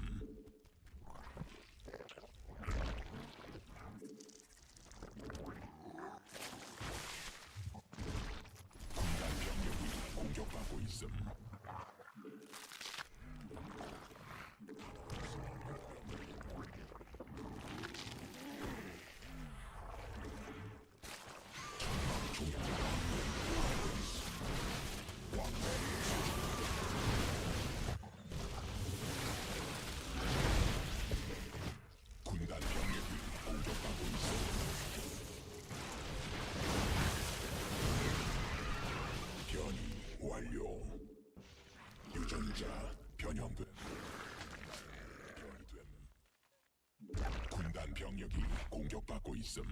군단 병력이 공격받고 있음. 군단 병력이 공격받고 있어. 변이 완료. 유전자 변형됨. 변이됨. 군단 병력이 공격받고 있음.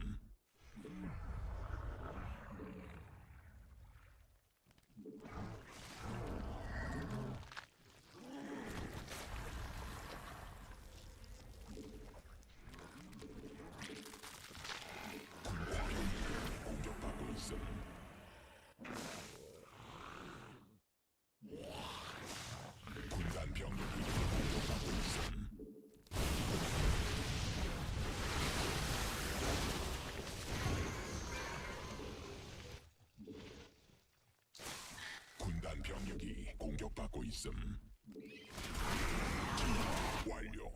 공격받고 있음. 군단 병력이 공격받고 있음. 군단 병력이 공격받고 있음. 진화 완료.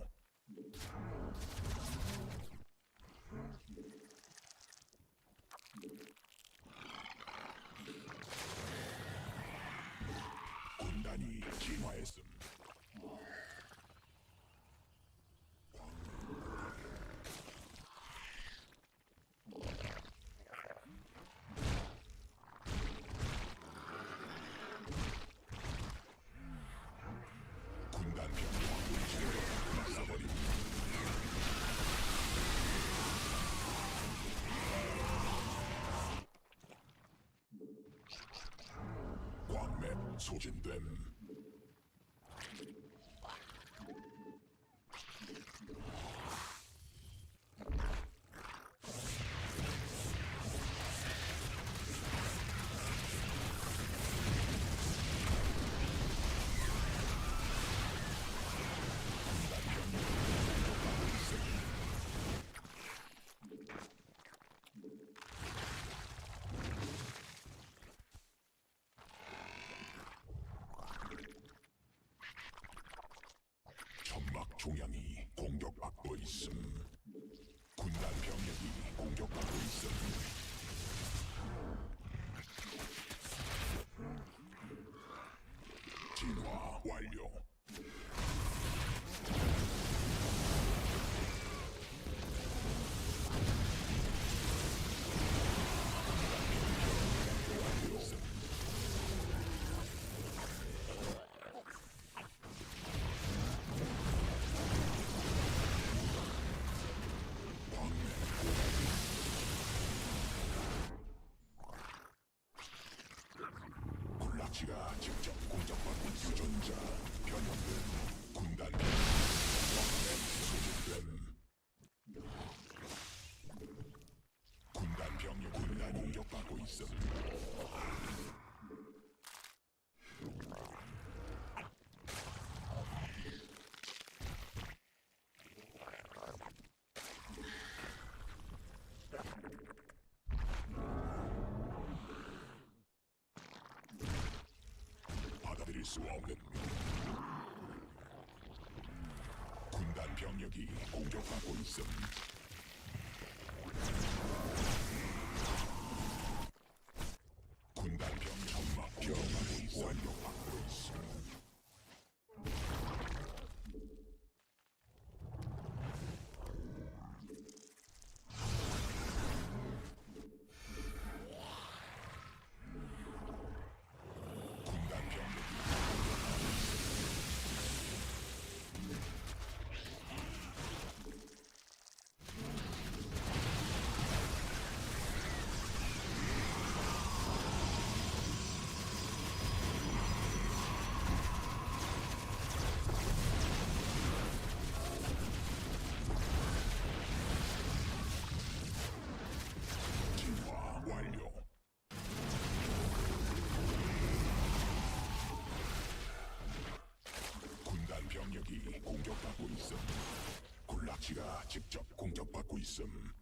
군단이 진화했음. 군단 병력을 제거 써버림. 광맥 소진됨. 점막 종양이 공격받고 있음. 군단 병력이 공격받고 있음. 진화 완료. 굴락지가 직접 공격받고 유전자 변형됨. 군단 병력 소진됨. 군단 병력 군단이 공격받고 있음. 받아들일 수 없는 군단 병력이 공격받고 있음. 군단 병력 점막 병력이 완료받고 있음. 군단 병력이 직접 공격받고 있음.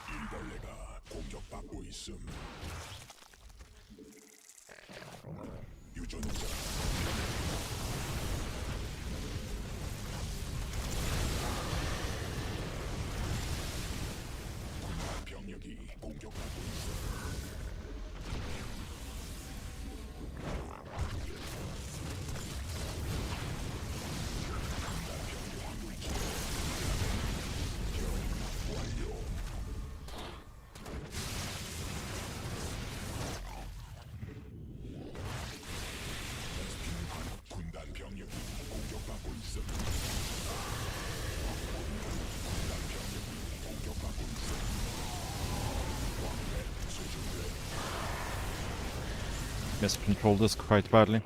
일벌레가 공격받고 있음. 유전자 군단 병력이 공격받고 있음. 군단 병력이 공격받고 있음. 군단 병력이 공격받고 있음. 왕래 수준대 Miscontrolled this quite badly.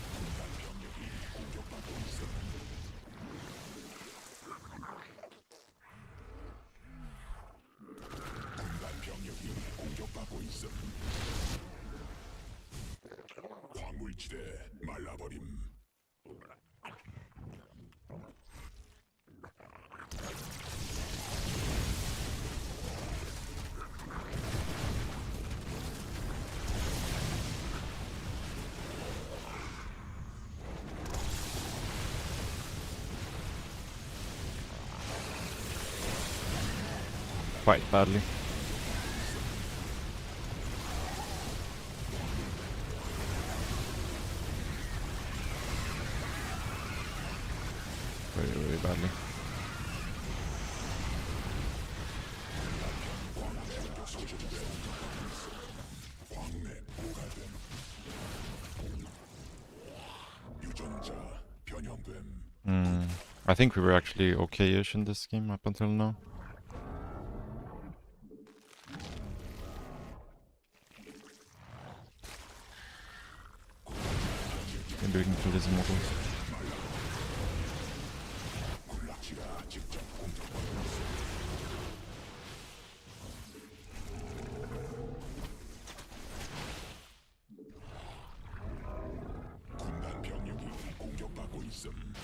군단 병력이 공격받고 있음. 군단 병력이 공격받고 있음. 광물지대 말라버림. Quite badly. Very badly. 광내 보가됨. 유전자 변형됨. I think we were actually okay-ish in this game up until now. Maybe we can kill these immortals. 군락지가 직접 공격받고 있음. 군단 병력이 공격받고 있음.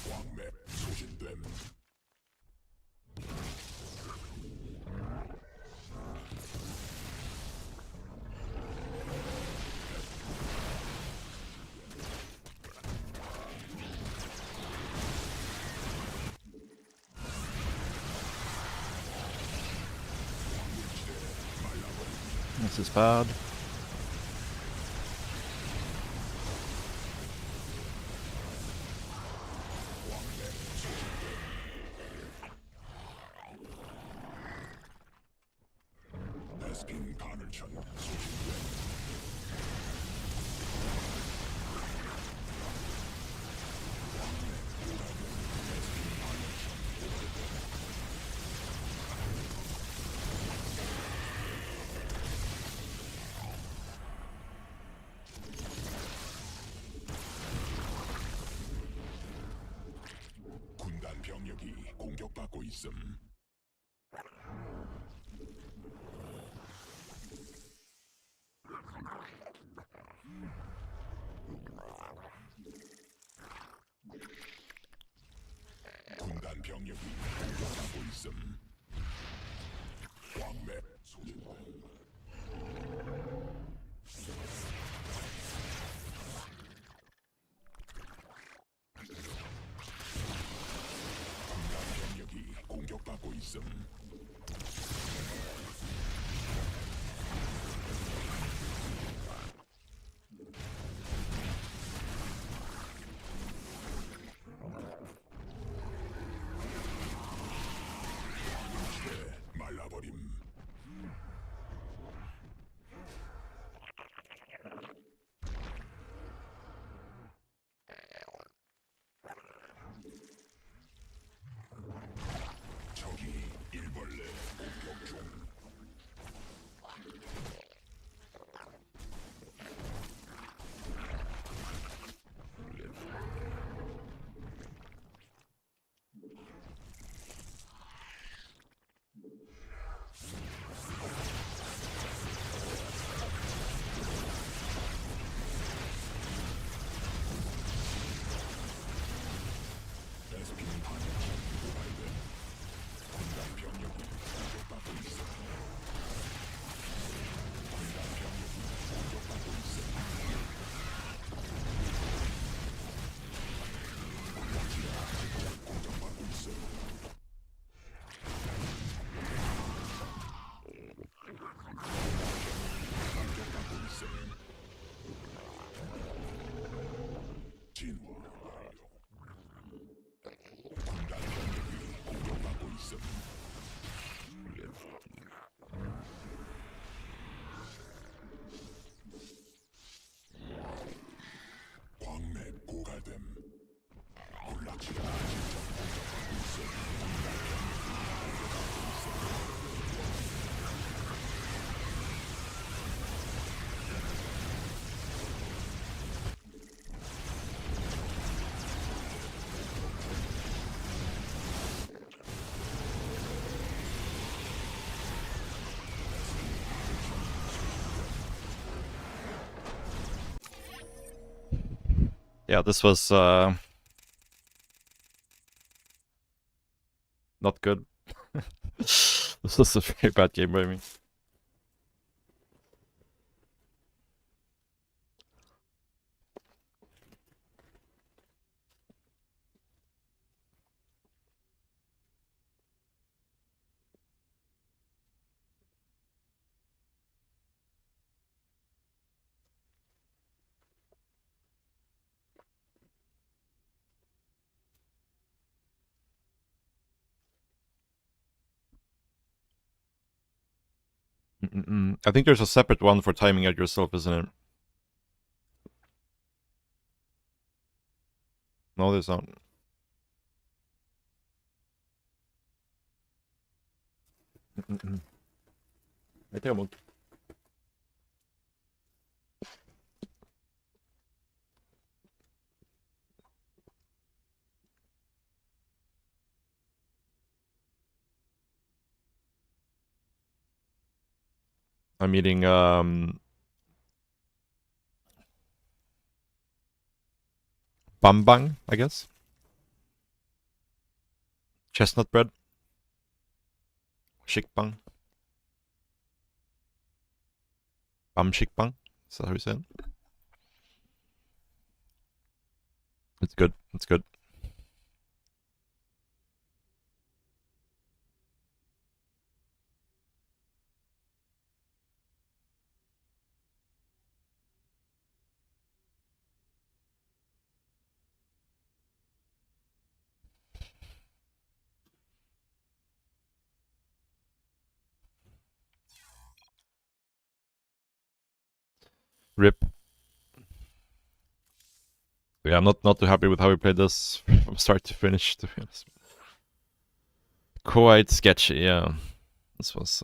광맥 소진됨. This is bad. 베스킨 가늘천 소진됨. 군단 병력이 공격받고 있음. 군단 병력이 공격받고 있음. 광맥 소진됨. 군단 병력이 공격받고 있음. Yeah, this was not good. This was a very bad game by me. I think there's a separate one for timing out yourself, isn't it? No, there's not. I think I'm okay. I'm eating bambang, I guess. Chestnut bread. Shikbang. Bam shikbang. Is that how you say it? It's good. It's good. Rip. Yeah, I'm not too happy with how we played this from start to finish, to be honest. Quite sketchy, yeah. This was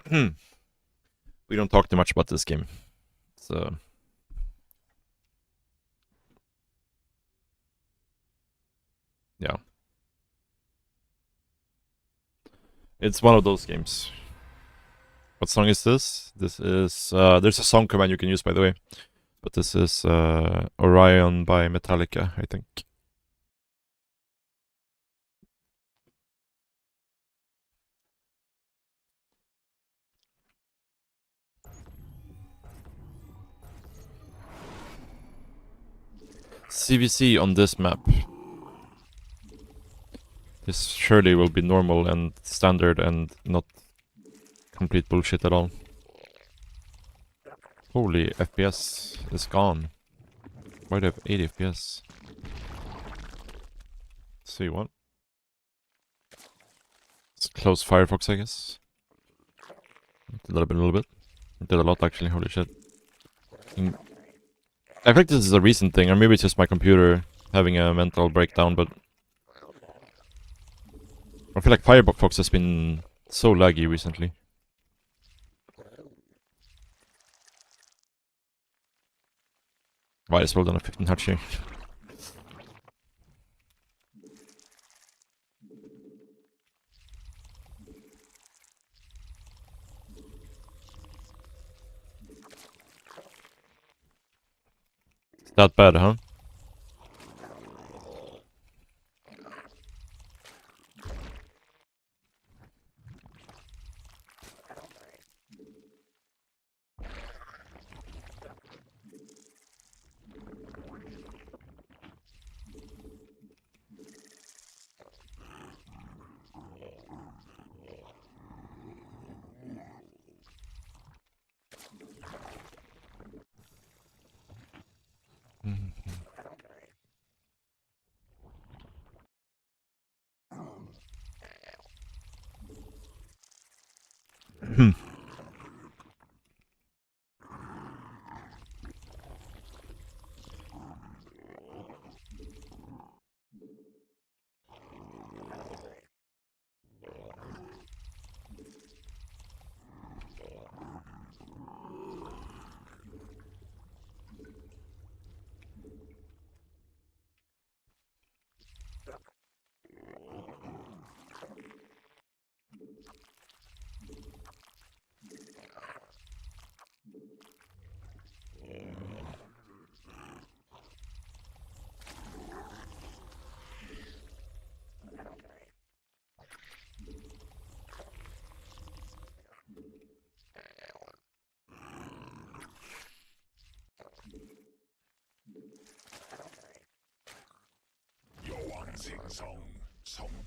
we don't talk too much about this game. So yeah. It's one of those games. What song is this? This is there's a song command you can use, by the way. But this is Orion by Metallica, I think. CVC on this map. This surely will be normal and standard and not complete bullshit at all. Holy, FPS is gone. Why do I have 80 FPS? Let's see what? Let's close Firefox, I guess. A little bit. Did a lot actually, holy shit. I think this is a recent thing, or maybe it's just my computer having a mental breakdown, but I feel like Firefox has been so laggy recently. Might as well done a 15 Hz here. That bad, huh? 완성 성공.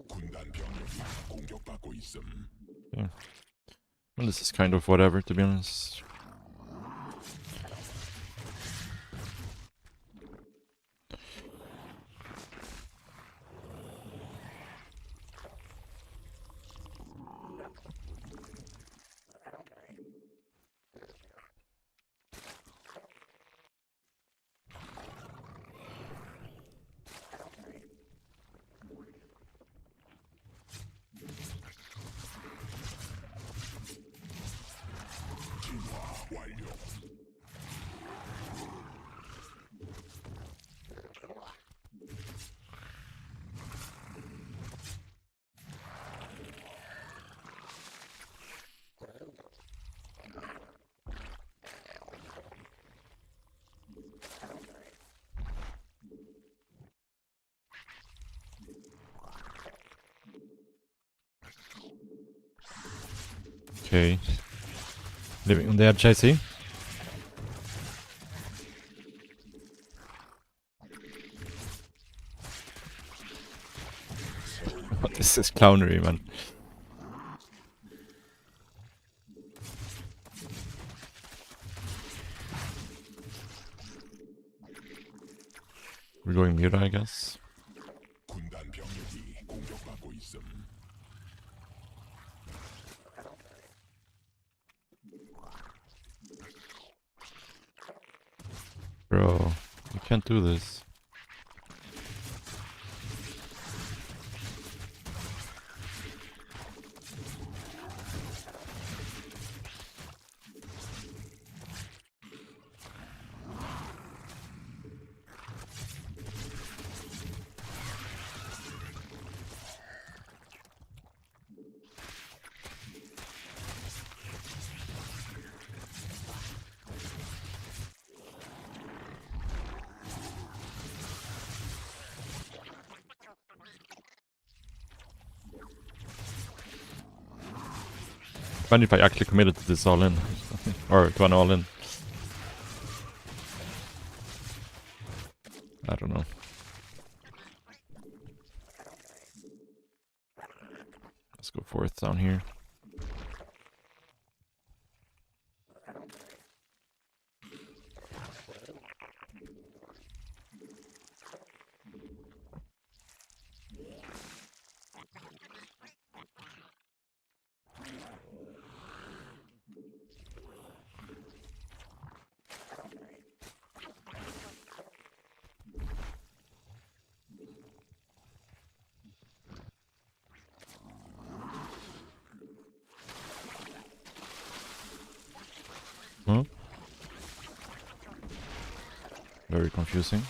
군단 병력이 공격받고 있음. Well, this is kind of whatever, to be honest. 진화 완료. Okay. Living on the edge, I see. What is this clownery, man? We're going mute, I guess. 군단 병력이 공격받고 있음. Bro, you can't do this. Funny if I actually committed to this all in. Or to an all in. I don't know. Let's go fourth down here. Huh? Very confusing.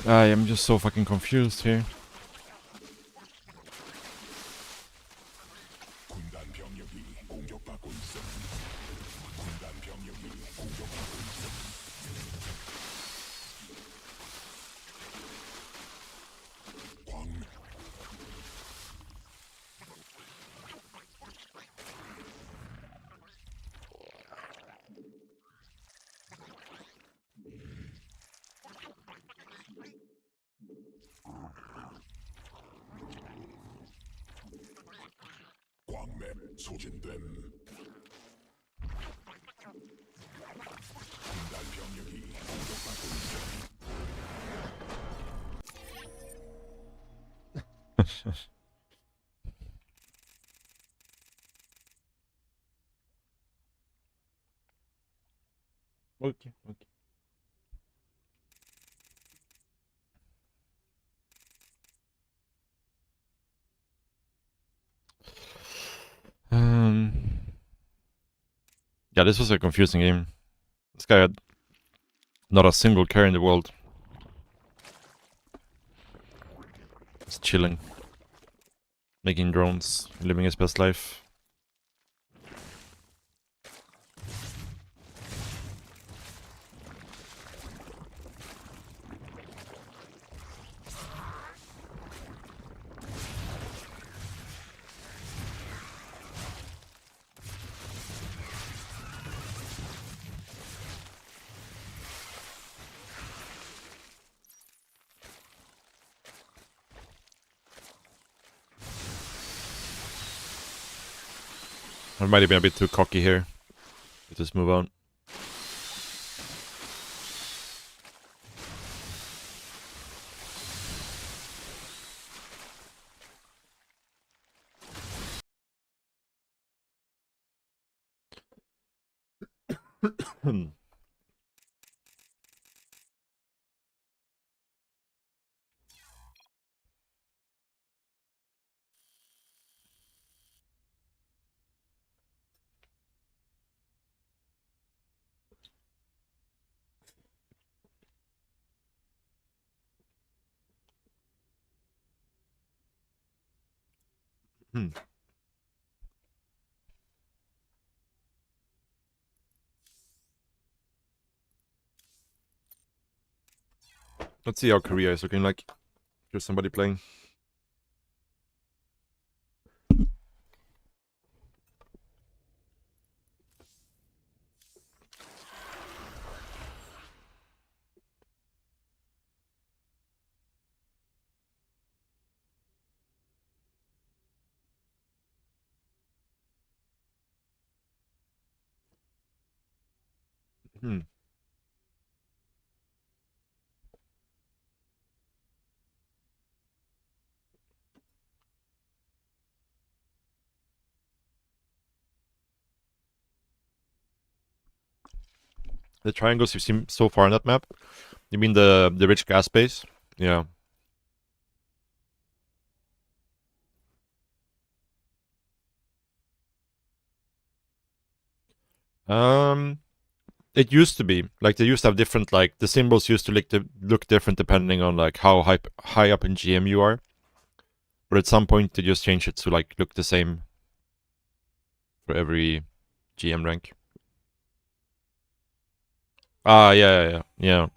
I am just so fucking confused here. 군단 병력이 공격받고 있어. 군단 병력이 공격받고 있어. 광 광맥 소진됨. 군단 병력이 공격받고 있어. Okay, okay. Yeah, this was a confusing game. This guy had not a single carry in the world. Just chilling. Making drones, living his best life. I might have been a bit too cocky here. Let's just move on. Let's see how Korea is looking like. There's somebody playing. The triangles you've seen so far on that map? You mean the rich gas base? Yeah. It used to be like they used to have different like the symbols used to look different depending on like how high up in GM you are. But at some point they just changed it to like look the same for every GM rank. Ah, yeah. Yeah.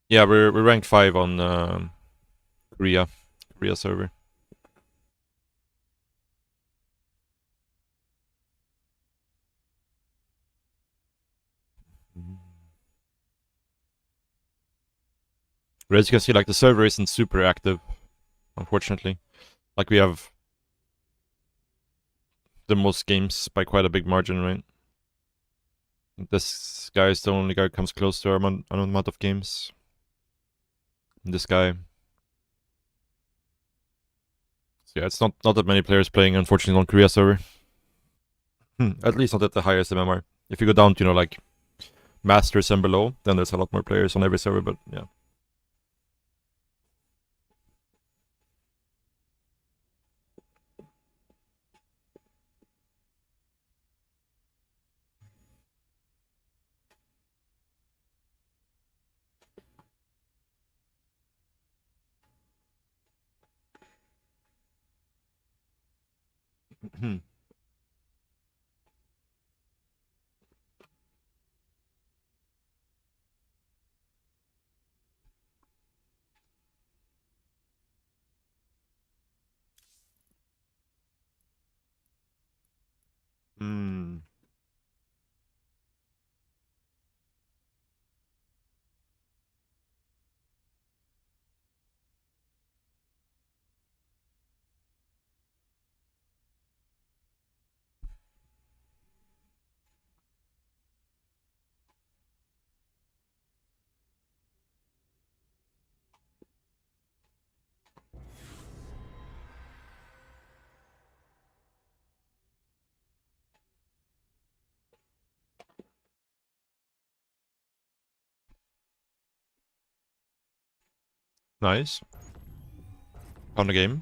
Yeah, we're ranked 5 on Korea server. But as you can see, like the server isn't super active, unfortunately. Like we have the most games by quite a big margin, right? This guy is the only guy who comes close to our amount of games. And this guy. So yeah, it's not that many players playing, unfortunately, on Korea server. At least not at the highest MMR. If you go down to, like, Masters and below, then there's a lot more players on every server, but yeah. Hmm. Nice. Found the game.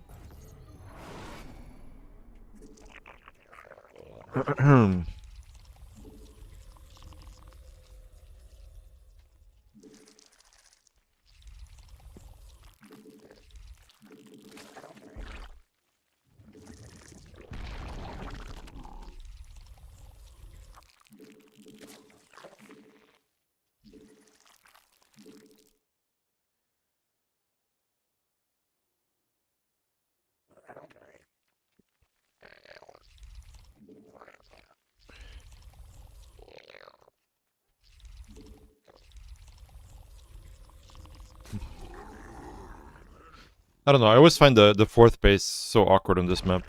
I don't know, I always find the fourth base so awkward on this map.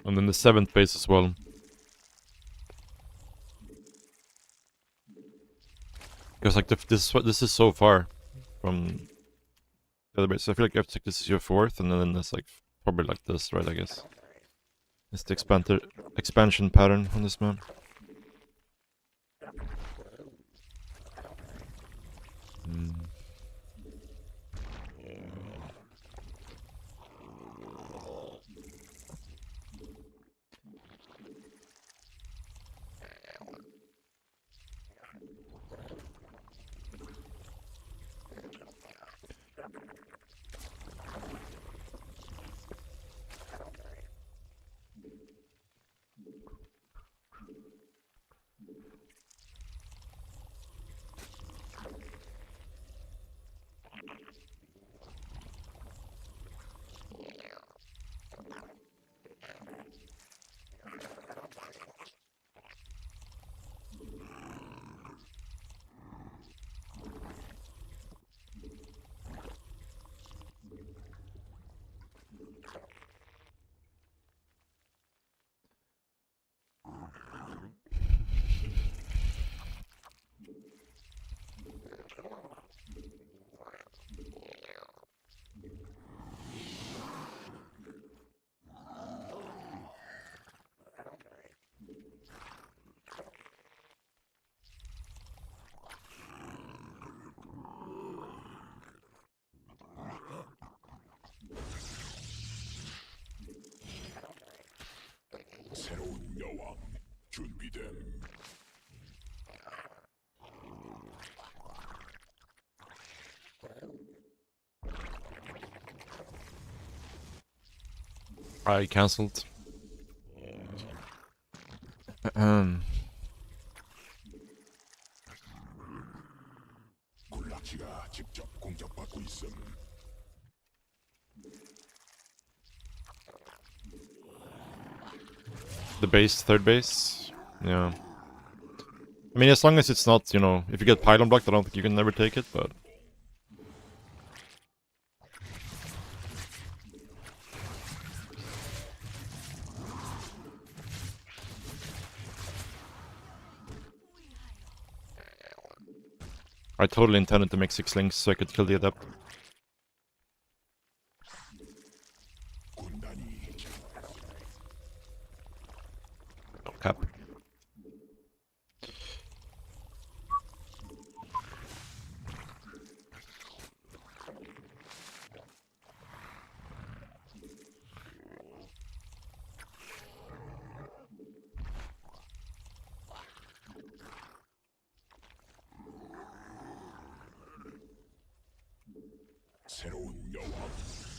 And then the seventh base as well. Because like this is so far from the other base. So I feel like you have to take this is your fourth, and then it's like probably like this, right? I guess it's the expansion pattern on this map. 새로운 여왕 준비됨. I cancelled. 굴락시가 직접 공격받고 있음. The base, third base. Yeah. I mean, as long as it's not, you know, if you get pylon blocked, I don't think you can never take it, but... I totally intended to make 6 links so I could kill the adept. 군단이 Cap. 새로운 여왕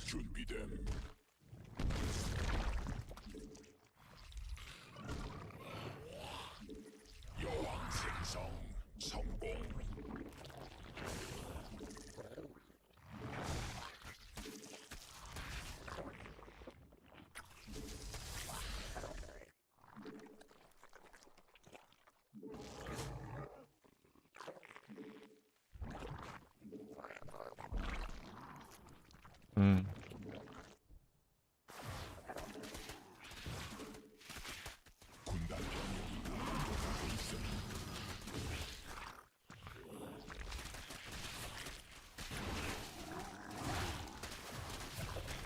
준비됨. Mm. 군단 병력이 공격하고 있음.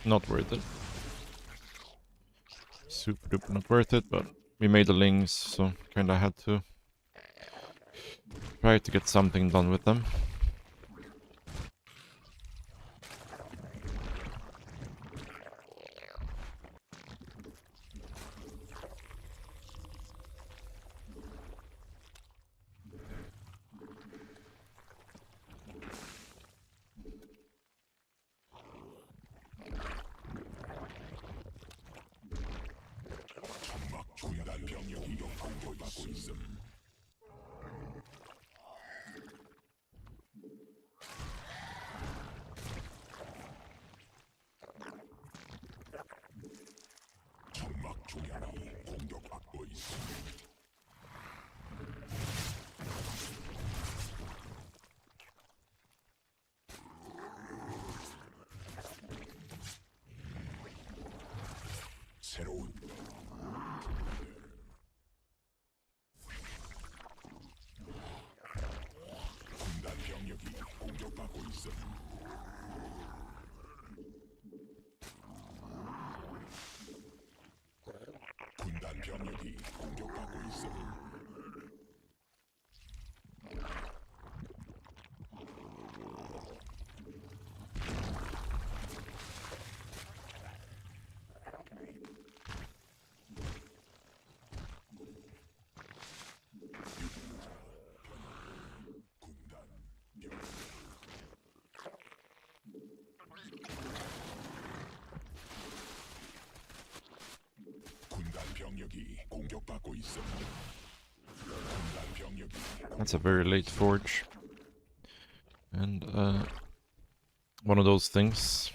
Not worth it. Super duper not worth it, but we made the links, so kinda had to try to get something done with them. 천막 군단 병력이 공격받고 있음. 천막 중량이 공격받고 있음. 새로운 군단 병력이 공격받고 있음. 군단 병력이 공격받고 있음. 군단 병력. 군단 병력이 공격받고 있음. 군단 병력이 That's a very late forge. And one of those things.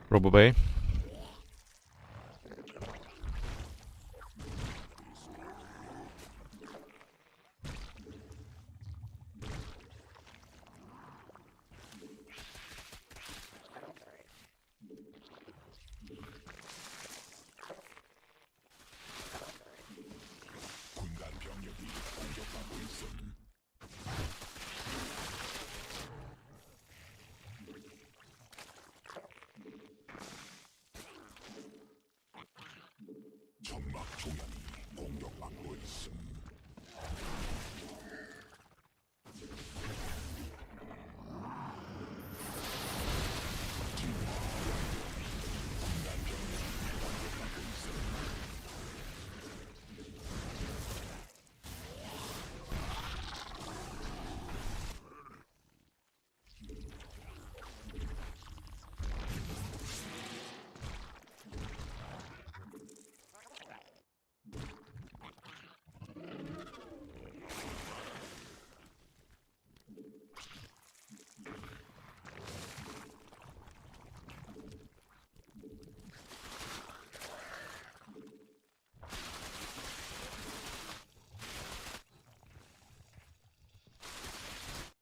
Robo-Bay. 군단 병력이 공격받고 있음. 천막 중량이 공격받고 있음. 군단 병력이 공격받고 있음.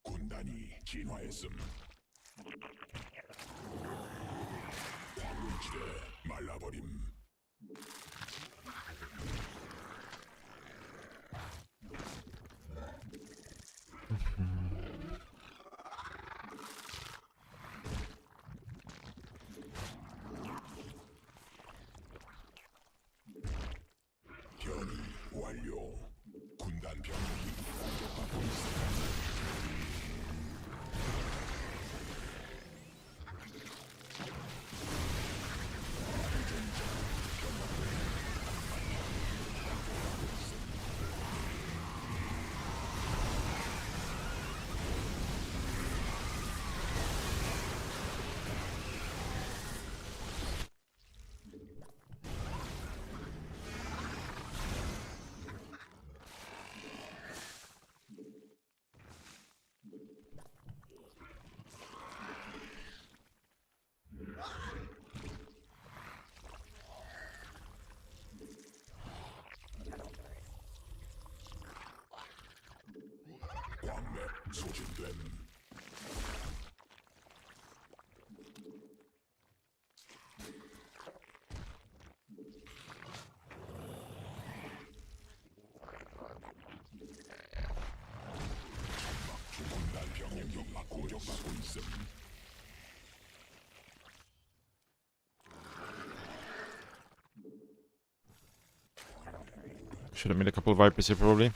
군단이 진화했음. 광물지대 말라버림. 변이 완료. 군단 병력이 공격받고 있음. 공격받고 있음. Should have made a couple of Vipers here probably.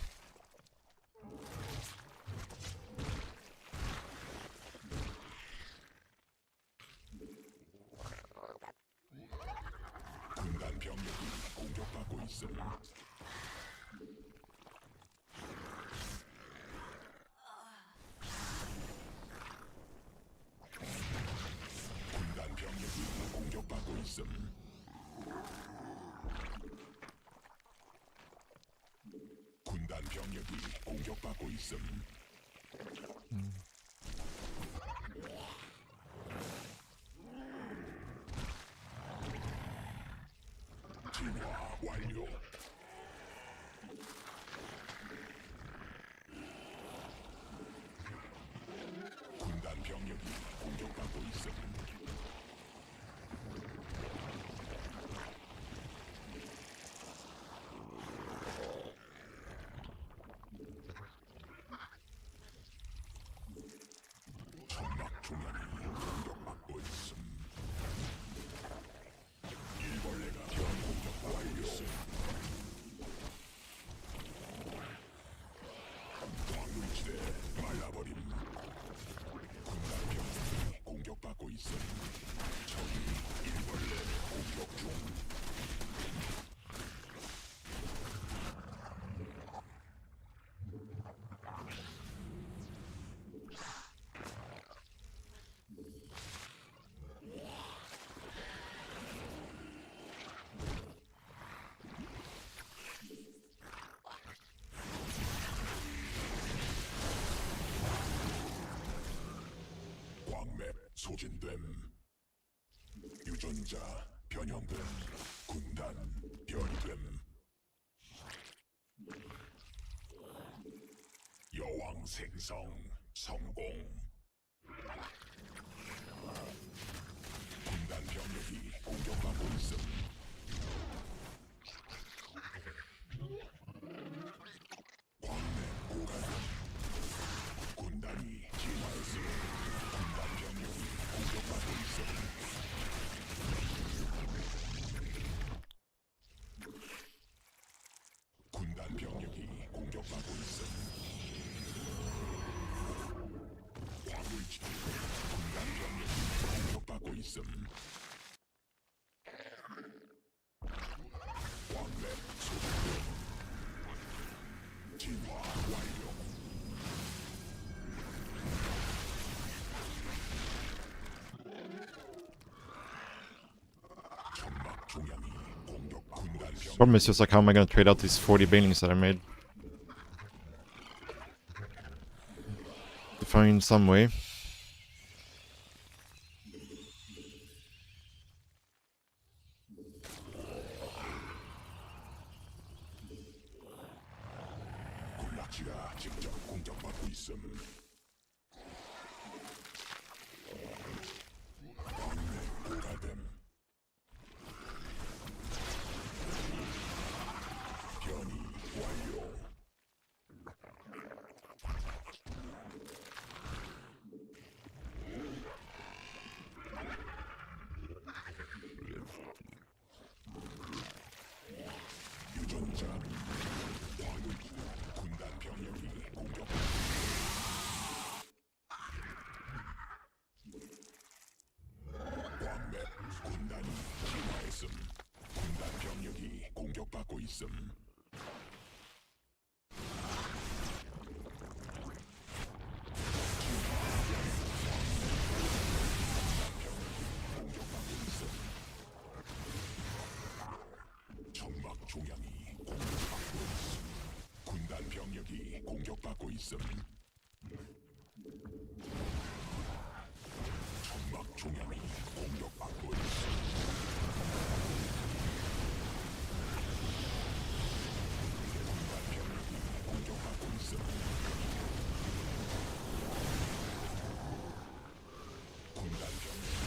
군단 병력이 공격받고 있음. 군단 병력이 공격받고 있음. 군단 병력이 공격받고 있음. 진화 완료. 군단 병력이 공격받고 있음. 천막 중앙이 공격받고 있음. 일벌레가 현 공격 완료. 광물지대 말라버림. 군단 병력이 공격받고 있음. 적이 일벌레 공격 중. 광맥 소진됨. 유전자 변형됨. 군단 변이됨. 여왕 생성 성공. 군단 병력이 공격받고 있음. 광맥 고갈. 군단이 진화했음. 군단 병력이 공격받고 있음. 군단 병력이 공격받고 있음. 광물지대 군단 병력이 공격받고 있음. 광맥 소진됨. 진화 완료. 천막 중앙이 공격 군단 병력. Problem is just like how am I gonna trade out these 40 banelings that I made? To find some way. 군락지가 직접 공격받고 있음. 광맥 고갈됨. 변이 완료. 유전자 광물 군단 병력이 공격. 광맥 군단이 진화했음. 군단 병력이 공격받고 있음. 천막 중앙이 공격받고 있음. 군단 병력이 공격받고 있음. 천막 중앙이 공격받고 있음. 군단 병력이 공격받고 있음. 군단 병력이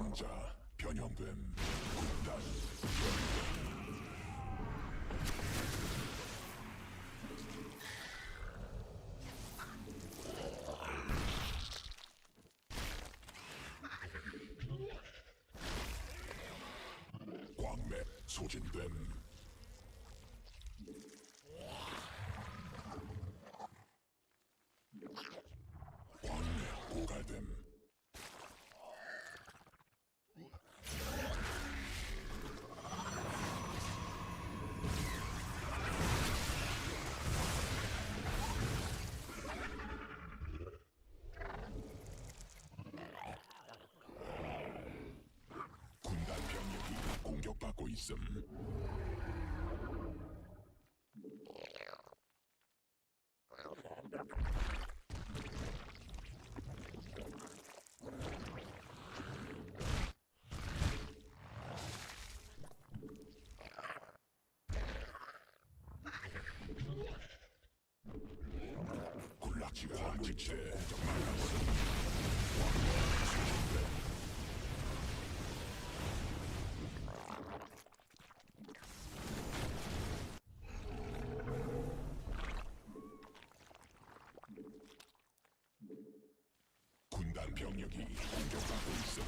유전자 변형됨. 군단 광맥 소진됨. 광맥 고갈됨. 군단 병력이 공격받고 있음. 군락지가 직체 군단 병력이 공격받고 있음.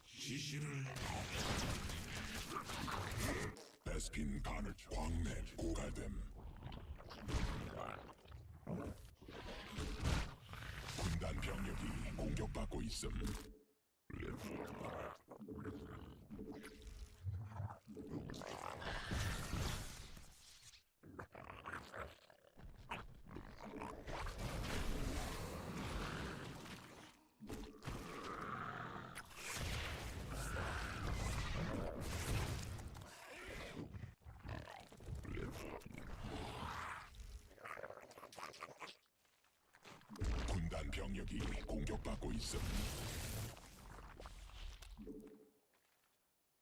지시를 베스핀 간을 광맥 고갈됨. 군단 병력이 공격받고 있음. 군단 병력이 공격받고 있음.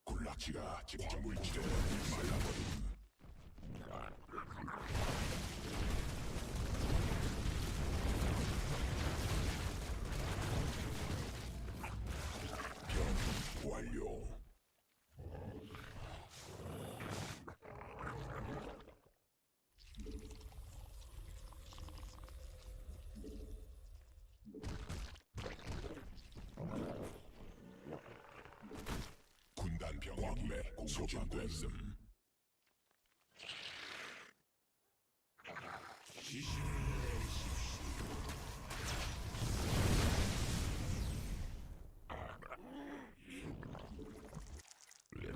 군락지가 직접 물질에 말라버림. 변 완료. 군단 병력이 공격받고 있음. 지시를 내리십시오.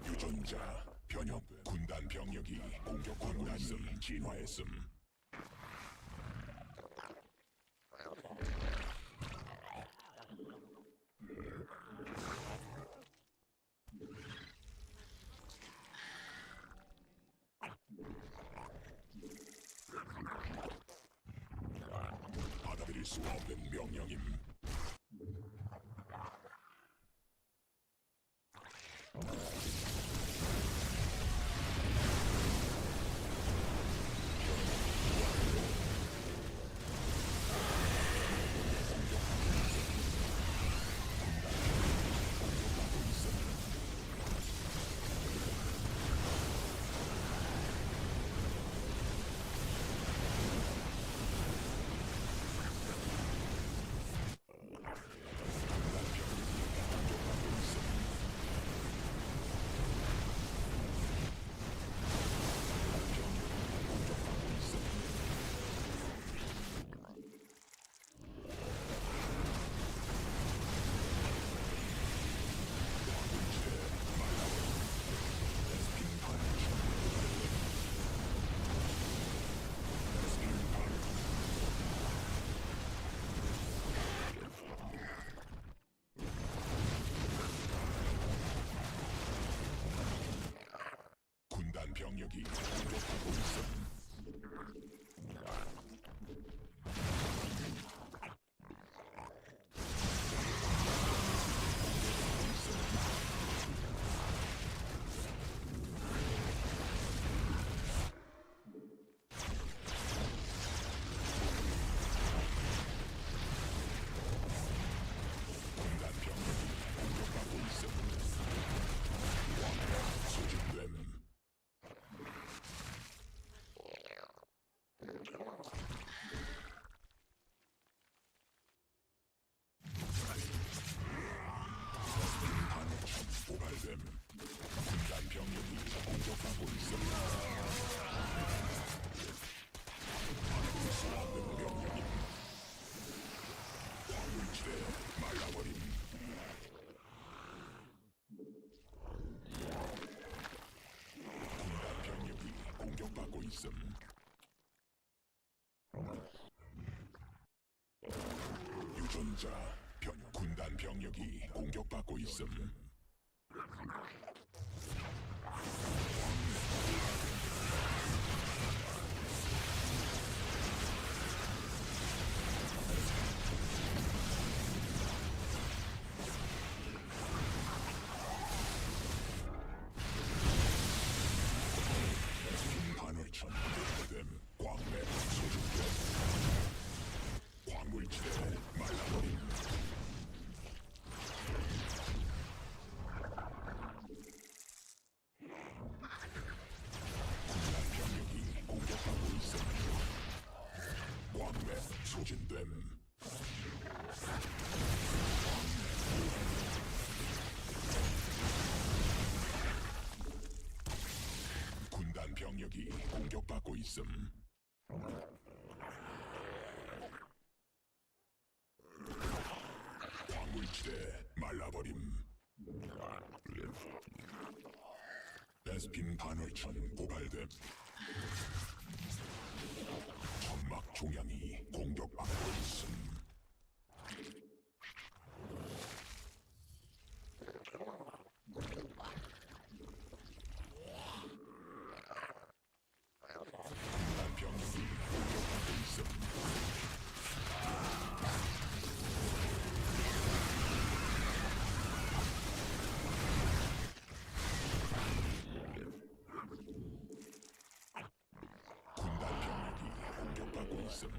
유전자 변형. 군단 병력이 공격받고 있음. 진화했음. 받아들일 수 없는 명령임. 군단 병력이 공격하고 있음. 군단 병력이 자, 군단 병력이 공격받고 있음. 하늘천 됨 광맥 소중됨 광물지대 말라버림. 군단 병력이 공격하고 있음. 광맥 소진됨. 군단 병력이 공격받고 있음. 광물지대 말라버림. 베스핀 간헐천 고갈됨. 천막 종양이 공격받고 있음. 군단 병력이 공격받고 있음. 군단 병력이 공격받고 있음.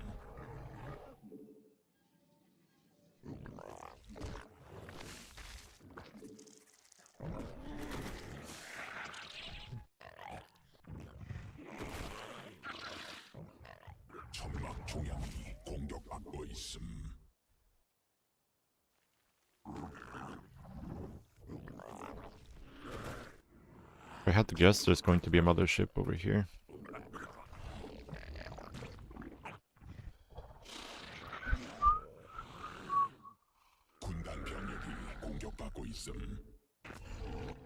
천막 종양이 공격받고 있음. If I had to guess, there's going to be a mothership over here. 군단 병력이 공격받고 있음.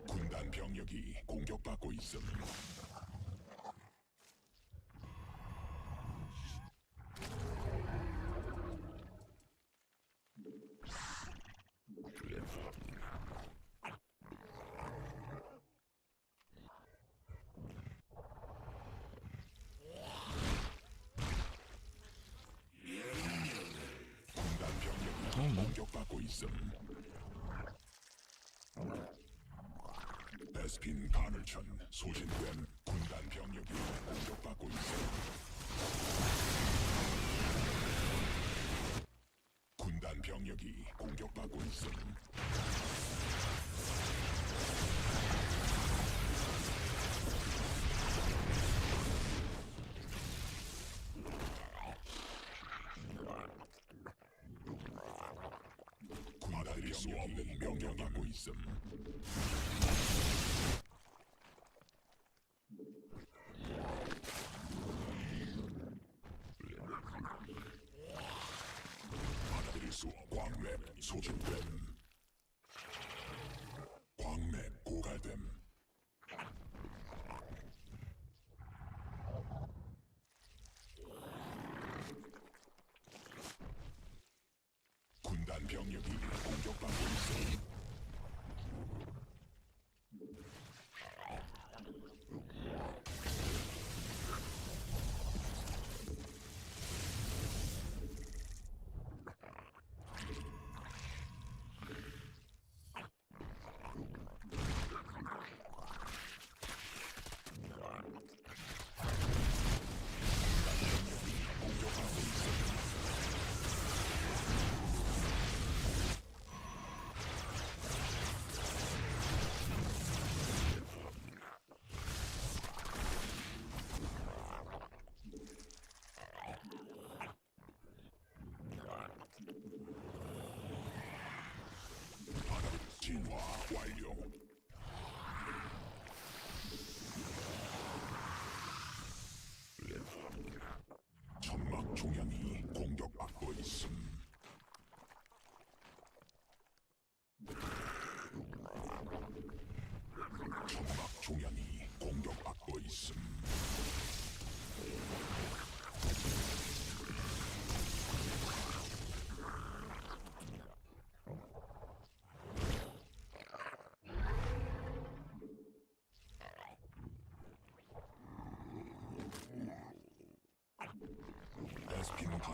군단 병력이 공격받고 있음. 군단 병력이 공격받고 있음. 베스핀 간헐천 소진됨. 군단 병력이 공격받고 있음. 군단 병력이 공격받고 있음. 받아들일 수 없는 명령을 받고 있음. 받아들일 수 광맥 소진됨. 광맥 고갈됨. 군단 병력이 공격받고 있음.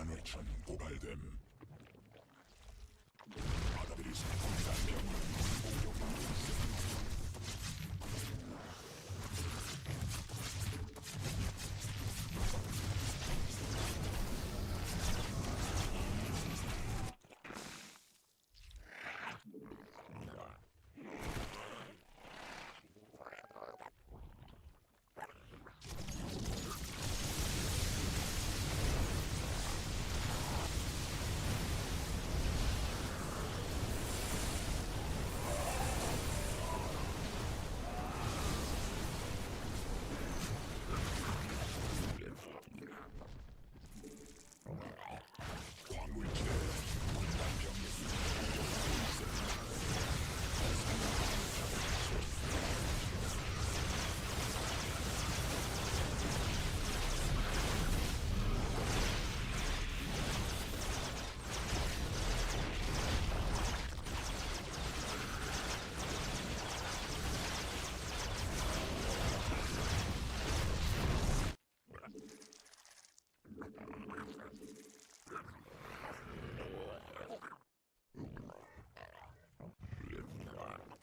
만월천 고갈됨. 바다들이 군단 병력이 공격받고 있음. 광물지대 군단 병력이 공격받고 있음.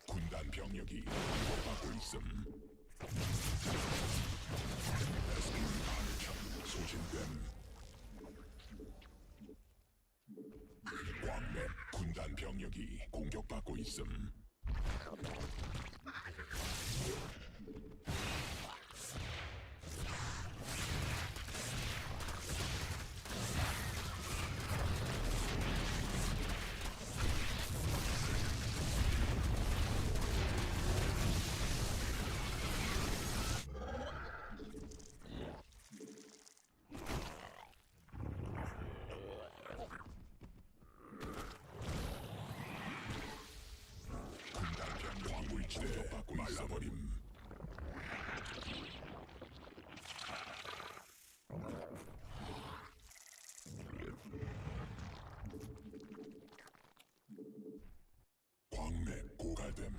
군단 병력이 공격받고 있음. SC2 소진됨. 광맥 군단 병력이 공격받고 있음. 군단 병력이 광물지대 말라버림. 광맥 고갈됨.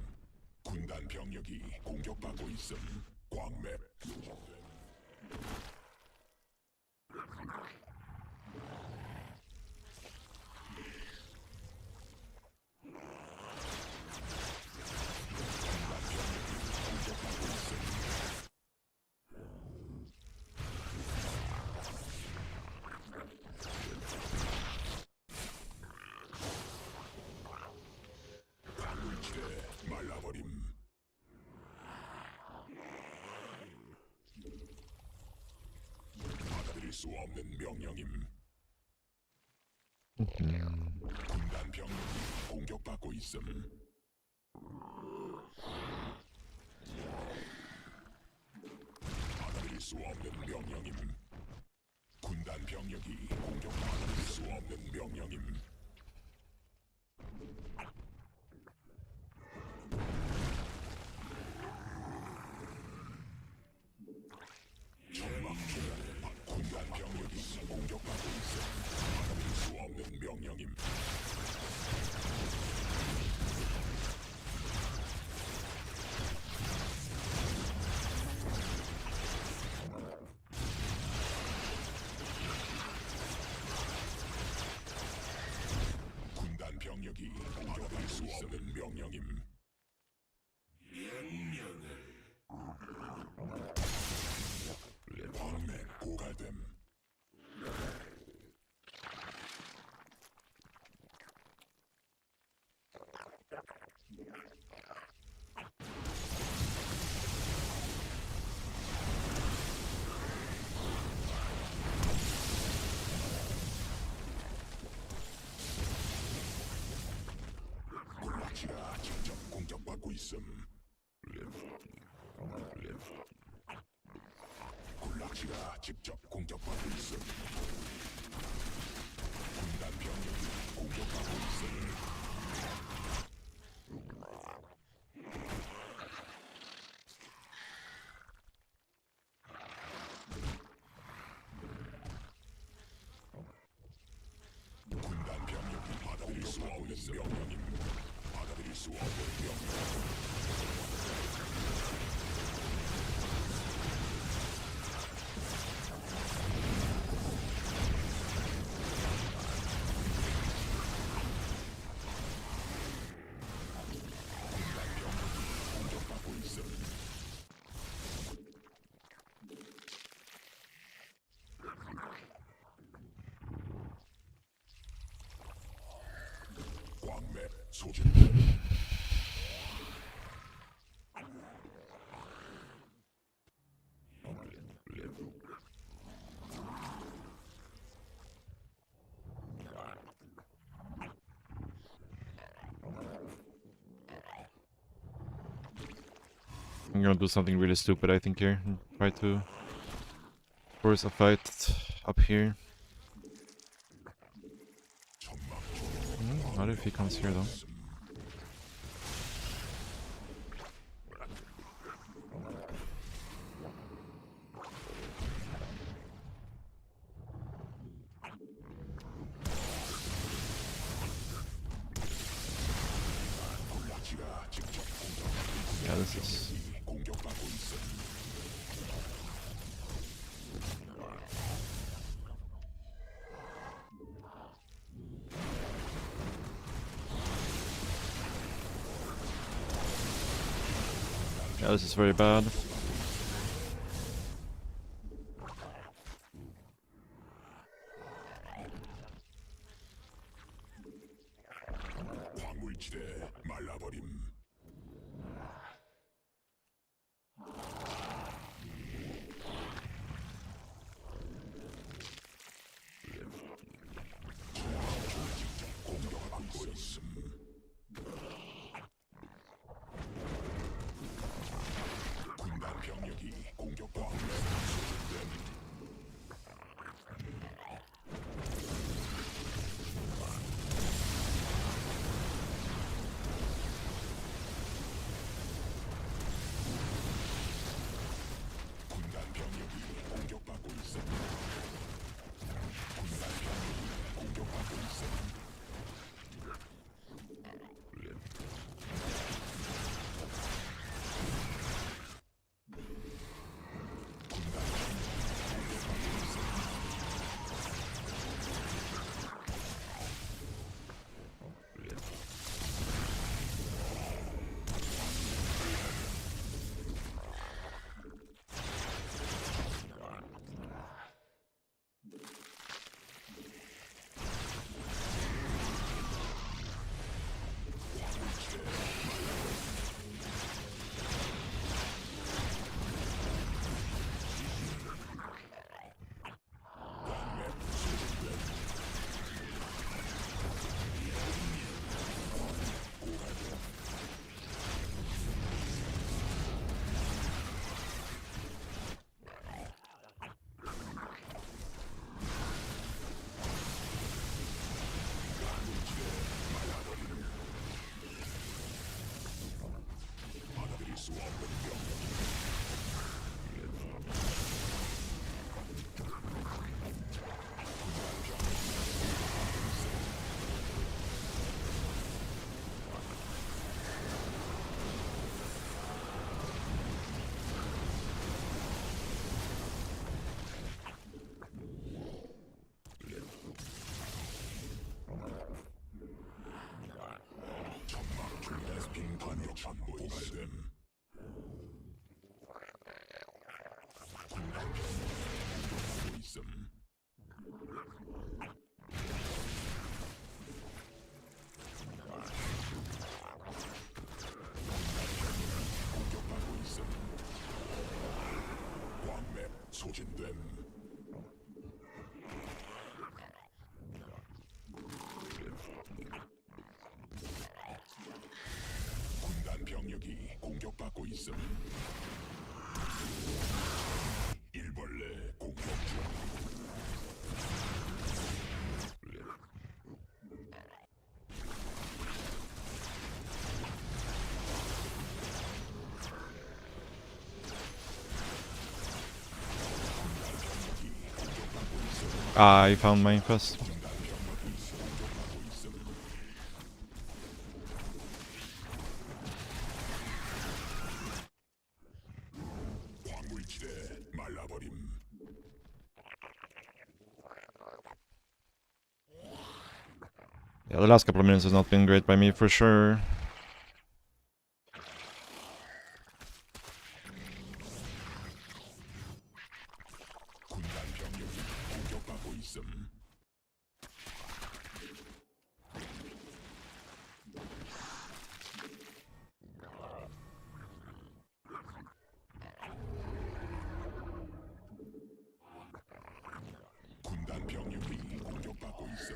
군단 병력이 공격받고 있음. 광맥 소진됨. 군단 병력이 공격받고 있음. 광물지대 말라버림. 받아들일 수 없는 명령임. 군단 병력이 공격받고 있음. 받아들일 수 없는 명령임. 군단 병력이 공격받을 수 없는 명령임. 정막 중에 군단 병력이 공격받고 있어 받아들일 수 없는 명령임. 군단 병력이 받아들일 수 없는 명령임. 광맥 고갈됨. 굴락지가 직접 공격받고 있음. 굴락지가 직접 공격받고 있음. 군단 병력이 공격받고 있음. 군단 병력이 받아들일 수 없는 명령임. 받아들일 수 없는 명령. 소진됨. I'm gonna do something really stupid, I think, here. And try to force a fight up here. Not if he comes here, though. Yeah, this is... 공격받고 있음. Yeah, this is very bad. 광물지대 말라버림. 공격받고 있음. 군단 병력이 공격받고 있음. 군단 병력이 공격받고 있음. 군단 병력이 공격받고 있음. 받아들일 수 없는 병력. 천막 중에서 빙판으로 전부 발됨. 군단 병력이 공격받고 있음. 공격받고 있음. 광맥 소진됨. 군단 병력이 공격받고 있음. 일벌레 공격 중. Ah, I found my infest. 광물지대 말라버림. Yeah, the last couple of minutes has not been great by me for sure. 군단 병력이 공격받고 있음. 있음.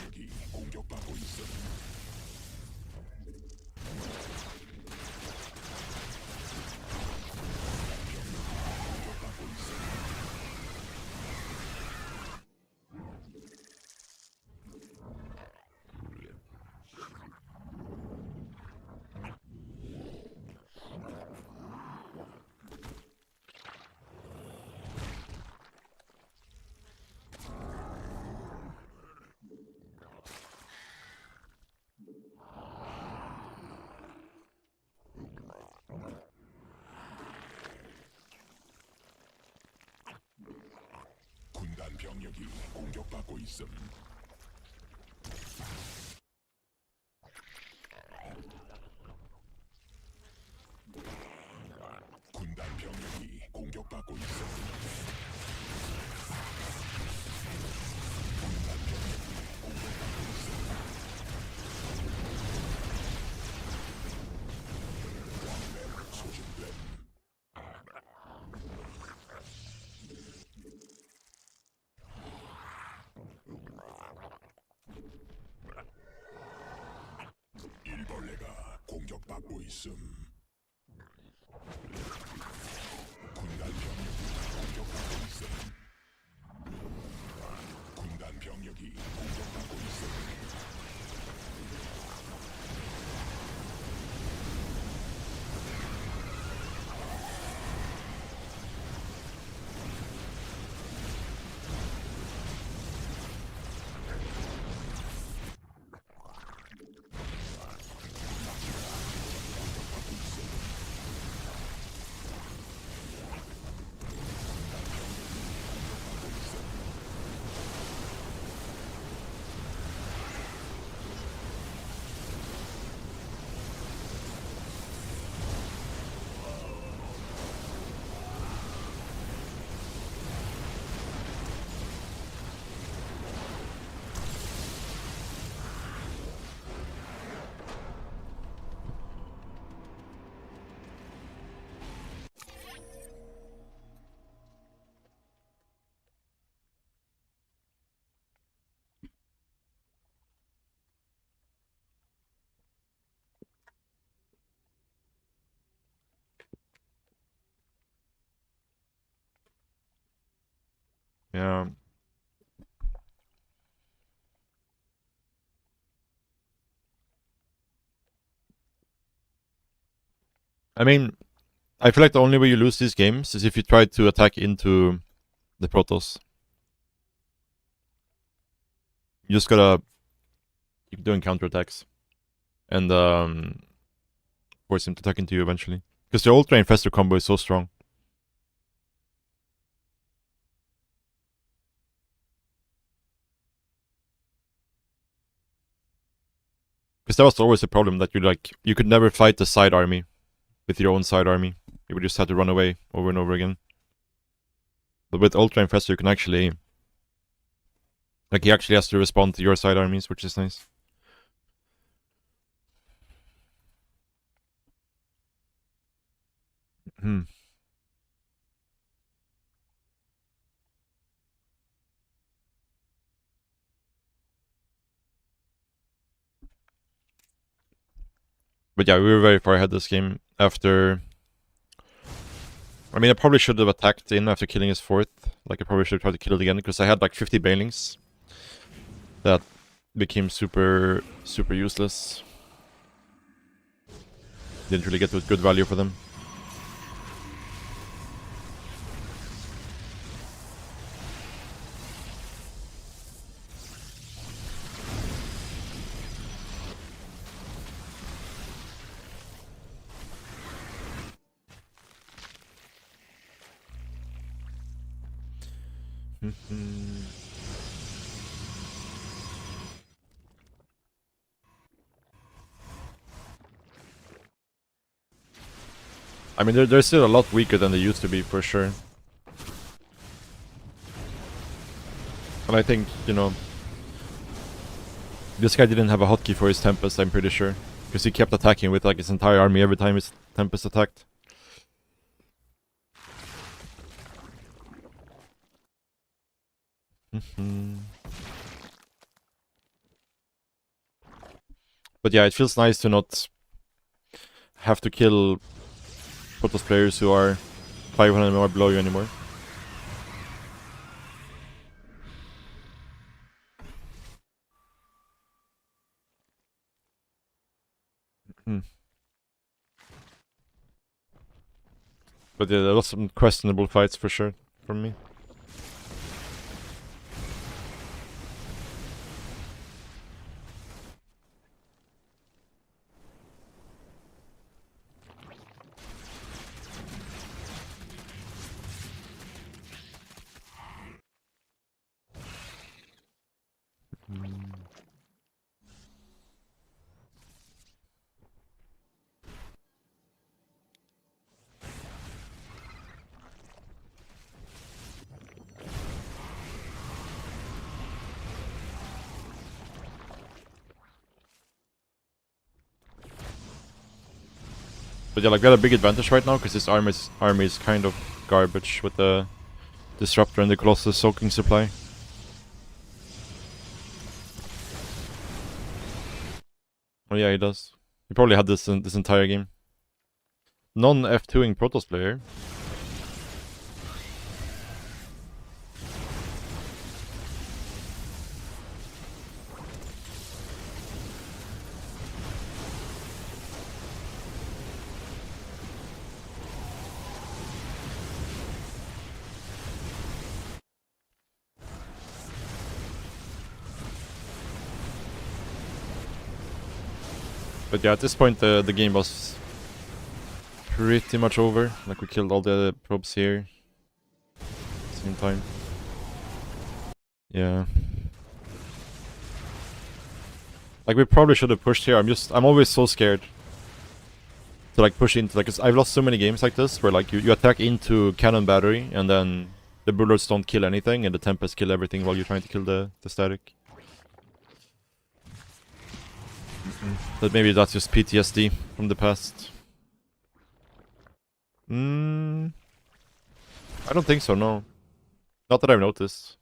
여기 공격받고 있음. 공격받고 있음. 군단 병력이 공격받고 있음. 군단 병력이 공격받고 있음. 군단 병력이 공격받고 있음. 왕래 소진됨. 일벌레가 공격받고 있음. 군단 병력이 공격받고 있음. 군단 병력이 공격받고 있음. Yeah. I mean, I feel like the only way you lose these games is if you try to attack into the Protoss. You just gotta keep doing counterattacks. And force him to attack into you eventually. Because the Ultra Infestor combo is so strong. Because that was always a problem that you could never fight the side army with your own side army. You would just have to run away over and over again. But with Ultra Infestor you can actually he actually has to respond to your side armies, which is nice. Hmm. But yeah, we were very far ahead this game after. I mean, I probably should have attacked in after killing his fourth. I probably should have tried to kill it again because I had 50 Banelings. That became super useless. Didn't really get good value for them. I mean, they're still a lot weaker than they used to be, for sure. And I think, you know, this guy didn't have a hotkey for his Tempest, I'm pretty sure. Because he kept attacking with like his entire army every time his Tempest attacked. But yeah, it feels nice to not have to kill Protoss players who are 500 more below you anymore. But yeah, there was some questionable fights for sure from me. But yeah, like we got a big advantage right now because this army is kind of garbage with the Disruptor and the Colossus soaking supply. Oh yeah, he does. He probably had this this entire game. Non-F2ing Protoss player. But yeah, at this point the game was pretty much over. Like we killed all the probes here. Same time. Yeah. Like we probably should have pushed here. I'm always so scared to like push into, like, 'cause I've lost so many games like this where like you attack into cannon battery and then the bullets don't kill anything and the Tempest kill everything while you're trying to kill the static. But maybe that's just PTSD from the past. I don't think so, no. Not that I've noticed.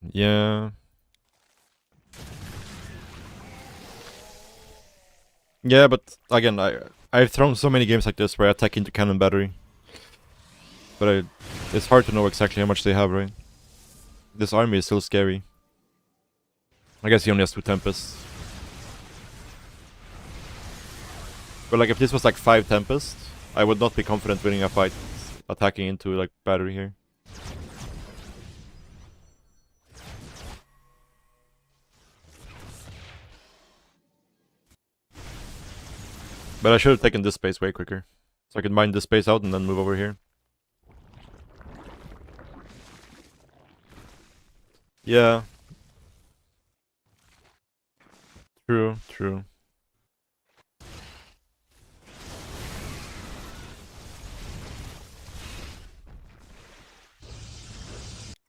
Yeah. Yeah, but again, I've thrown so many games like this where I attack into cannon battery. But it's hard to know exactly how much they have, right? This army is still scary. I guess he only has 2 Tempests. But like if this was like 5 Tempests, I would not be confident winning a fight attacking into like battery here. But I should have taken this space way quicker. So I could mine this space out and then move over here. Yeah. True, true.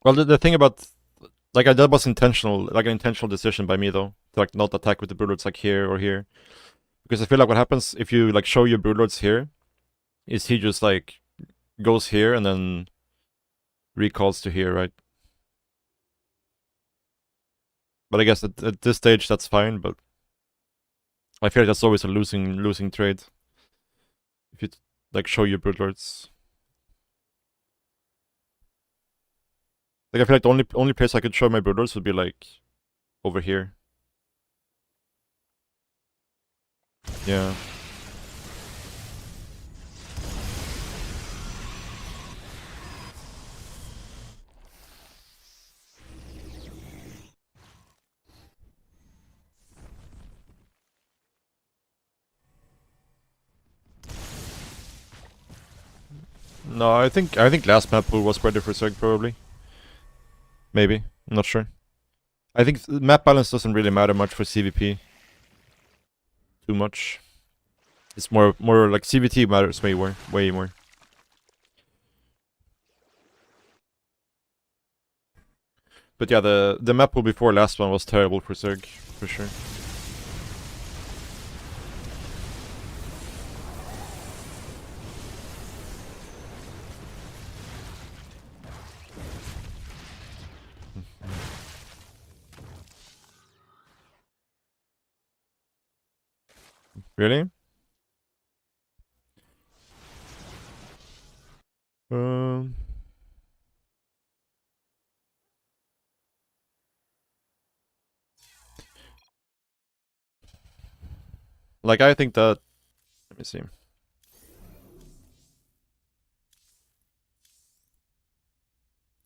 Well, the thing about, like, that was intentional, like an intentional decision by me though, to like not attack with the broodlords like here or here. Because I feel like what happens if you like show your broodlords here, is he just like goes here and then recalls to here, right? But I guess at this stage that's fine, but I feel like that's always a losing trade. If you like show your broodlords. Like I feel like the only place I could show my broodlords would be like over here. Yeah. No, I think last map pool was better for Zerg probably. Maybe. I'm not sure. I think map balance doesn't really matter much for CVP. Too much. It's more like CVT matters way more. Way more. But yeah, the map pool before last one was terrible for Zerg, for sure. Really? Um. Like I think that. Let me see.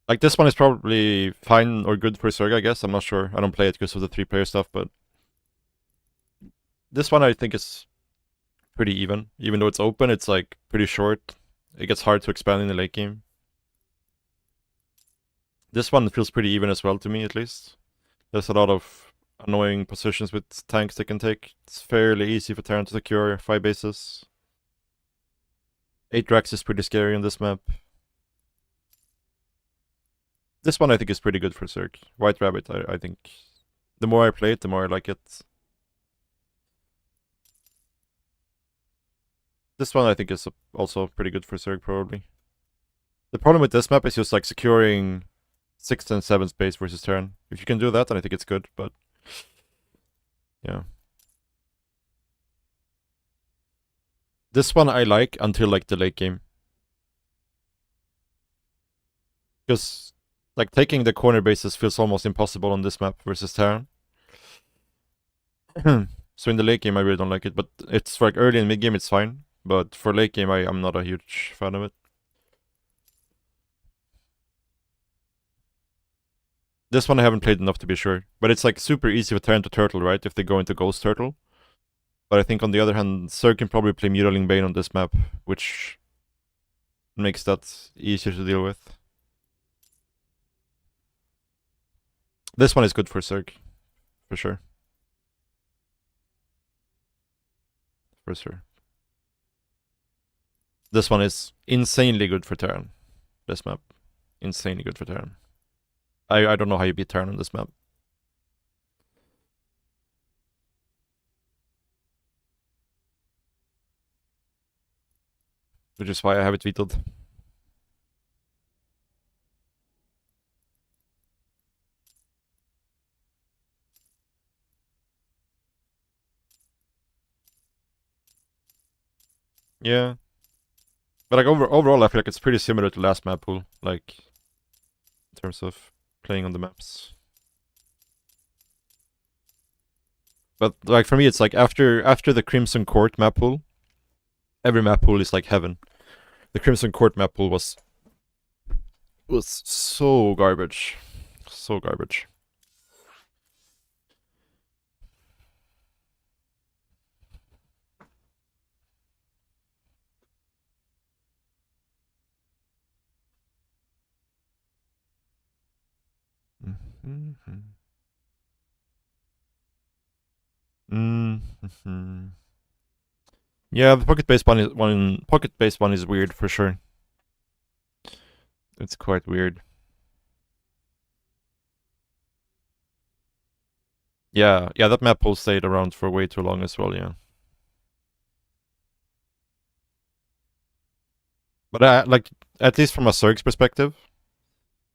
Like this one is probably fine or good for Zerg, I guess. I'm not sure. I don't play it because of the 3-player stuff, but this one I think is pretty even. Even though it's open, it's like pretty short. It gets hard to expand in the late game. This one feels pretty even as well to me, at least. There's a lot of annoying positions with tanks they can take. It's fairly easy for Terran to secure 5 bases. 8 Drax is pretty scary on this map. This one I think is pretty good for Zerg. White Rabbit, I think. The more I play it, the more I like it. This one I think is also pretty good for Zerg, probably. The problem with this map is just like securing 6th and 7th space versus Terran. If you can do that, then I think it's good, but yeah. This one I like until like the late game. Because like taking the corner bases feels almost impossible on this map versus Terran. So in the late game I really don't like it, but it's like early and mid game it's fine. But for late game I'm not a huge fan of it. This one I haven't played enough to be sure. But it's like super easy for Terran to turtle, right? If they go into Ghost Turtle. But I think on the other hand, Zerg can probably play Mutaling Bane on this map, which makes that easier to deal with. This one is good for Zerg, for sure. For sure. This one is insanely good for Terran. This map. Insanely good for Terran. I don't know how you beat Terran on this map. Which is why I have it vetoed. Yeah. But like overall I feel like it's pretty similar to last map pool, like in terms of playing on the maps. But like for me it's like after the Crimson Court map pool, every map pool is like heaven. The Crimson Court map pool was so garbage. So garbage. Mm-hmm. Mm-hmm. Yeah, the pocket based one is weird for sure. It's quite weird. Yeah, that map pool stayed around for way too long as well, yeah. But like, at least from a Zerg's perspective,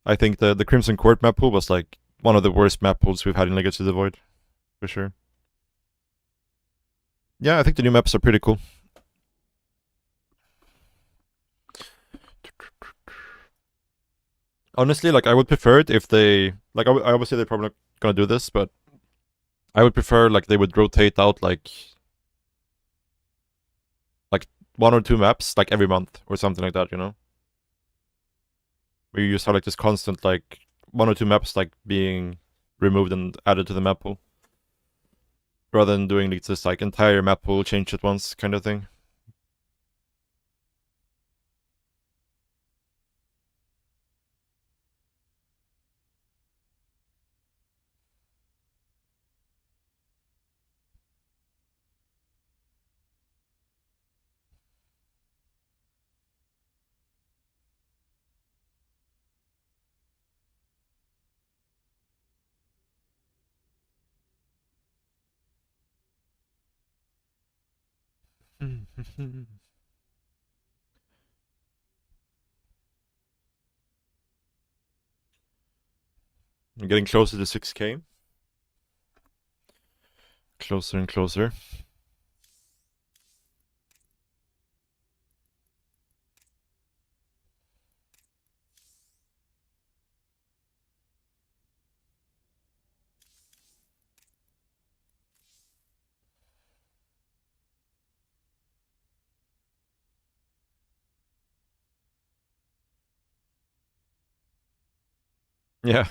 I think the Crimson Court map pool was like one of the worst map pools we've had in Legacy of the Void, for sure. Yeah, I think the new maps are pretty cool. Honestly, like I would prefer it if they like. I obviously they're probably not gonna do this, but I would prefer like they would rotate out like 1 or 2 maps like every month or something like that. You know, where you just have like this constant like 1 or 2 maps like being removed and added to the map pool, rather than doing like this like entire map pool change at once kind of thing. I'm getting closer to 6k. Closer and closer. Yeah.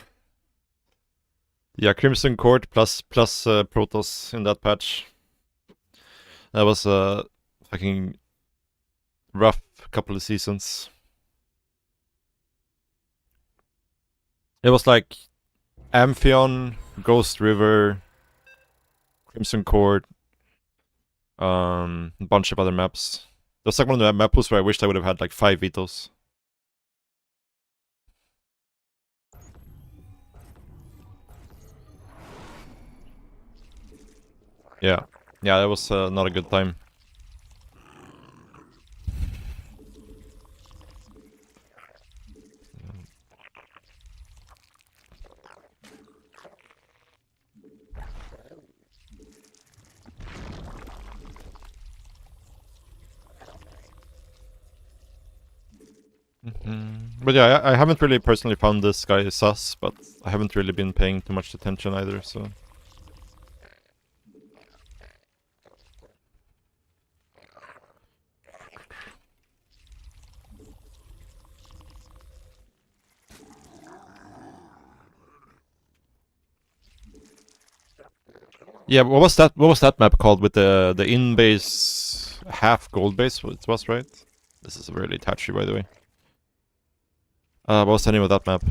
Yeah, Crimson Court plus Protoss in that patch. That was a fucking rough couple of seasons. It was like Amphion, Ghost River, Crimson Court, a bunch of other maps. There was like one of the map pools where I wished I would have had like 5 vetoes. Yeah. Yeah, that was not a good time. But yeah, I haven't really personally found this guy sus, but I haven't really been paying too much attention either, so... Yeah, what was that map called with the in-base half gold base? It was, right? This is really touchy, by the way. What was the name of that map?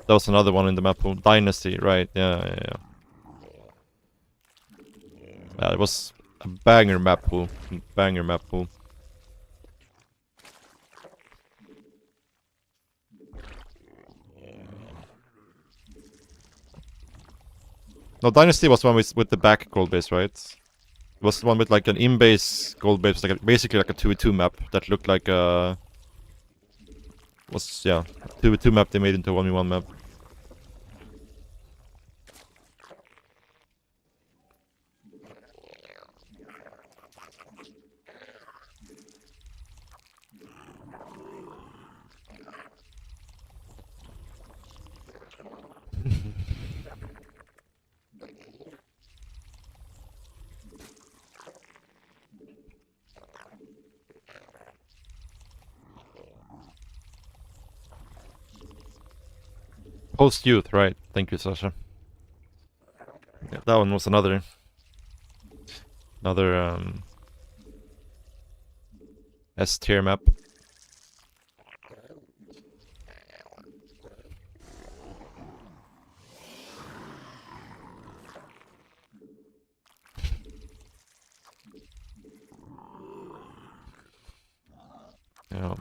That was another one in the map pool. Dynasty, right? Yeah. Yeah, it was a banger map pool. Banger map pool. No, Dynasty was the one with the back gold base, right? It was the one with like an in-base gold base, like basically like a 2v2 map that looked like a... Was, yeah, 2v2 map they made into a 1v1 map. Post-youth, right. Thank you, Sasha. Yeah, that one was another S-tier map. Yeah.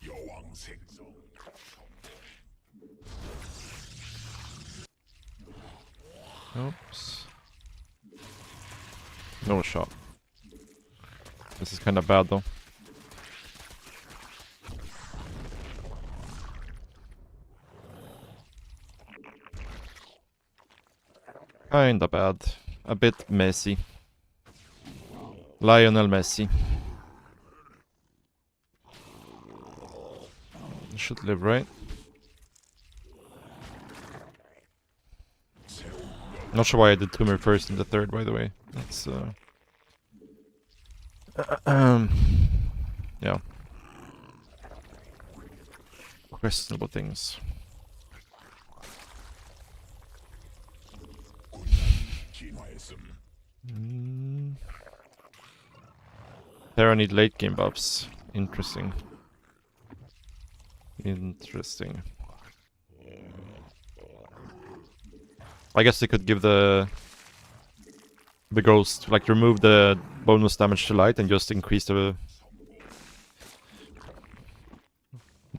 여왕 생성. Oops. No shot. This is kind of bad though. Kinda bad. A bit messy. Lionel Messi. Should live, right? Not sure why I did Tumor first in the third, by the way. That's yeah. Questionable things. Terra need late game buffs. Interesting. Interesting. I guess they could give the ghost, like remove the bonus damage to light and just increase the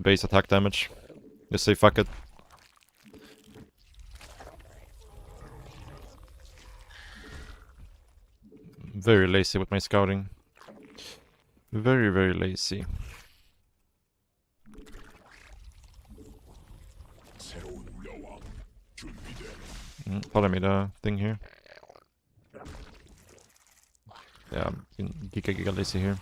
base attack damage. Just say fuck it. Very lazy with my scouting. Very, very lazy. 새로운 여왕 준비돼. Follow me the thing here. Yeah, Giga lazy here.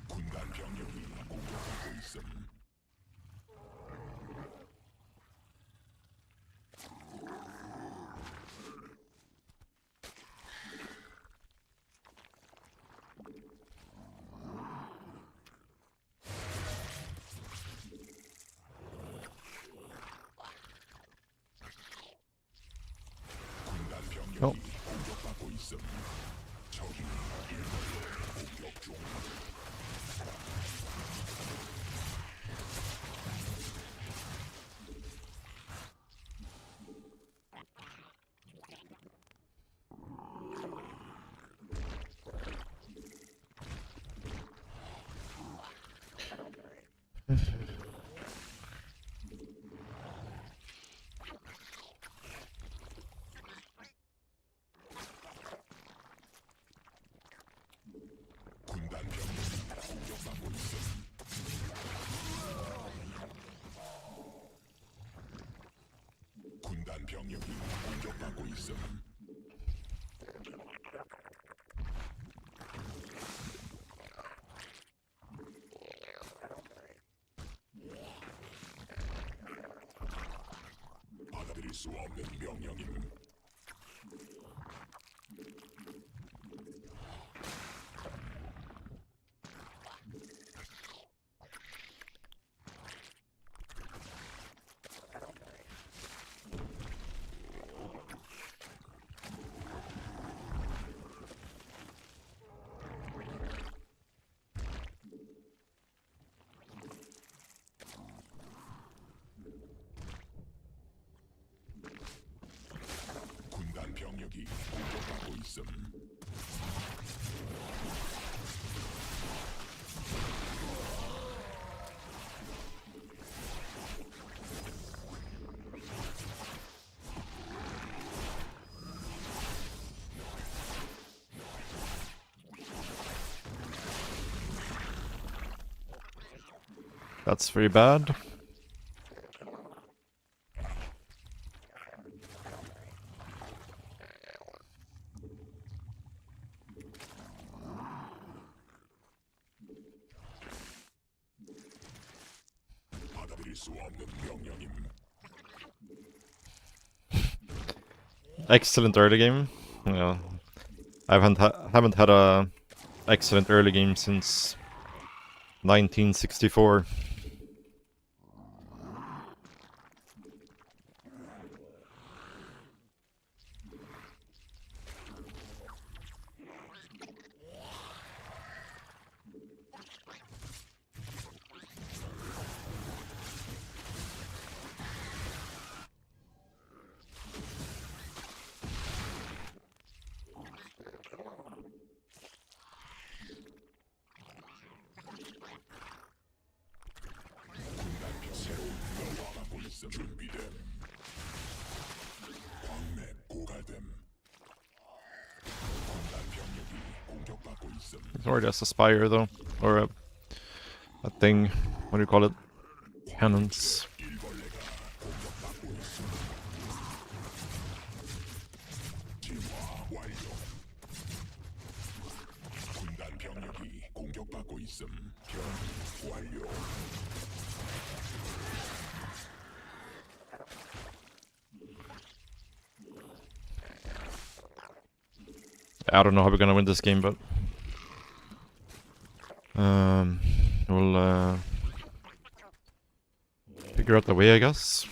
군단 병력이 공격하고 있음. 군단 병력이 어. 공격받고 있음. 적이 일벌레 공격 중. 군단 병력이 공격받고 있음. 군단 병력이 공격받고 있음. 받아들일 수 없는 명령임. 군단 병력이 공격받고 있음. That's very bad. 받아들일 수 없는 명령임. Excellent early game. Yeah, I haven't had a excellent early game since 1964. 새로운 여왕하고 있음. 준비됨. 광맥 고갈됨. 군단 병력이 공격받고 있음. It's already has a spire though, or a thing. What do you call it? Cannons. 일벌레가 공격받고 있음. 진화 완료. 군단 병력이 공격받고 있음. 변이 완료. I don't know how we're gonna win this game, but we'll figure out the way, I guess.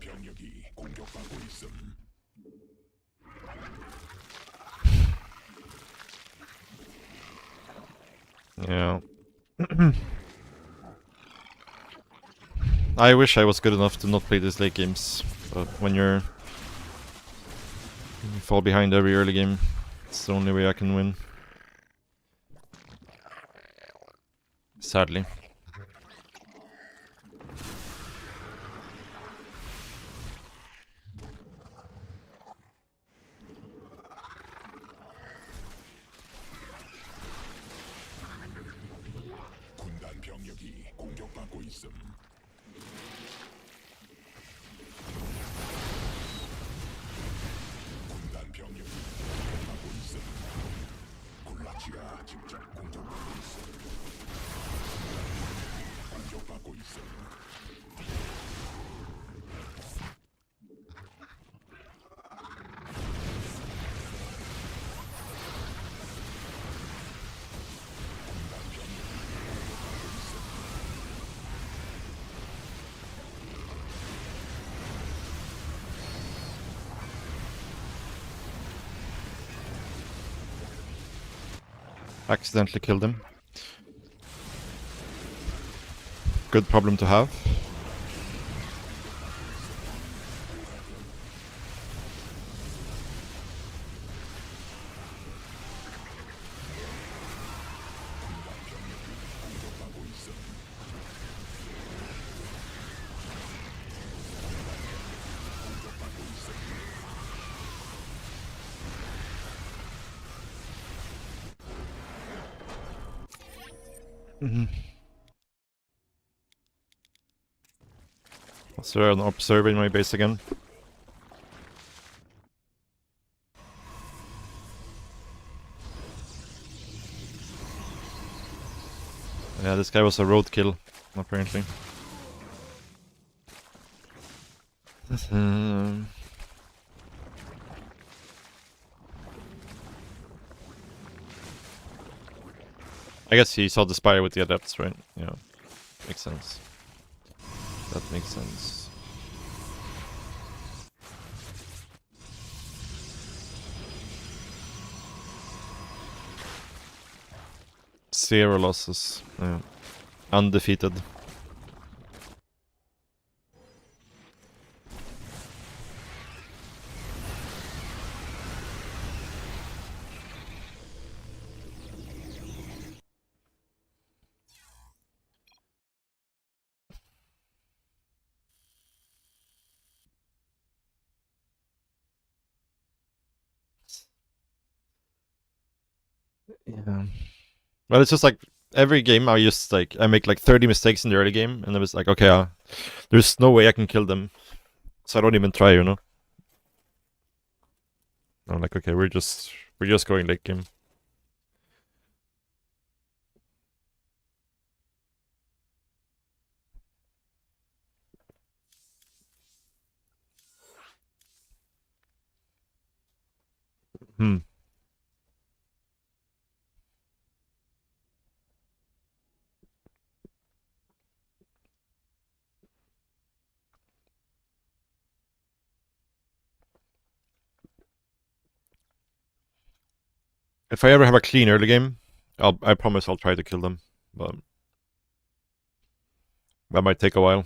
병력이 공격받고 있음. Yeah. I wish I was good enough to not play these late games, but when you fall behind every early game, it's the only way I can win. Sadly. 군단 병력이 공격받고 있음. 군단 병력이 공격받고 있음. 굴라치가 직접 공격받고 있음. 공격받고 있음. Accidentally killed him. Good problem to have. Was there an observer in my base again? Yeah, this guy was a roadkill, apparently. I guess he saw the spire with the adepts, right? Yeah, makes sense. That makes sense. Zero losses. Yeah. Undefeated. Yeah. Well, it's just like every game I make like 30 mistakes in the early game, and I was like, okay, there's no way I can kill them, so I don't even try, you know. I'm like, okay, we're just going late game. Hmm. If I ever have a clean early game, I promise I'll try to kill them, but that might take a while.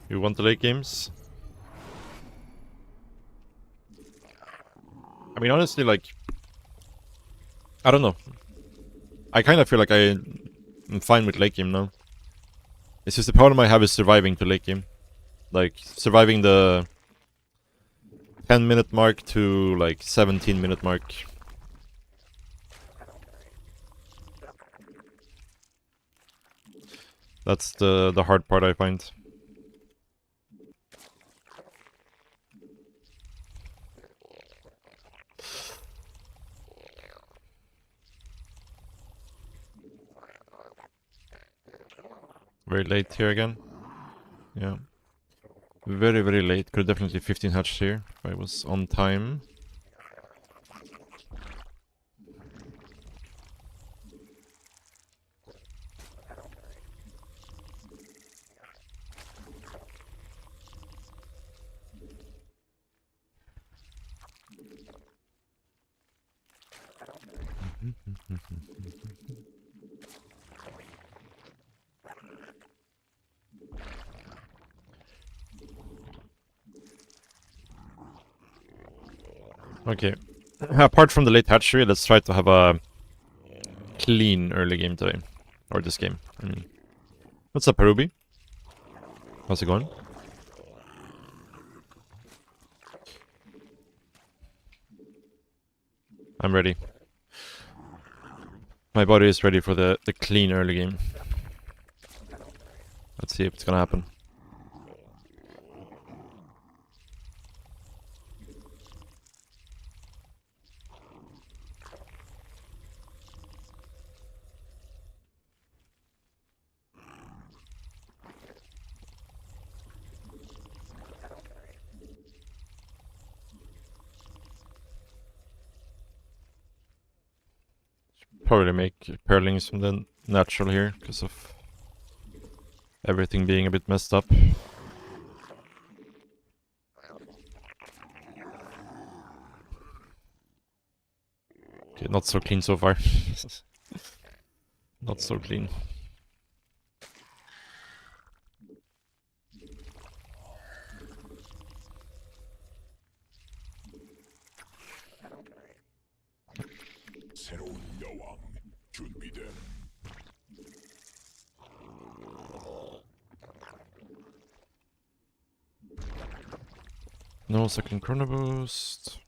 You want the late games? I mean, honestly, like, I don't know. I kind of feel like I'm fine with late game now. It's just the problem I have is surviving to late game. Like, surviving the 10-minute mark to, like, 17-minute mark. That's the hard part I find. Very late here again. Yeah. Very, very late. Could definitely 15 hatched here if I was on time. Okay. Apart from the late hatchery, let's try to have a clean early game today. Or this game, I mean. What's up, Perubi? How's it going? I'm ready. My body is ready for the clean early game. Let's see if it's gonna happen. Probably make pearlings from the natural here because of everything being a bit messed up. Okay, not so clean so far. Not so clean. 새로운 여왕 준비됨. No second chrono boost.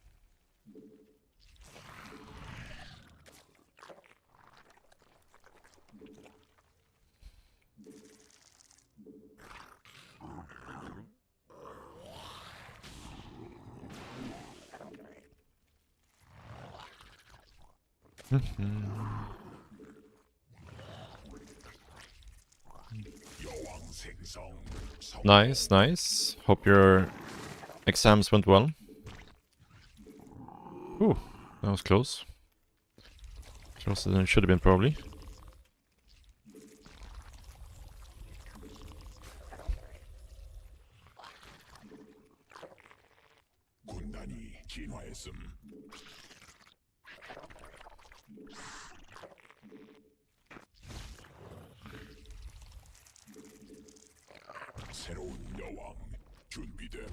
여왕 생성. Nice, nice. Hope your exams went well. Ooh, that was close. Closer than it should have been, probably. 군단이 진화했음. 새로운 여왕 준비됨.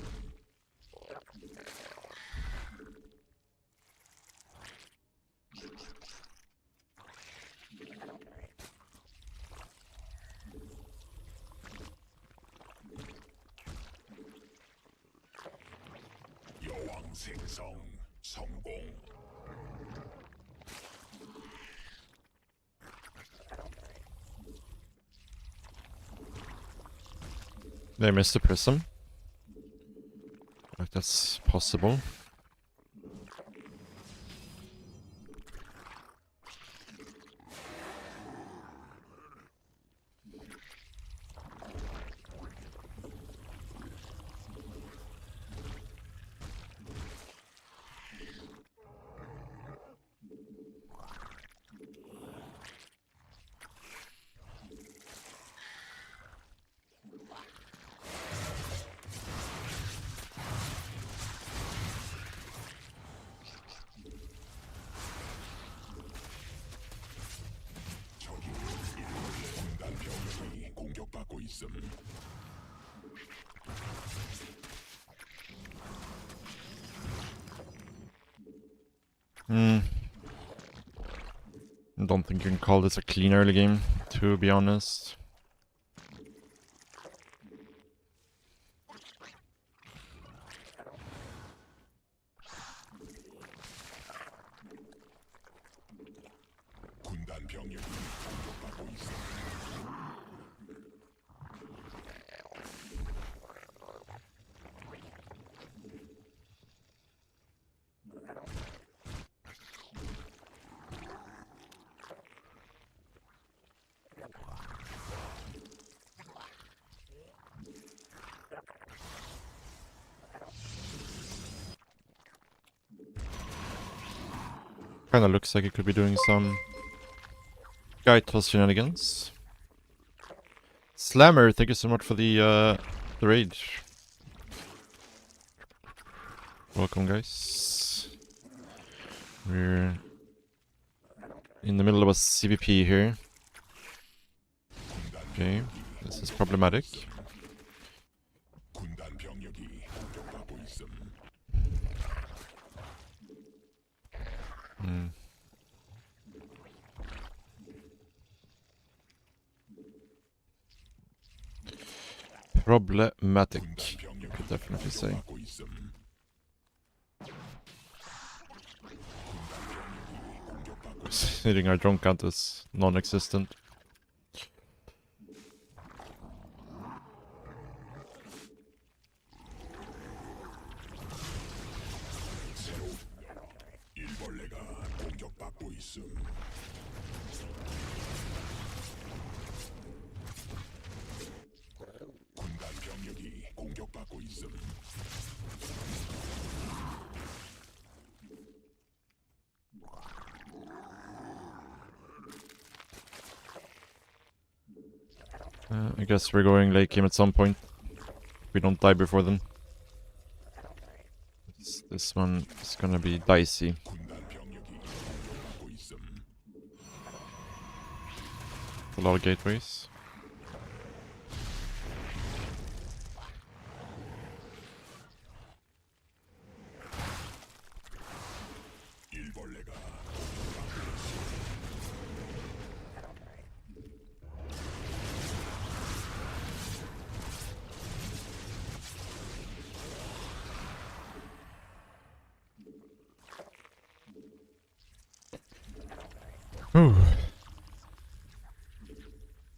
여왕 생성 성공. They missed the prism. Like that's possible. 저기 군단 병력이 공격받고 있음. Don't think you can call this a clean early game, to be honest. 군단 병력이 공격받고 있음. Kinda looks like he could be doing some guy toss shenanigans. Slammer, thank you so much for the raid. Welcome, guys. We're in the middle of a CVP here. Okay, this is problematic. 군단 병력이 공격받고 있음. Problematic, 군단 I 병력이 could definitely say. 공격받고 있음. Hitting our drone count is non-existent. 일벌레가 공격받고 있음. 군단 병력이 공격받고 있음. I guess we're going late game at some point. If we don't die before then. This one is gonna be dicey. 군단 병력이 공격받고 있음. A lot of gateways. 일벌레가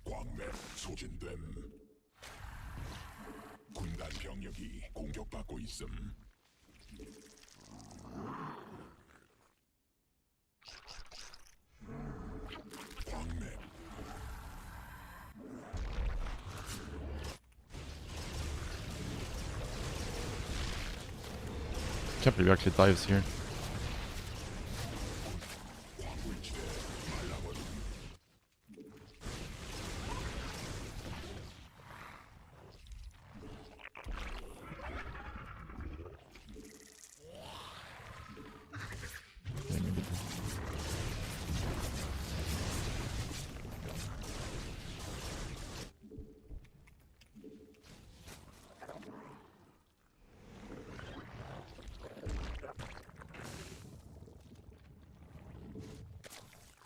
광맥 소진됨. 군단 병력이 공격받고 있음. 광맥 Can't believe he actually dives here. 광물지대 말라버림.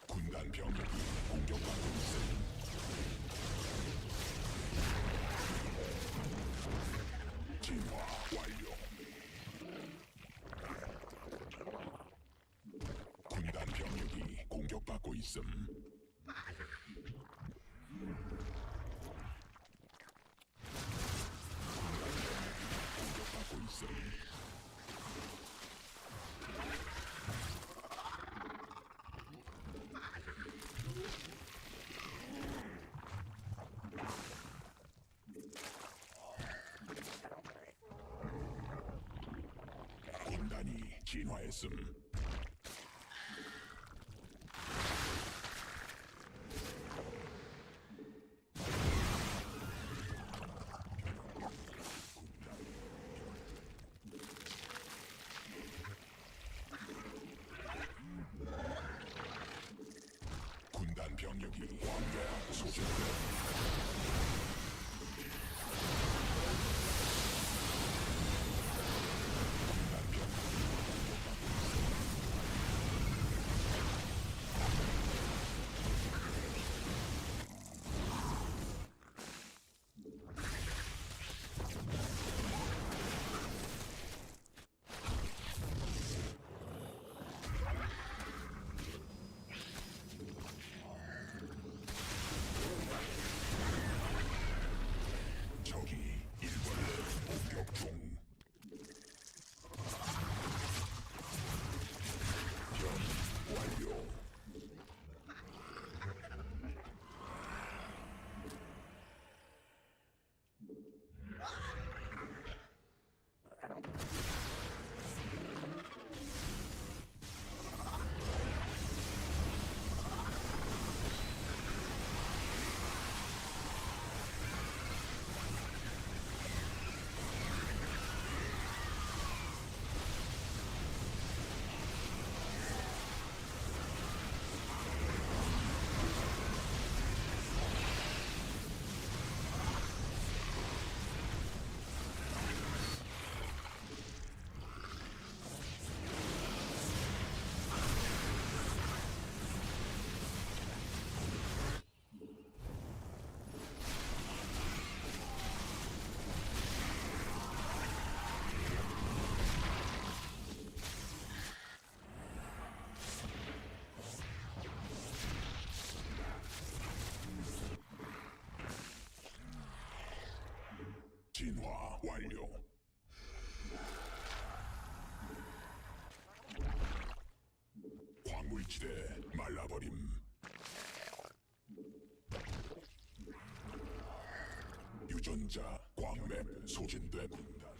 군단 병력이 공격받고 있음. 진화 완료. 군단 병력이 공격받고 있음. 공격받고 있음. 군단이 진화했음. 군단 병력이 광맥 소진됨. 군단 병력이 공격받고 있음. 진화 완료. 광물지대 말라버림. 유전자 광맥 소진된 군단.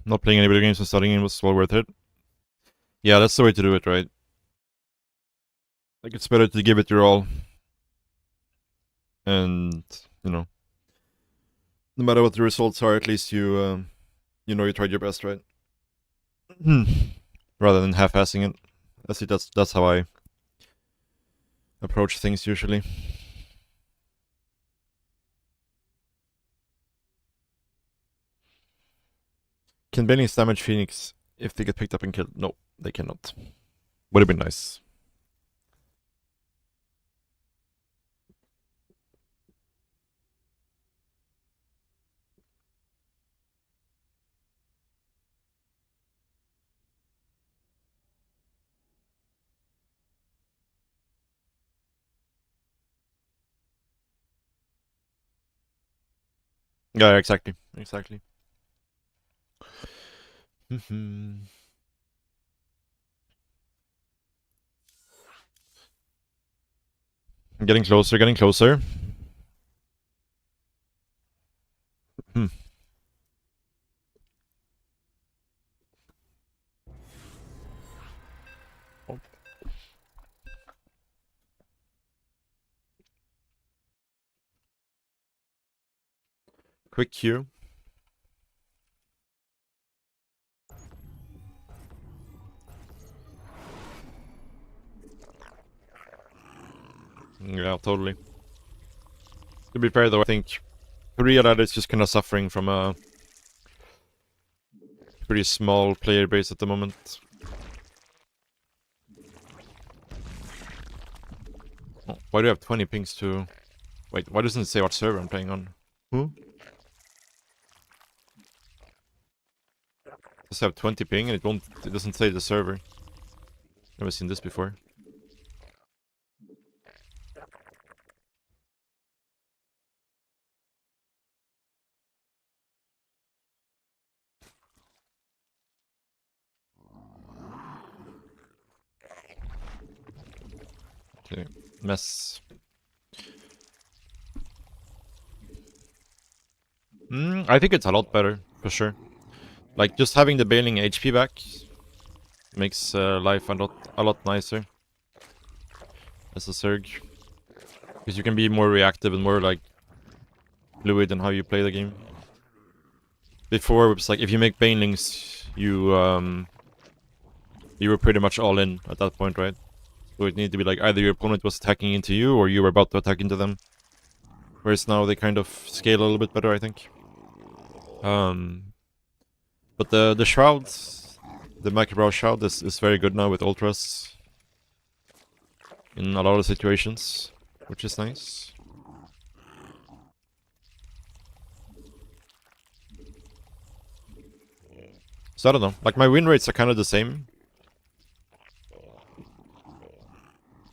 Not playing any video games and studying was well worth it. Yeah, that's the way to do it, right? Like, it's better to give it your all. And, you know, no matter what the results are, at least you know you tried your best, right? Rather than half-assing it. That's how I approach things usually. Can Banelings damage Phoenix if they get picked up and killed? No, they cannot. Would have been nice. Yeah, exactly. Exactly. Getting closer, getting closer. Oh. Quick Q. Yeah, totally. To be fair though, I think Korea that is just kind of suffering from a pretty small player base at the moment. Oh, why do I have 20 pings to... Wait, why doesn't it say what server I'm playing on? Who? Just have 20 ping and it doesn't say the server. Never seen this before. Okay, mess. I think it's a lot better, for sure. Like, just having the bailing HP back makes life a lot nicer as a Surge. Because you can be more reactive and more, like, fluid in how you play the game. Before, it was like, if you make banelings, you were pretty much all in at that point, right? So it needed to be like, either your opponent was attacking into you, or you were about to attack into them. Whereas now they kind of scale a little bit better, I think. But the shrouds, the Macabrow shroud is very good now with ultras. In a lot of situations, which is nice. So I don't know, like my win rates are kind of the same.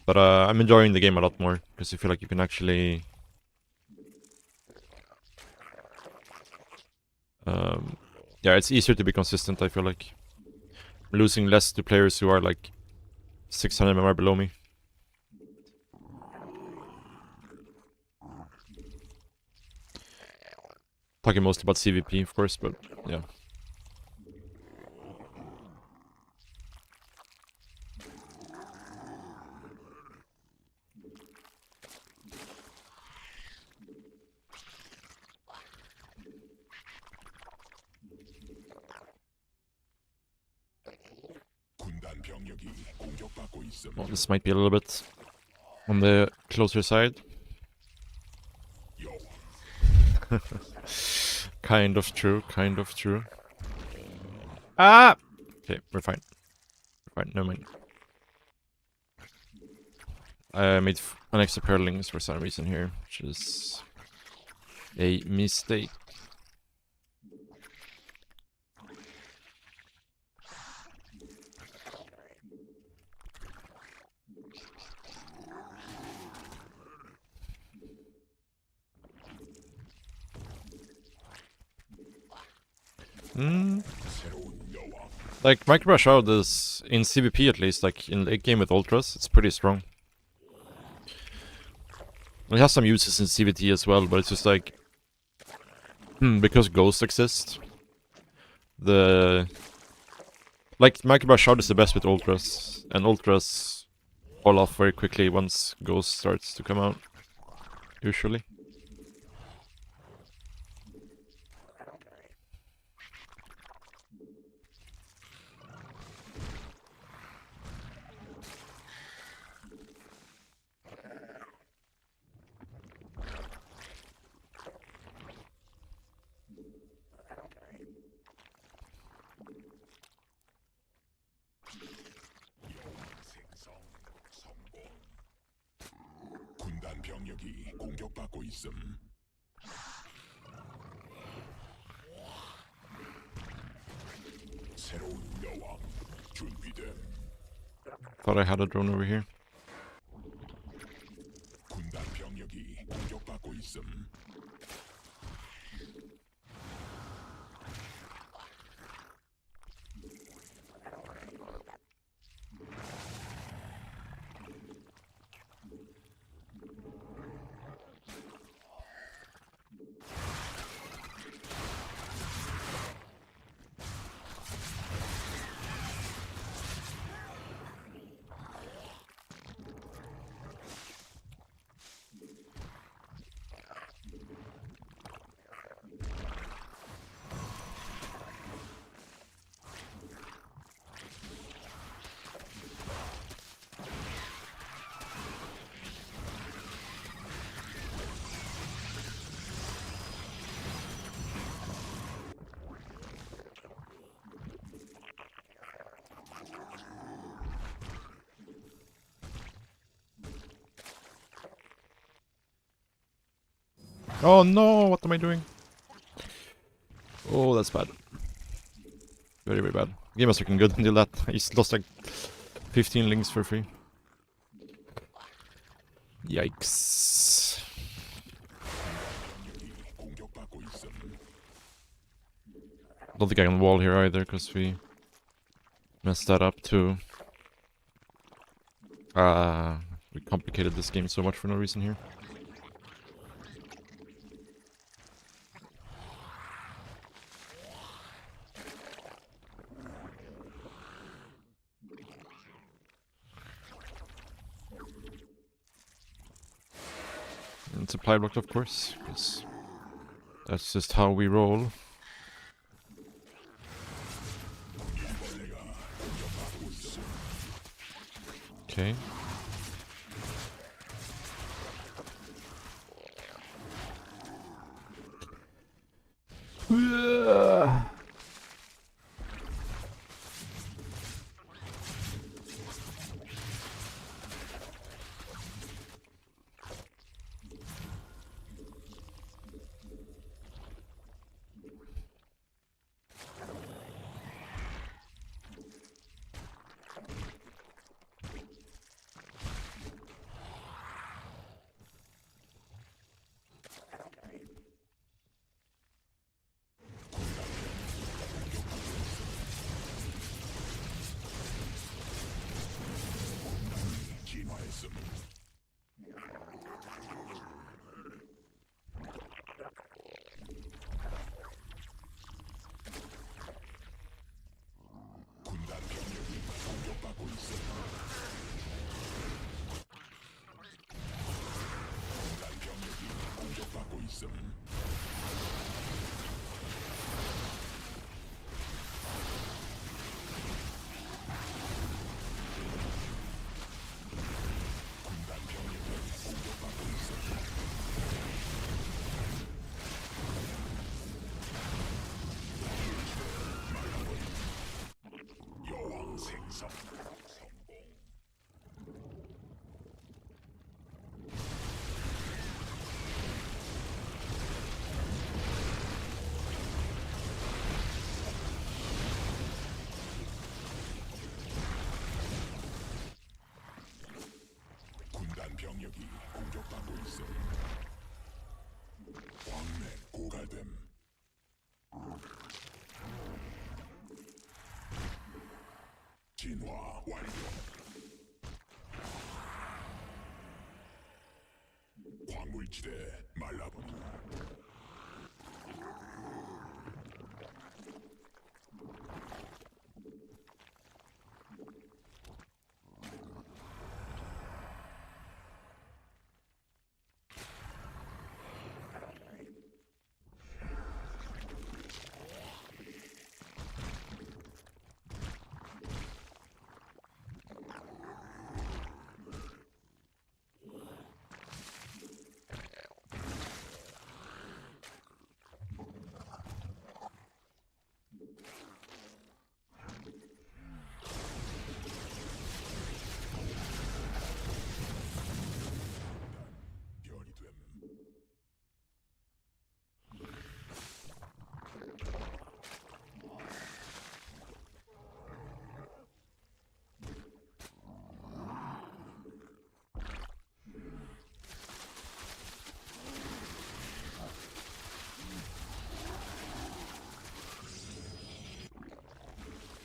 But I'm enjoying the game a lot more, because you feel like you can actually... yeah, it's easier to be consistent, I feel like. I'm losing less to players who are like 600 MMR below me. Talking mostly about CVP, of course, but yeah. 병력이 공격받고 있음. Well, this might be a little bit on the closer side. 여왕, Kind of true, kind of true. Ah! Okay, we're fine. We're fine, never mind. I made an extra pair of links for some reason here, which is a mistake. 새로운 여왕. Like, Microbrush showed this in CVP at least, like in late game with Ultras, it's pretty strong. It has some uses in CVT as well, but it's just like... because Ghosts exist. Like, Microbrush showed is the best with Ultras, and Ultras fall off very quickly once Ghost starts to come out. Usually. 생성 성공. 군단 병력이 공격받고 있음. 새로운 여왕 준비됨. Thought I had a drone over here. 군단 병력이 공격받고 있음. Oh no, what am I doing? Oh, that's bad. Very, very bad. Game was looking good until that. I just lost like 15 links for free. Yikes. 공격받고 있음. Don't think I can wall here either, because we messed that up too. We complicated this game so much for no reason here. And supply blocked, of course, because that's just how we roll. Okay. 진화했음. 군단 병력이 공격받고 있음. 군단 병력이 공격받고 있음. 병력이 공격받고 있어. 광맥 고갈됨. 진화 완료. 광물지대 말라버린다. 별이 됨.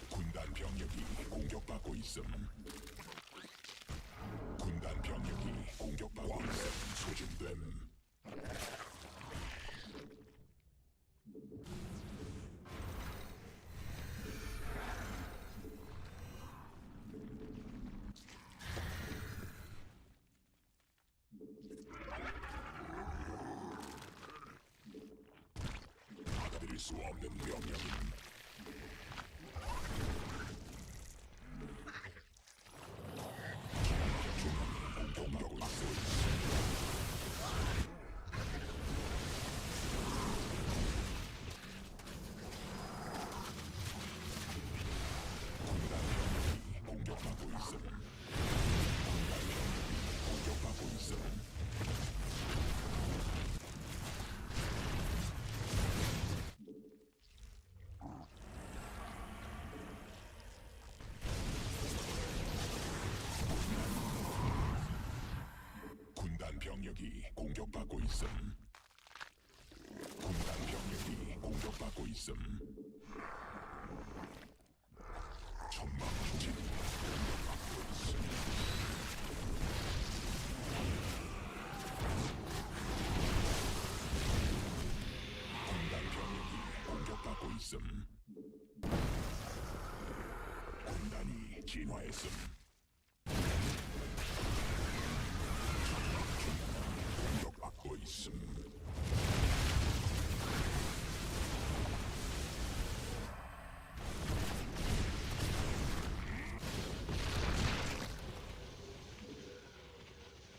군단 병력이 공격받고 있음. 군단 병력이 공격받고 있음. 소진됨. 받아들일 수 없는 명령임. 공격받고 있음. 공격받고 있음. 공격받고 있음. 군단 병력이 공격받고 있음. 군단 병력이 공격받고 있음. 천막 중진 공격받고 있음. 군단 병력이 공격받고 있음. 군단이 진화했음. 공격받고 있음.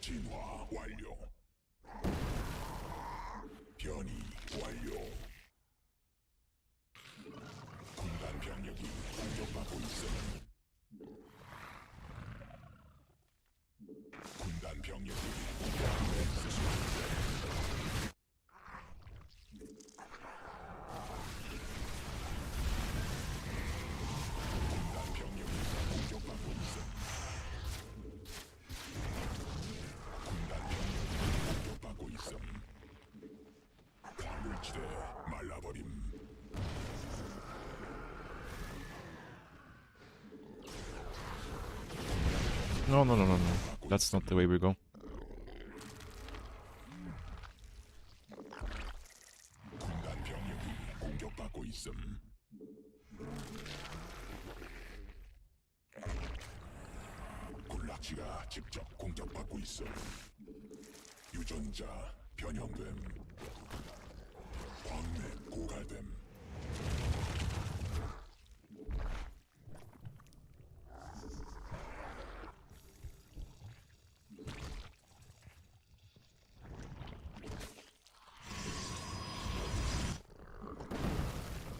진화 완료. 변이 완료. 군단 병력이 공격받고 있음. 군단 병력이 공격받고 있음. 군단 병력이 공격받고 있음. 군단 병력이 공격받고 있음. 광물지대 말라버림. No, no, no, no, no. That's not the way we go. 군단 병력이 공격받고 있음. 군락지가 직접 공격받고 있음. 유전자 변형됨. 광맥 고갈됨.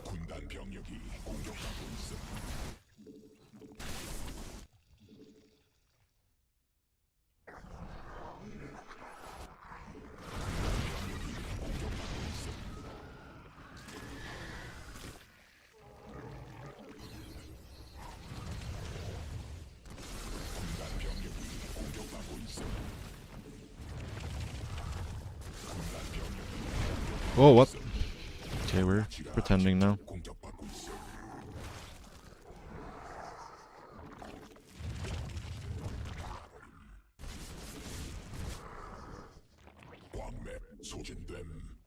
군단 병력이 공격받고 있음. 군단 병력이 공격받고 있음. Oh, what? Okay, we're pretending now. 공격받고 있어. 광맥 소진됨.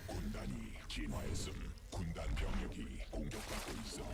군단이 진화했음. 군단 병력이 공격받고 있어.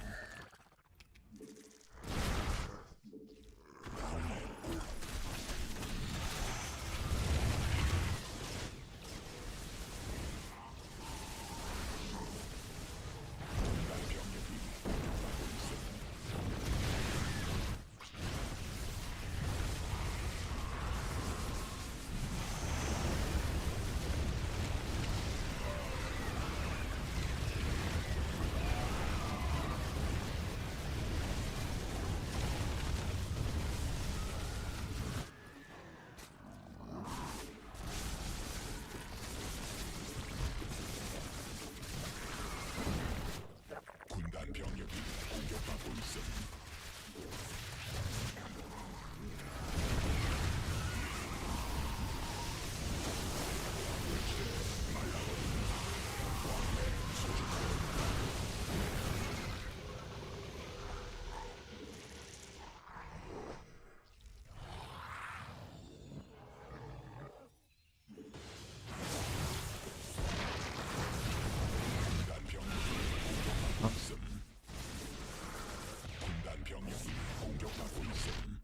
군단 병력이 공격받고 있음. 군단 병력이 공격받고 있음. 군단 병력이 공격받고 있음.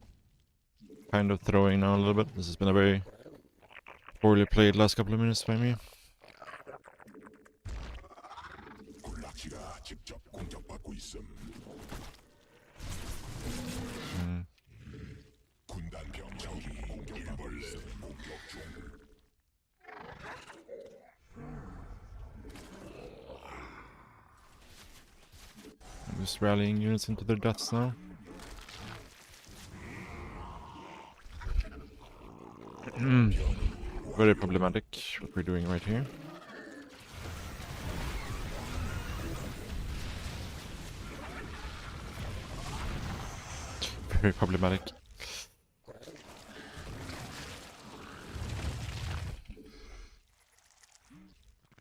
Kind of throwing now a little bit. This has been a very poorly played last couple of minutes by me. 군락지가 직접 공격받고 있음. 군단 병력이 공격받고 있음. 공격 중. I'm just rallying units into their deaths now. Very problematic what we're doing right here. Very problematic.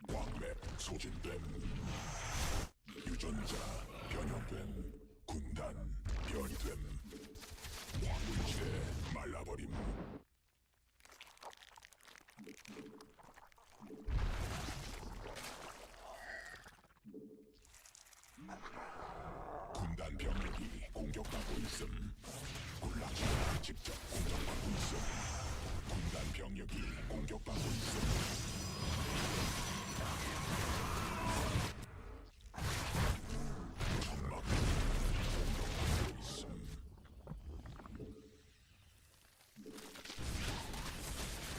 광맥 소진됨. 유전자 변형됨. 군단 변이됨. 황금지대 말라버림. 군단 병력이 공격받고 있음. 군락지가 직접 공격받고 있음. 군단 병력이 공격받고 있음. 천막 공격받고 있음.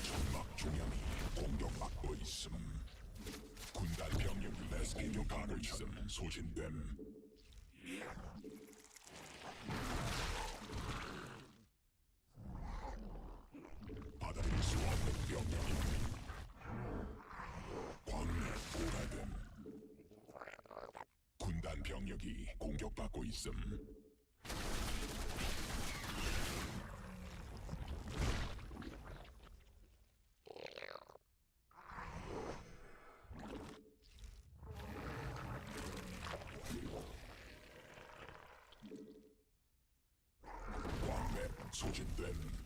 천막 중량이 공격받고 있음. 군단 병력이 공격받고 있음. 소진됨. 받아들일 수 없는 병력이 광맥 고갈됨. 군단 병력이 공격받고 있음. 광맥 소진됨.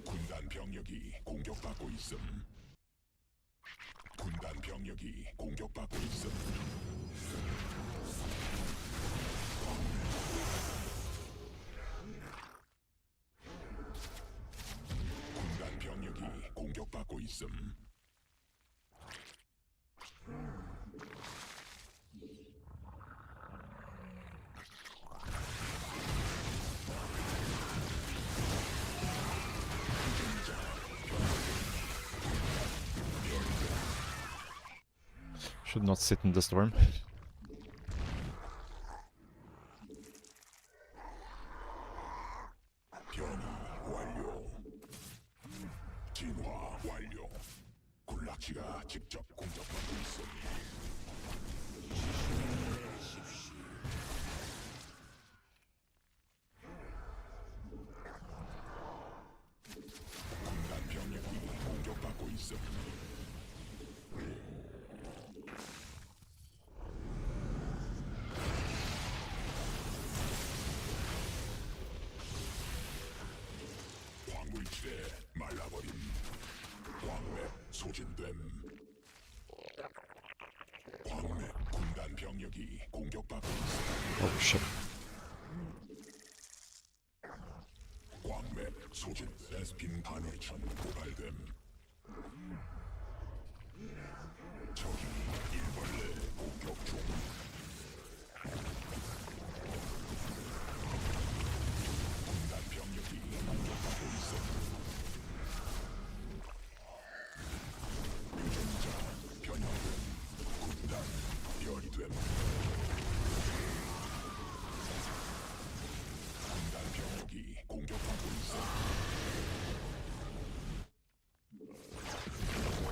군단 병력이 공격받고 있음. 군단 병력이 공격받고 있음. 군단 병력이 공격받고 있음. Should not sit in the storm. 군락지가 직접 공격받고 있어. 군단 병력이 공격받고 있어. 광물질에 말라버림. 광맥 소진됨. 광맥 군단 병력이 공격받고 있어. Oh shit. 광맥 소진. 에스핀 간헐천 고갈됨. 적이 일벌레 공격 중. 군단 병력이 공격받고 있어. 유전자 변형됨. 군단 열이됨. 군단 병력이 공격받고 있어.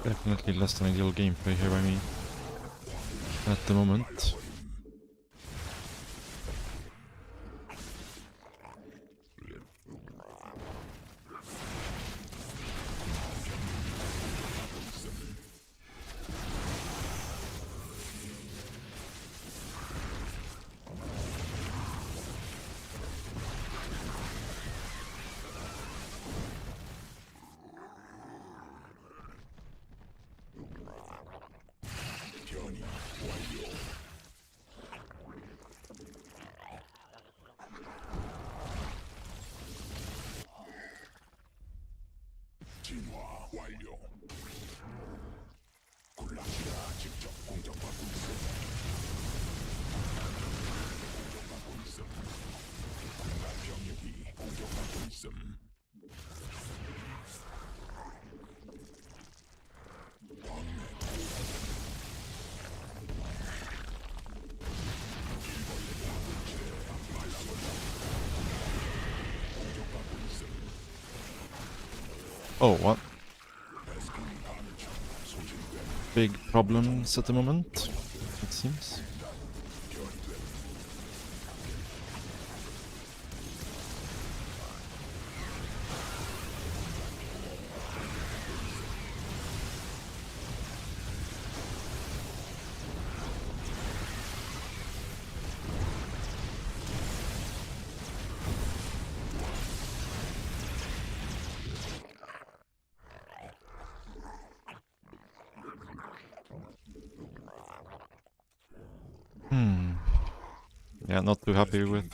Definitely less than ideal gameplay here by me at the moment. 변이 완료. 진화 완료. 군락지가 직접 공격받고 있어. 공격받고 있어. 군단 병력이 공격받고 있음. Oh, what? Big problems at the moment, it seems. Yeah, not too happy with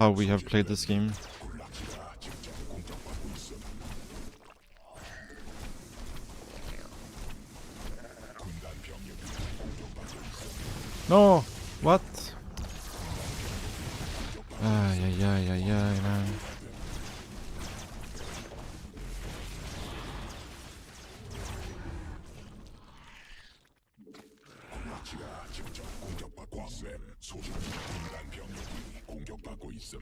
how we have played this game. No! What? Ay, ay, ay, ay, ay, man. 군락지가 직접 공격받고 있음. 소진 군단 병력이 공격받고 있음.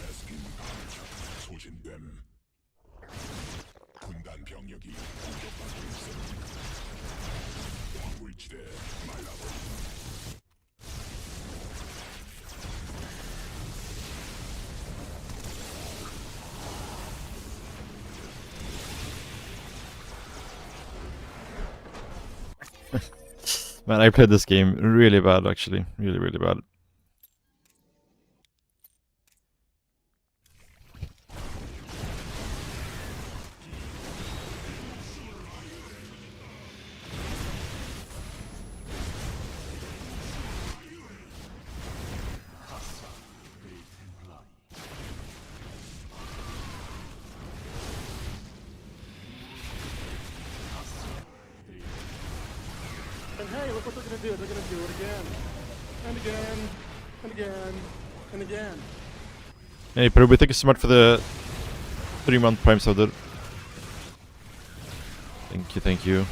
에스핀 간헐천 소진됨. 군단 병력이 공격받고 있음. 광물질에 말라버림. Man, I played this game really bad, actually. Really, really bad. And hey, look what they're gonna do. They're gonna do it again. And again. And again. And again. Hey, Perubi, thank you so much for the 3-month Prime sub, dude. Thank you, thank you.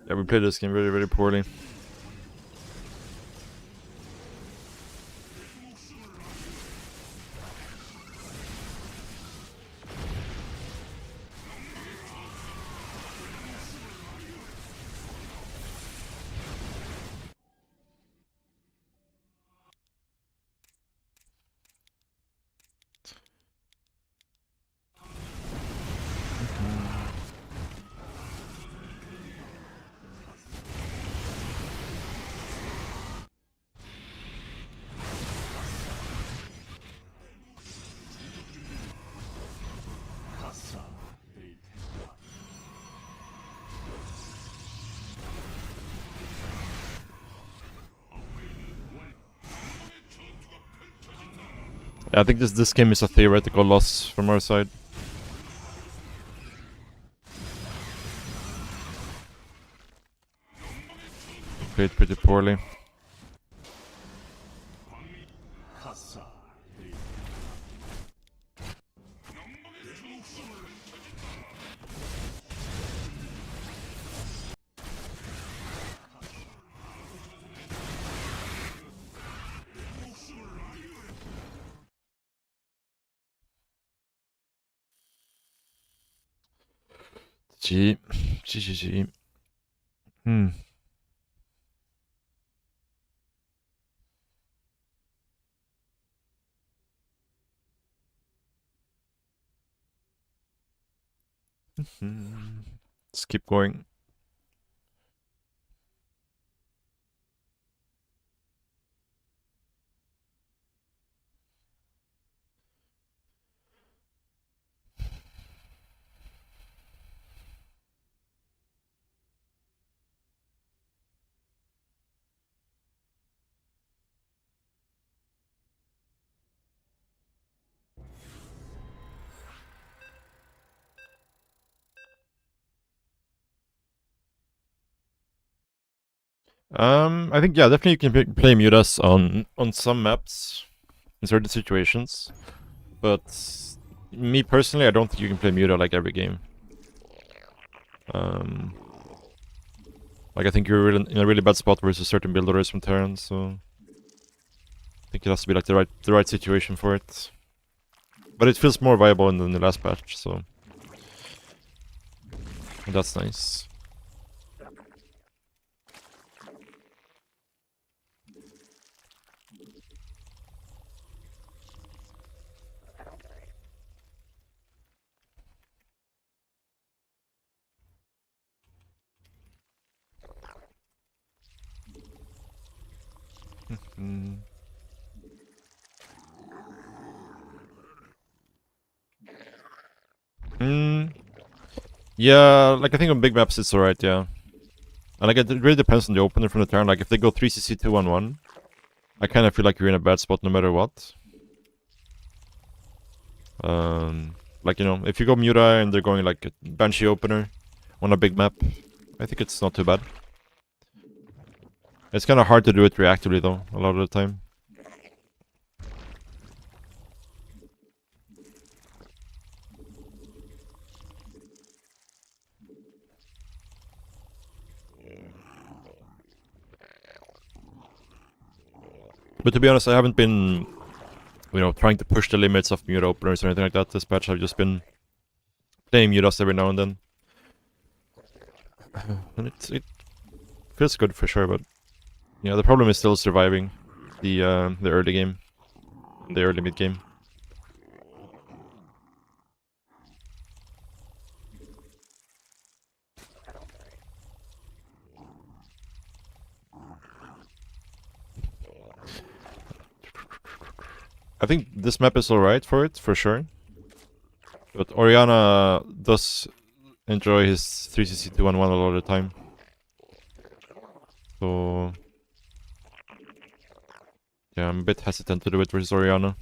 Yeah, we played this game very, very poorly. Yeah, I think this game is a theoretical loss from our side. Played pretty poorly. G. G, G, G. Let's keep going. I think yeah, definitely you can play Mutas on some maps in certain situations, but me personally, I don't think you can play Muta like every game. Like I think you're in a really bad spot versus certain builders from Terran, so I think it has to be like the right situation for it. But it feels more viable than the last patch, so that's nice. Yeah, like I think on big maps it's alright, yeah. And like it really depends on the opener from the turn. Like if they go 3cc 2-1-1, I kind of feel like you're in a bad spot no matter what. Like you know, if you go Muta and they're going like a Banshee opener on a big map, I think it's not too bad. It's kind of hard to do it reactively though, a lot of the time. But to be honest, I haven't been, you know, trying to push the limits of Muta openers or anything like that this patch. I've just been playing Mutas every now and then. And it feels good for sure, but yeah, the problem is still surviving the early game, the early mid game. I think this map is alright for it, for sure. But Oriana does enjoy his 3cc 2-1-1 a lot of the time. So yeah, I'm a bit hesitant to do it versus Oriana.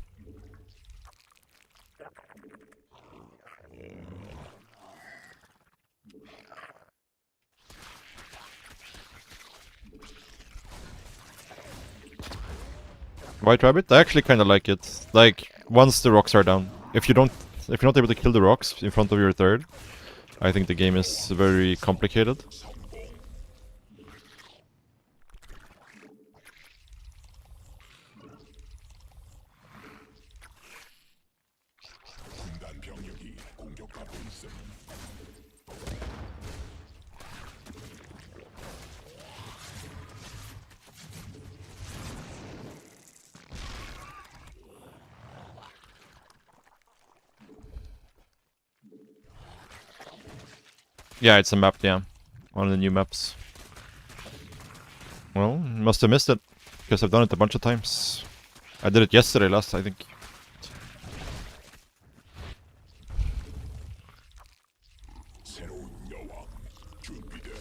White Rabbit? I actually kind of like it. Like, once the rocks are down. If you're not able to kill the rocks in front of your third, I think the game is very complicated. 군단 병력이 공격받고 있음. Yeah, it's a map, yeah. One of the new maps. Well, must have missed it. Because I've done it a bunch of times. I did it yesterday last, I think. 새로운 여왕 준비됨.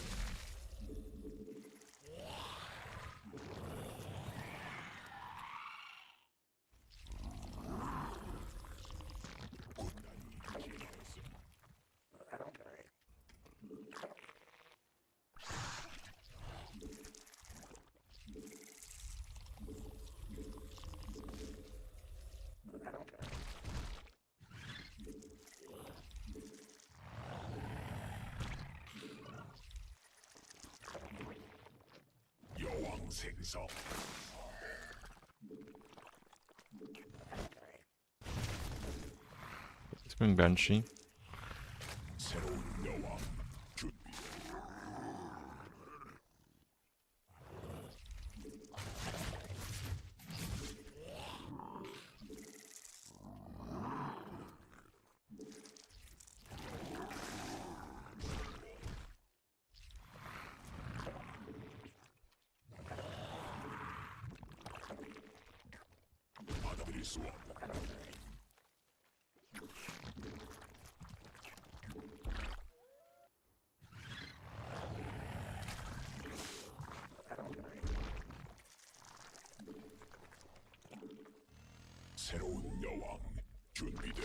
군단이 진화했음. 여왕 생성. It's going Banshee. 새로운 여왕 준비. 받아들일 수 없다. 새로운 여왕 준비됨.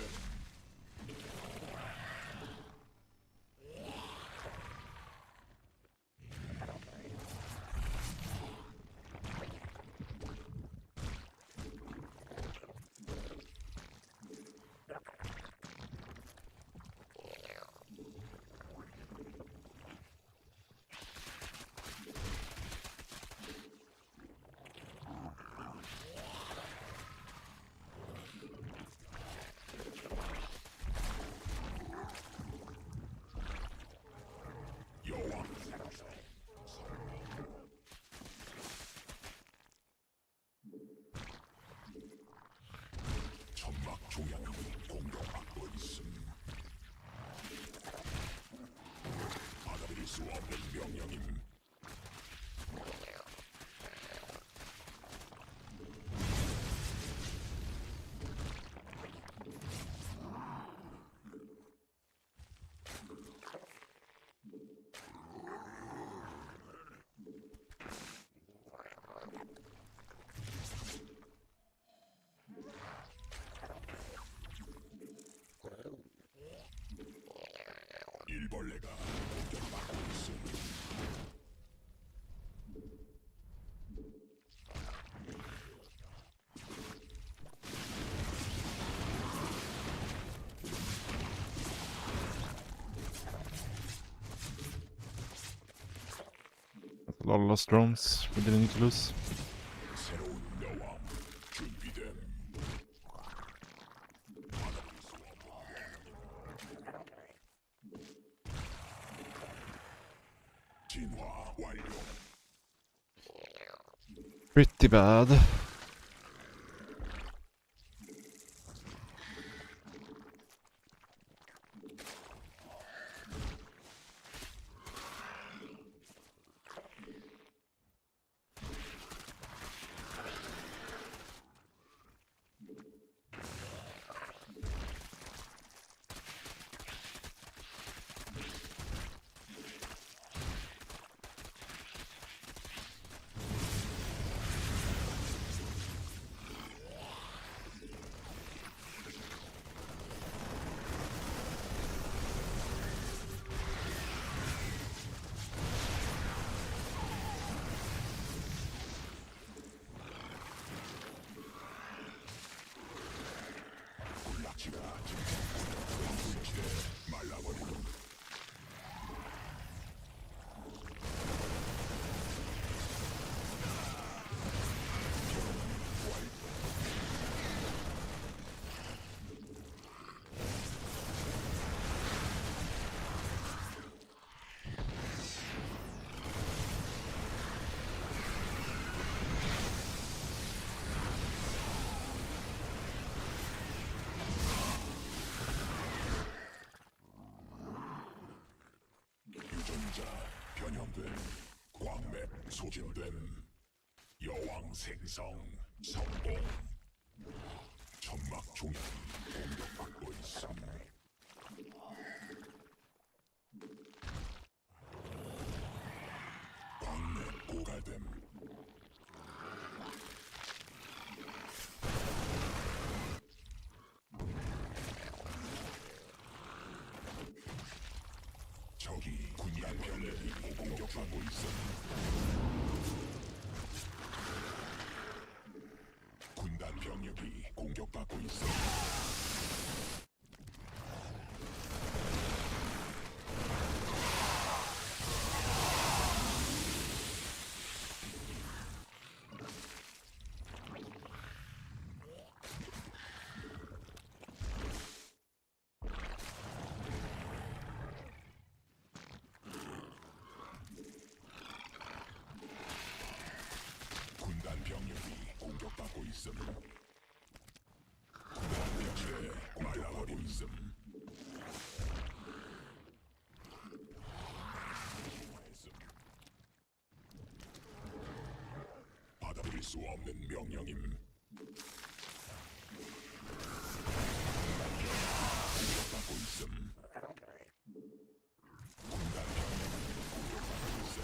여왕 생성. 천막 중앙이 공격받고 있음. 받아들일 수 없는 명령임. 일벌레가 공격받고 있음. A lot of lost drones we didn't need to lose. 새로운 여왕 준비됨. 받아들일 수 없다. 진화 완료. Pretty bad. 고가됨. 여왕 생성 성공. 천막 종이 공격받고 있음. 광맥 고가됨. 적이 군단 병력이 공격하고 있음. 군단 병력이 공격받고 있음. 군단 병력이 공격받고 있음. 군단 병력이 말라가고 있음. 받아들일 수 없는 명령임. 공격받고 있음. 군단 병력이 공격받고 있음.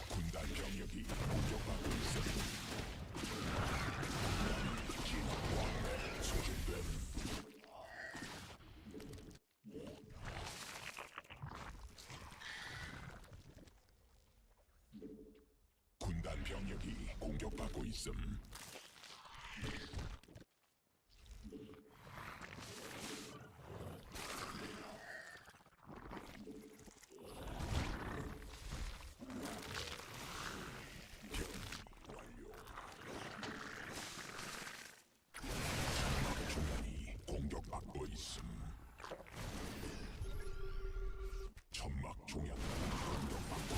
군단 병력이 공격받고 있음. 진화왕에 소진됨. 군단 병력이 공격받고 있음. 중간이 공격받고 있음. 천막 종양 공격받고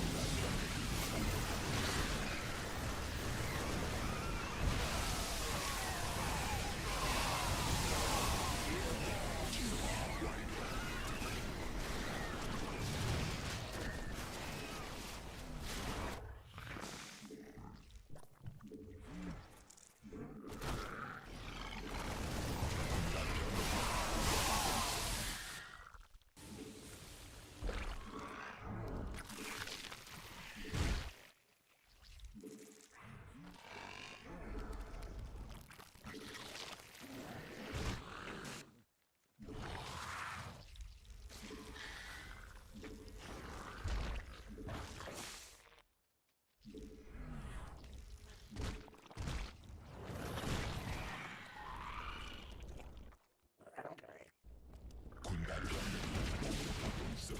군단 병력이 공격받고 있음.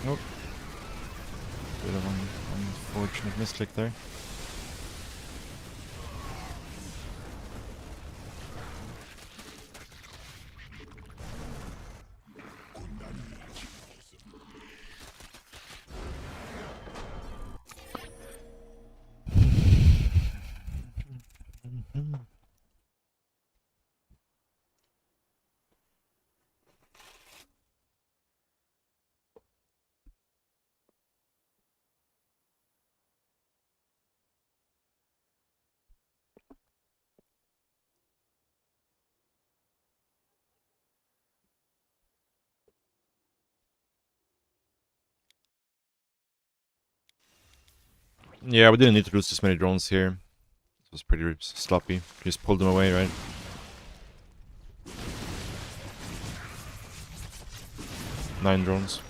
Nope. Bit of an unfortunate misclick there. 군단이 지키고 있음. Yeah, we didn't need to lose this many drones here. It was pretty sloppy. Just pulled them away, right? Nine drones.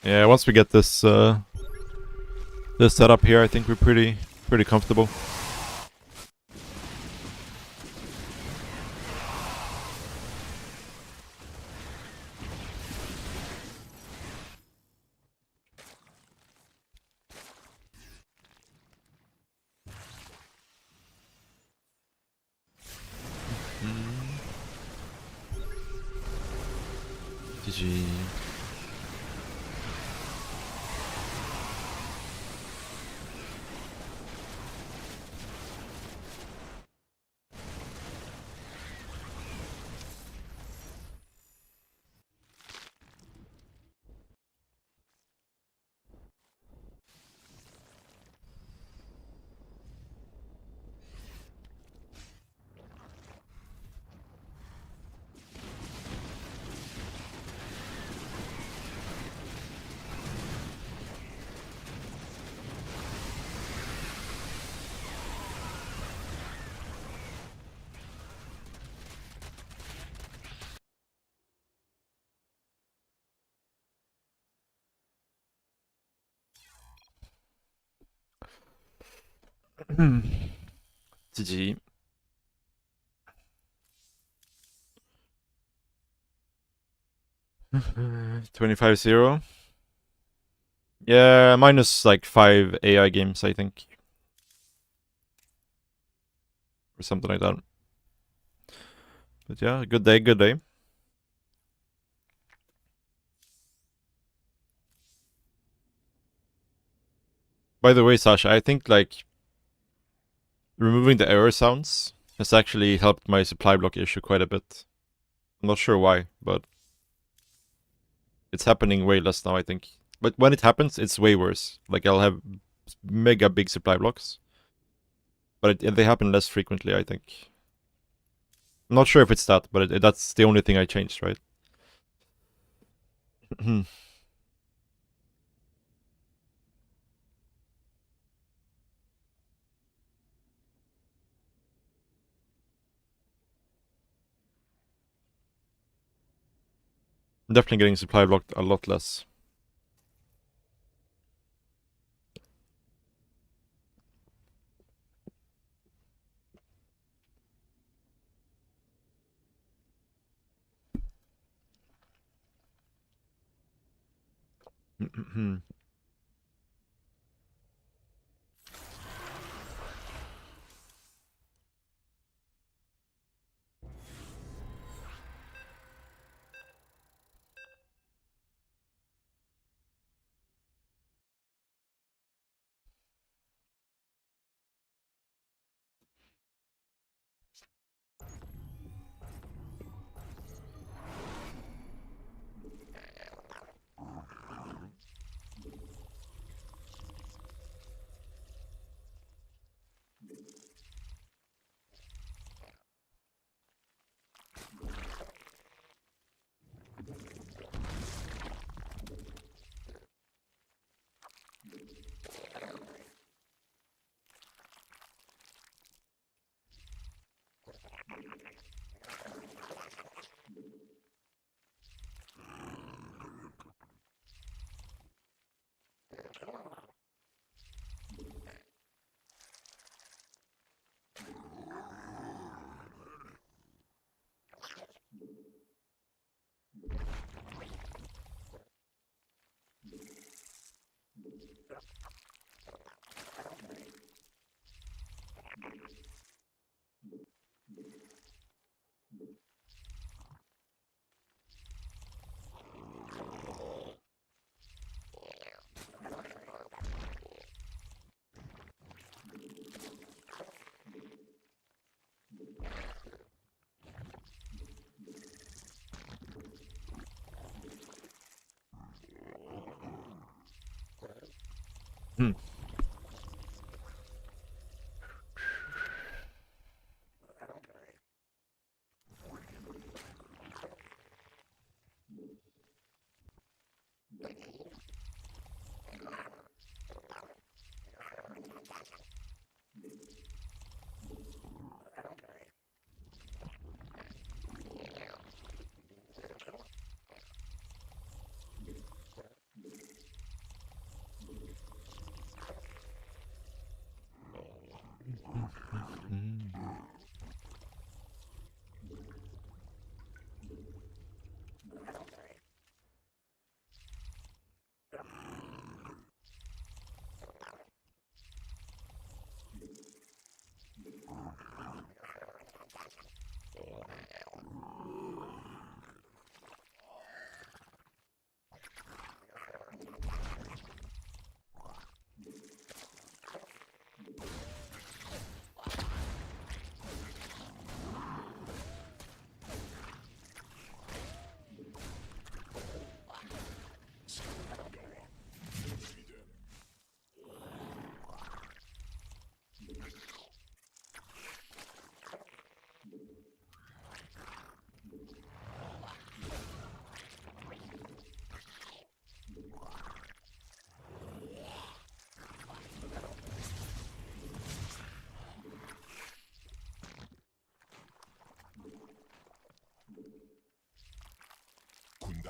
Yeah, once we get this this setup here, I think we're pretty comfortable. GG. GG. $25-0. Yeah, minus like 5 AI games, I think. Or something like that. But yeah, good day, good day. By the way, Sasha, I think like removing the error sounds has actually helped my supply block issue quite a bit. I'm not sure why, but it's happening way less now, I think. But when it happens, it's way worse. Like I'll have mega big supply blocks. But they happen less frequently, I think. I'm not sure if it's that, but that's the only thing I changed, right? I'm definitely getting supply blocked a lot less. Hmm.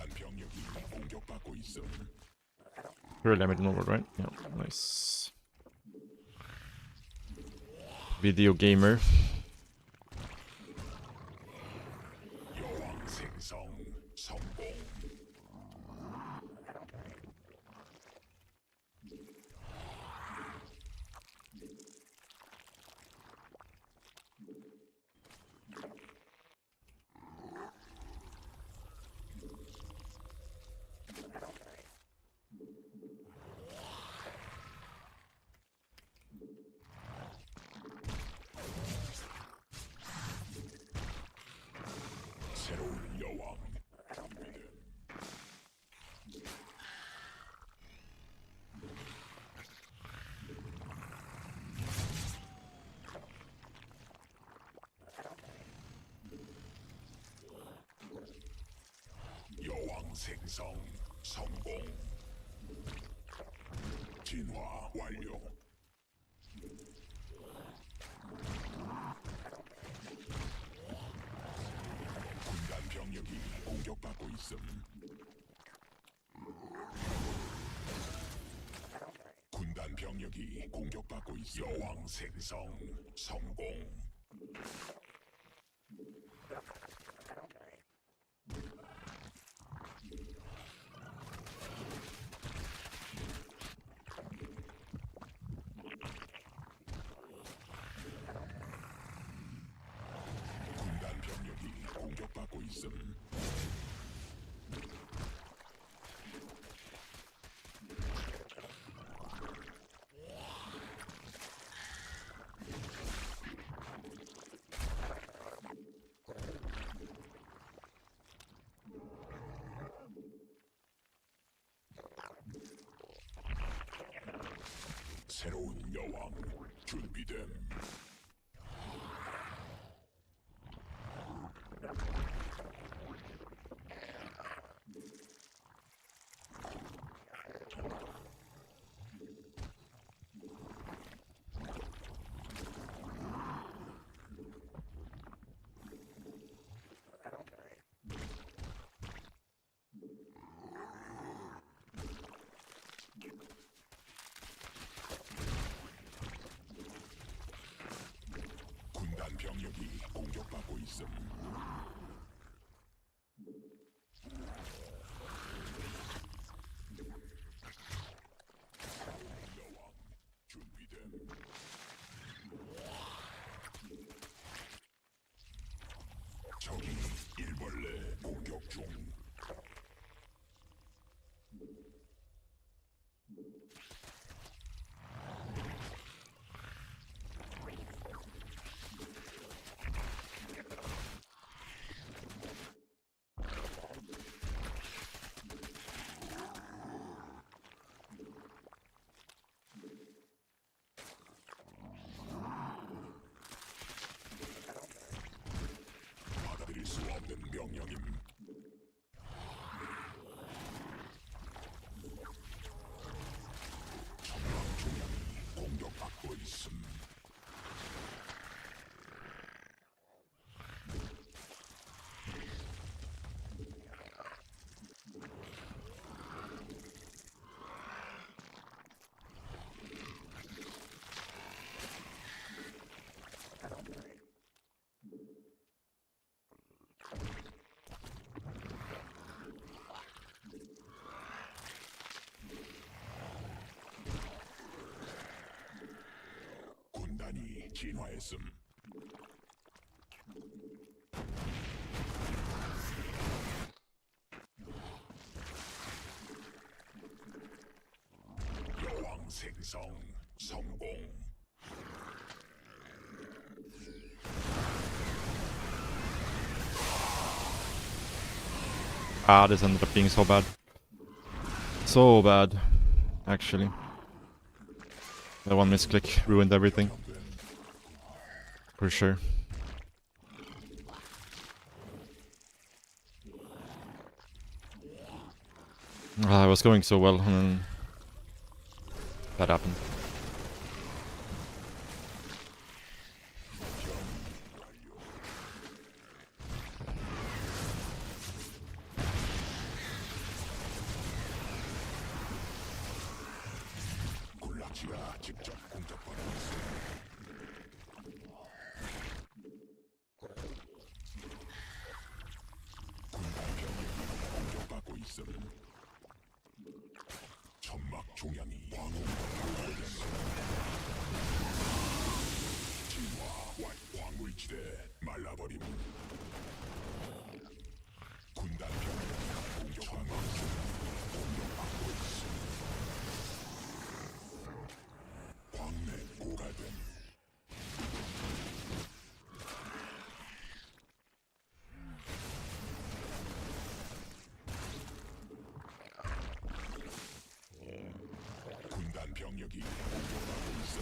군단 병력이 공격받고 있음. Really, I made an over, right? Yeah, nice. Video gamer. 여왕 생성 성공. 새로운 여왕. 여왕 생성 성공. 진화 완료. 군단 병력이 공격받고 있음. 군단 병력이 공격받고 있음. 여왕 생성 성공. 군단 병력이 공격받고 있음. 새로운 여왕 준비됨. 군단 병력이 공격받고 있음. 여왕 준비됨. 적이 일벌레 공격 중. 받아들일 수 없는 명령임. 전방 중량이 공격받고 있음. 군단이 진화했음. 여왕 생성 성공. Ah, this ended up being so bad. So bad, actually. That one misclick ruined everything. For sure. I was going so well, and then that happened. 군락지가 직접 공격받고 있어. 군단 병력이 공격받고 있음. 천막 종양이 광물을 있어. 진화 광물지대 말라버림. 군단 병력이 공격받고 있어. 공격받고 있어. 광맥 고갈됨. 군단 병력이 공격받고 있어.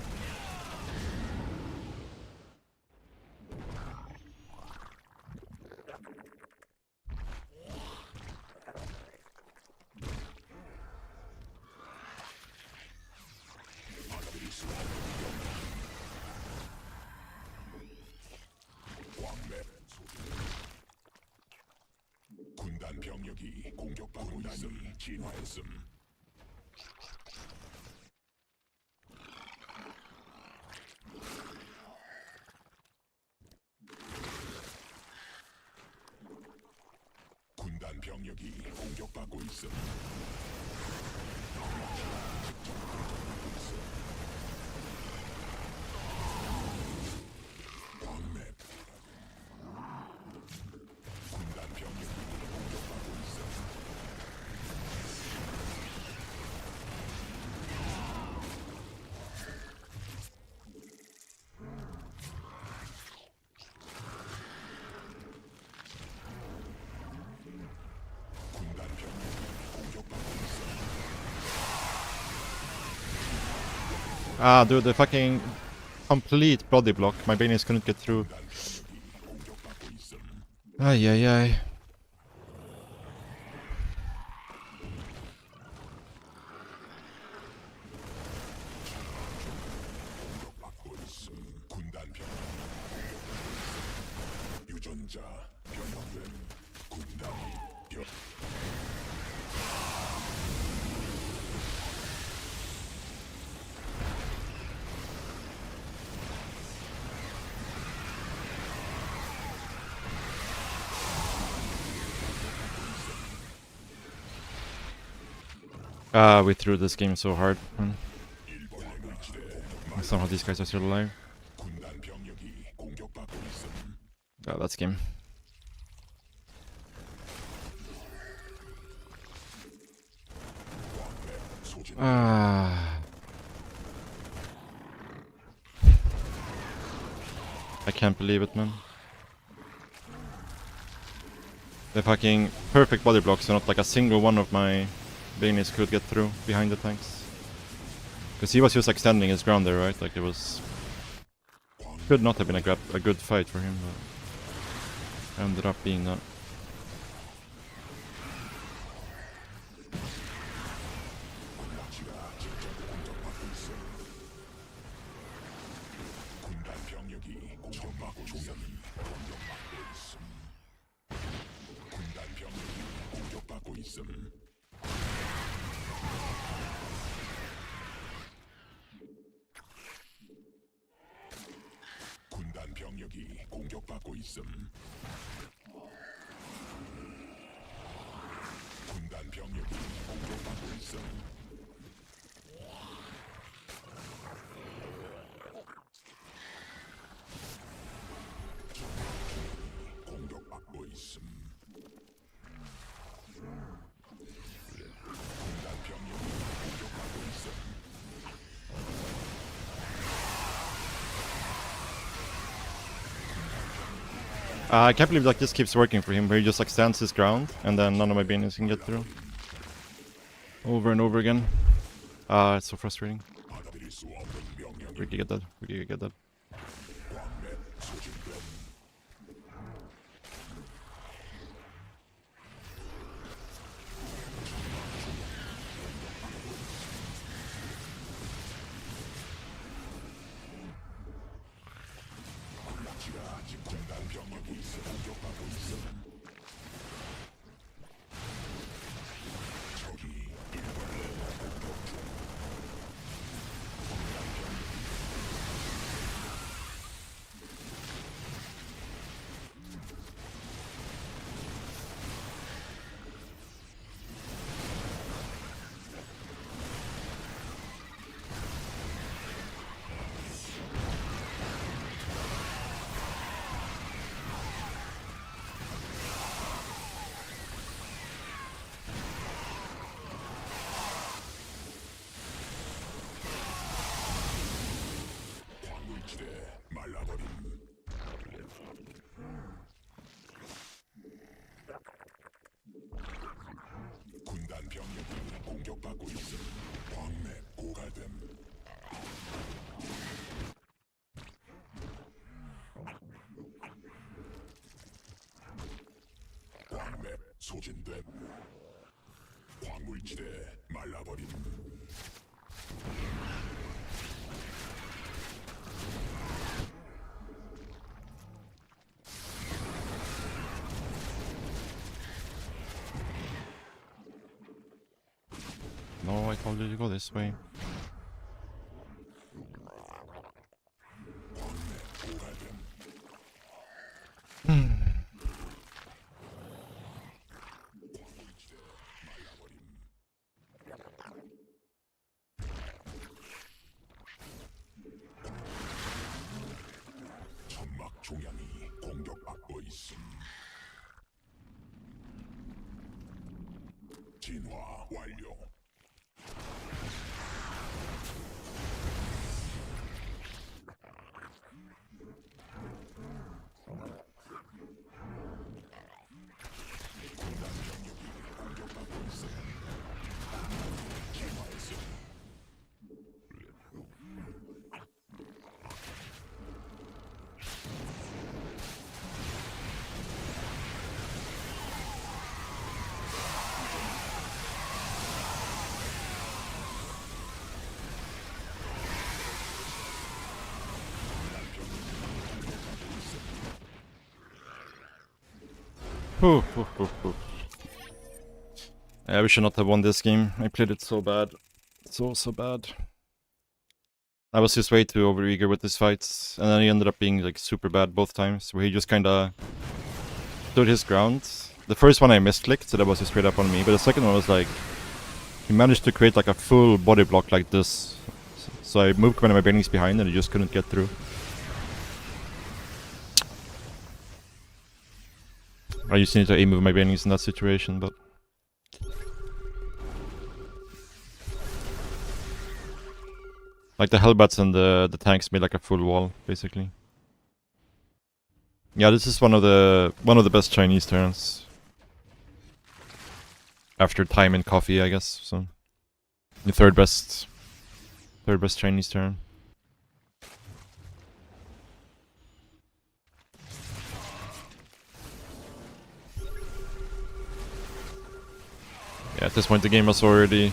받아들일 수 없는 광맥 소리. 군단 병력이 공격받고 있음. 진화했음. 군단 병력이 공격받고 있음. 광맥. 군단 병력이 공격받고 있음. 군단 병력이 공격받고 있음. Ah, dude, the fucking complete body block. My Banias couldn't get through. 군단 병력이 공격받고 있음. Ay, ay, ay. 공격받고 있음. 군단 병력 유전자 변형된 군단 병. Ah, we threw this game so hard. 일본의 물지대 Somehow these guys are still alive. 군단 병력이 공격받고 있음. Ah, that's game. 소진 Ah. I can't believe it, man. The fucking perfect body blocks, so not like a single one of my Banias could get through behind the tanks. Because he was just extending his ground there, right? Like it was... Could not have been a good fight for him, but ended up being that. 군단 병력이 공격받고 종양이 공격받고 있음. 군단 병력이 공격받고 있음. 군단 병력이 공격받고 있음. 군단 병력이 공격받고 있음. 공격받고 있음. 군단 병력이 공격받고 있음. I can't believe like this keeps working for him, where he just like stands his ground, and then none of my Banias can get through. Over and over again. Ah, it's so frustrating. 받아들일 수 없는 명령이 We could get that. We could get that. 광맥 소진됨. 군락지가 집중단 병력이 공격받고 있음. 적이 일본을 공격 중. 소진됨. 광물지대 말라버림. No, I told you to go this way. 천막 종양이 공격받고 있음. 진화 완료. Yeah, we should not have won this game. I played it so bad. So bad. I was just way too overeager with his fights, and then he ended up being like super bad both times, where he just kinda stood his ground. The first one I misclicked, so that was just straight up on me, but the second one was like, he managed to create like a full body block like this. So I moved one of my banelings behind and he just couldn't get through. I used to need to aim with my banelings in that situation, but... Like the Hellbats and the tanks made like a full wall, basically. Yeah, this is one of the best Chinese turns. After time and coffee, I guess, so... The third best Chinese turn. Yeah, at this point the game was already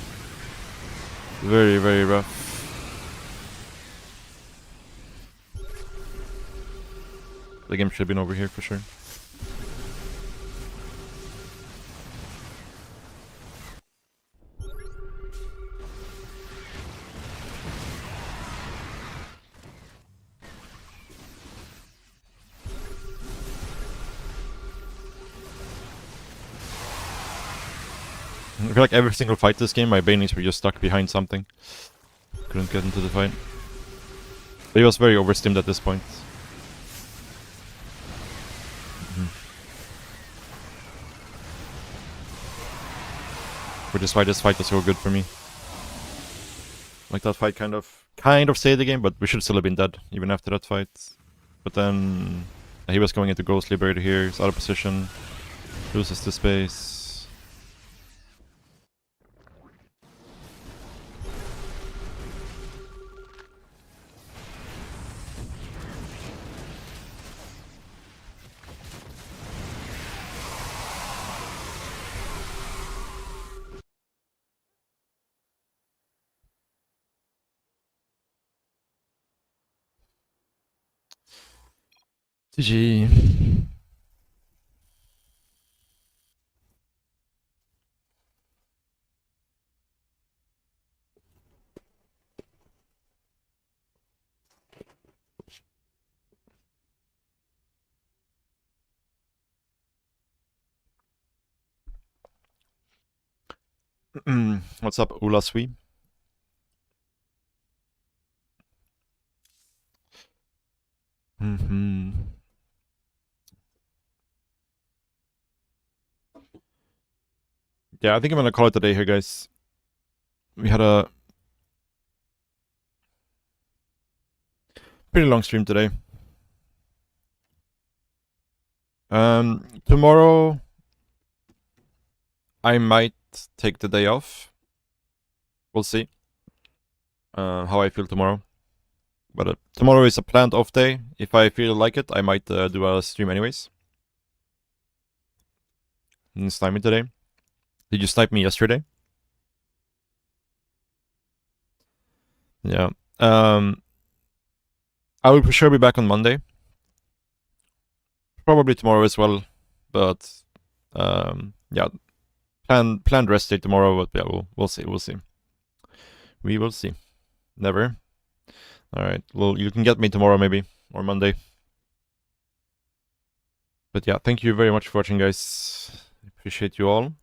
very, very rough. The game should have been over here for sure. I feel like every single fight this game, my banelings were just stuck behind something. Couldn't get into the fight. But he was very overstimmed at this point. Which is why this fight was so good for me. Like that fight kind of saved the game, but we should still have been dead even after that fight. But then he was going into Ghost Liberator here, he's out of position, loses the space. GG. What's up, Ula Sui? Yeah, I think I'm gonna call it a day here, guys. We had a pretty long stream today. Tomorrow I might take the day off. We'll see how I feel tomorrow. But tomorrow is a planned off day. If I feel like it, I might do a stream anyways. Didn't snipe me today. Did you snipe me yesterday? Yeah. I will for sure be back on Monday. Probably tomorrow as well. But yeah. Planned rest day tomorrow, but yeah, we'll see. We will see. Never. Alright. Well, you can get me tomorrow maybe. Or Monday. But yeah, thank you very much for watching, guys. Appreciate you all.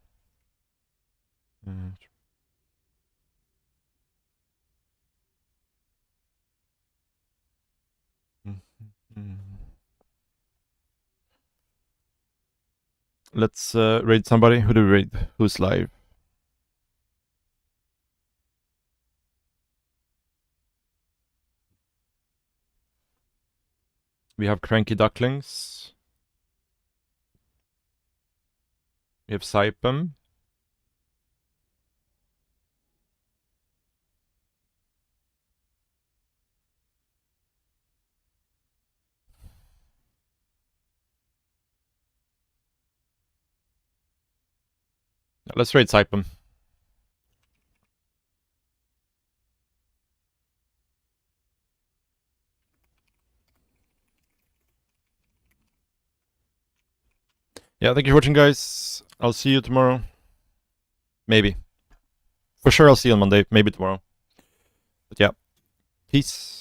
Let's raid somebody. Who do we raid? Who's live? We have Cranky Ducklings. We have Saipem. Let's raid Saipem. Yeah, thank you for watching, guys. I'll see you tomorrow. Maybe. For sure, I'll see you on Monday. Maybe tomorrow. But yeah. Peace.